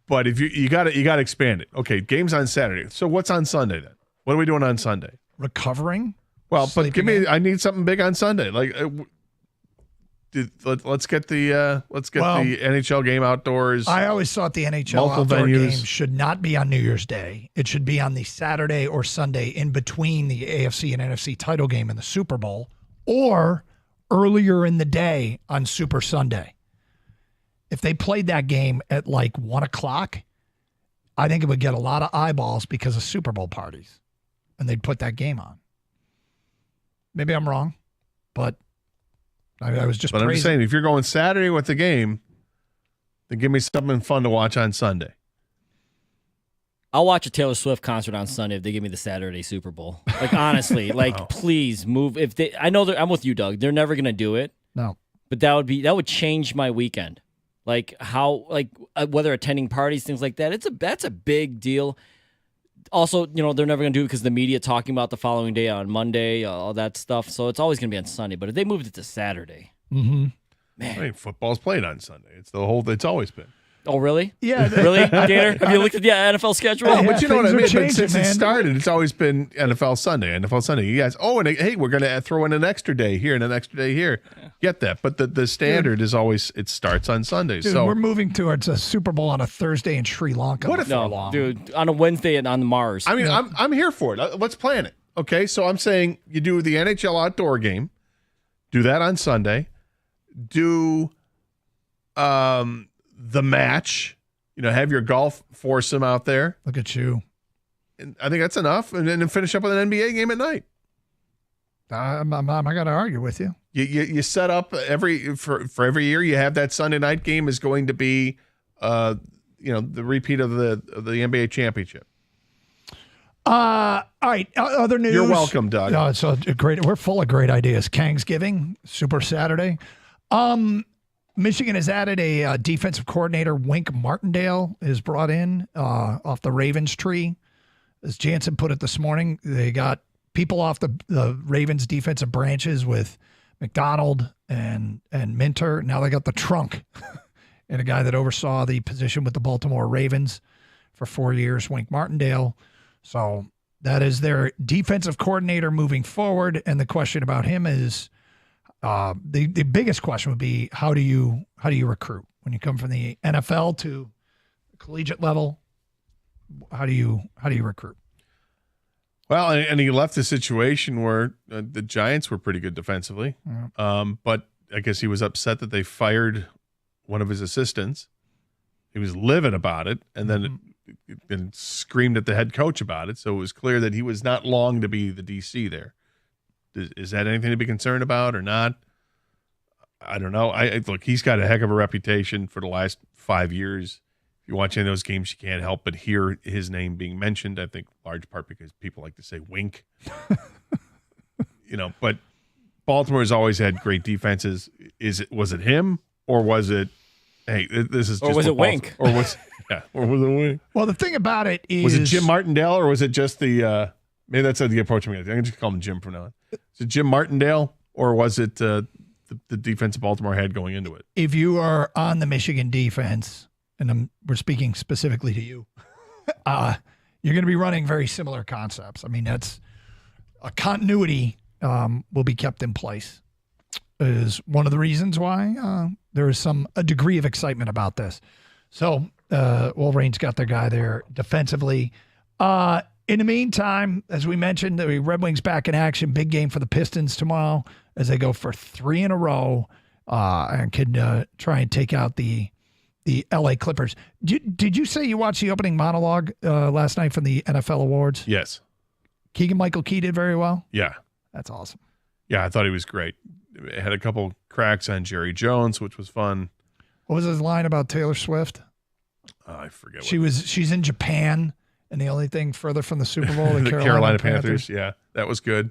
But if you got to expand it. Okay, game's on Saturday. So what's on Sunday then? What are we doing on Sunday? Recovering? Well, but I need something big on Sunday. Like let's get the NHL game outdoors. I always thought the NHL outdoor game should not be on New Year's Day. It should be on the Saturday or Sunday in between the AFC and NFC title game and the Super Bowl, or earlier in the day on Super Sunday. If they played that game at like 1 o'clock, I think it would get a lot of eyeballs because of Super Bowl parties, and they'd put that game on. Maybe I'm wrong, but I was just But praising. I'm just saying, if you're going Saturday with the game, then give me something fun to watch on Sunday. I'll watch a Taylor Swift concert on Sunday if they give me the Saturday Super Bowl. Like, honestly, please move. I know I'm with you, Doug. They're never going to do it. No. But that would change my weekend. Whether attending parties, things like that. That's a big deal. Also, they're never going to do it because the media talking about the following day on Monday, all that stuff. So it's always going to be on Sunday. But if they moved it to Saturday, mm-hmm. man, I mean, football's played on Sunday. It's always been. Oh, really? Yeah. Really, Gator? Have you looked at the NFL schedule? Oh, but you know what I mean? changing, But since man. it started, it's always been NFL Sunday. You guys, and hey, we're going to throw in an extra day here and an extra day here. Get that. But the standard is always, it starts on Sundays. Dude, so we're moving towards a Super Bowl on a Thursday in Sri Lanka. What if- before No, long. dude, on a Wednesday and on Mars. I mean, I'm here for it. Let's plan it. Okay, so I'm saying you do the NHL outdoor game, do that on Sunday, do the match. Have your golf foursome out there. Look at you. And I think that's enough, and then finish up with an NBA game at night. I'm not going to argue with you. You set up for every year. You have that Sunday night game is going to be, the repeat of the NBA championship. All right. Other news. You're welcome, Doug. It's a great. We're full of great ideas. Kangsgiving, Super Saturday. Michigan has added a defensive coordinator. Wink Martindale is brought in off the Ravens tree. As Jansen put it this morning, they got people off the Ravens defensive branches with McDonald and Minter. Now they got the trunk and a guy that oversaw the position with the Baltimore Ravens for 4 years, Wink Martindale. So that is their defensive coordinator moving forward. And the question about him is the biggest question would be how do you recruit when you come from the NFL to the collegiate level? How do you recruit? Well, and he left a situation where the Giants were pretty good defensively, but I guess he was upset that they fired one of his assistants. He was livid about it, and then screamed at the head coach about it. So it was clear that he was not long to be the DC there. Is that anything to be concerned about or not? I don't know. Look, he's got a heck of a reputation for the last 5 years. If you watch any of those games, you can't help but hear his name being mentioned. I think large part because people like to say Wink. But Baltimore has always had great defenses. Was it him or was it? Hey, this is just or was it Wink? Or was it Wink? Well, the thing about it is, was it Jim Martindale or was it just the? Maybe that's the approach I'm going to. I can just call him Jim from now on. Is it Jim Martindale or was it the defense Baltimore had going into it? If you are on the Michigan defense, and we're speaking specifically to you, you're going to be running very similar concepts. I mean, that's a continuity will be kept in place. Is one of the reasons why there is a degree of excitement about this. So Wolverine's got their guy there defensively. In the meantime, as we mentioned, the Red Wings back in action. Big game for the Pistons tomorrow as they go for 3 in a row and can try and take out the LA Clippers. Did you say you watched the opening monologue last night from the NFL Awards? Yes. Keegan-Michael Key did very well? Yeah. That's awesome. Yeah, I thought he was great. Had a couple cracks on Jerry Jones, which was fun. What was his line about Taylor Swift? I forget. She's in Japan. And the only thing further from the Super Bowl, the Carolina Panthers. Yeah, that was good.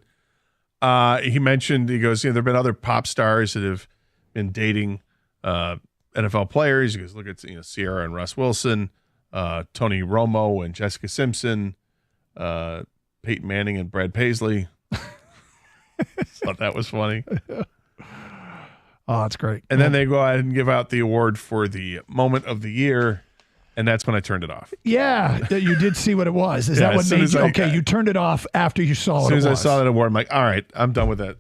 He mentioned, he goes, there have been other pop stars that have been dating NFL players. He goes, look at Ciara and Russ Wilson, Tony Romo and Jessica Simpson, Peyton Manning and Brad Paisley. Thought that was funny. Oh, that's great. And then they go ahead and give out the award for the moment of the year. And that's when I turned it off. Yeah, you did see what it was. Is that what made you? Okay, you turned it off after you saw what it was. As soon as I saw that award, I'm like, all right, I'm done with that.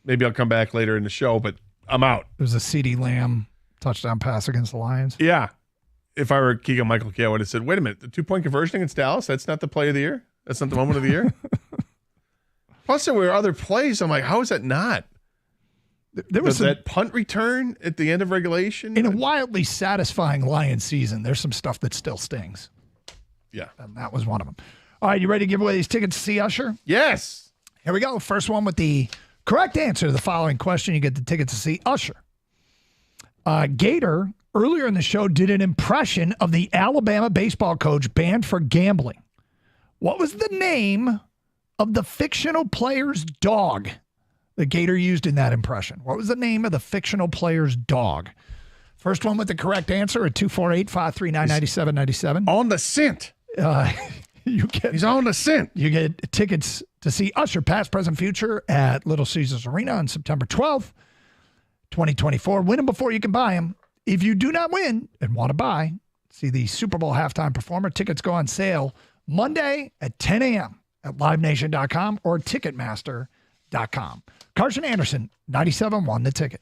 Maybe I'll come back later in the show, but I'm out. It was a CeeDee Lamb touchdown pass against the Lions. Yeah. If I were Keegan-Michael Key, I would have said, wait a minute, the 2-point conversion against Dallas, that's not the play of the year? That's not the moment of the year? Plus, there were other plays. I'm like, how is that not? There was that punt return at the end of regulation. In a wildly satisfying Lions season, there's some stuff that still stings. Yeah. And that was one of them. All right, you ready to give away these tickets to see Usher? Yes. Here we go. First one with the correct answer to the following question. You get the tickets to see Usher. Gator, earlier in the show, did an impression of the Alabama baseball coach banned for gambling. What was the name of the fictional player's dog the Gator used in that impression? What was the name of the fictional player's dog? First one with the correct answer at 248-539-9797. On the scent. He's on the scent. You get tickets to see Usher past, present, future at Little Caesars Arena on September 12th, 2024. Win them before you can buy them. If you do not win and want to buy, See the Super Bowl halftime performer. Tickets go on sale Monday at 10 a.m. at livenation.com or ticketmaster.com. Carson Anderson, 97.1 The Ticket.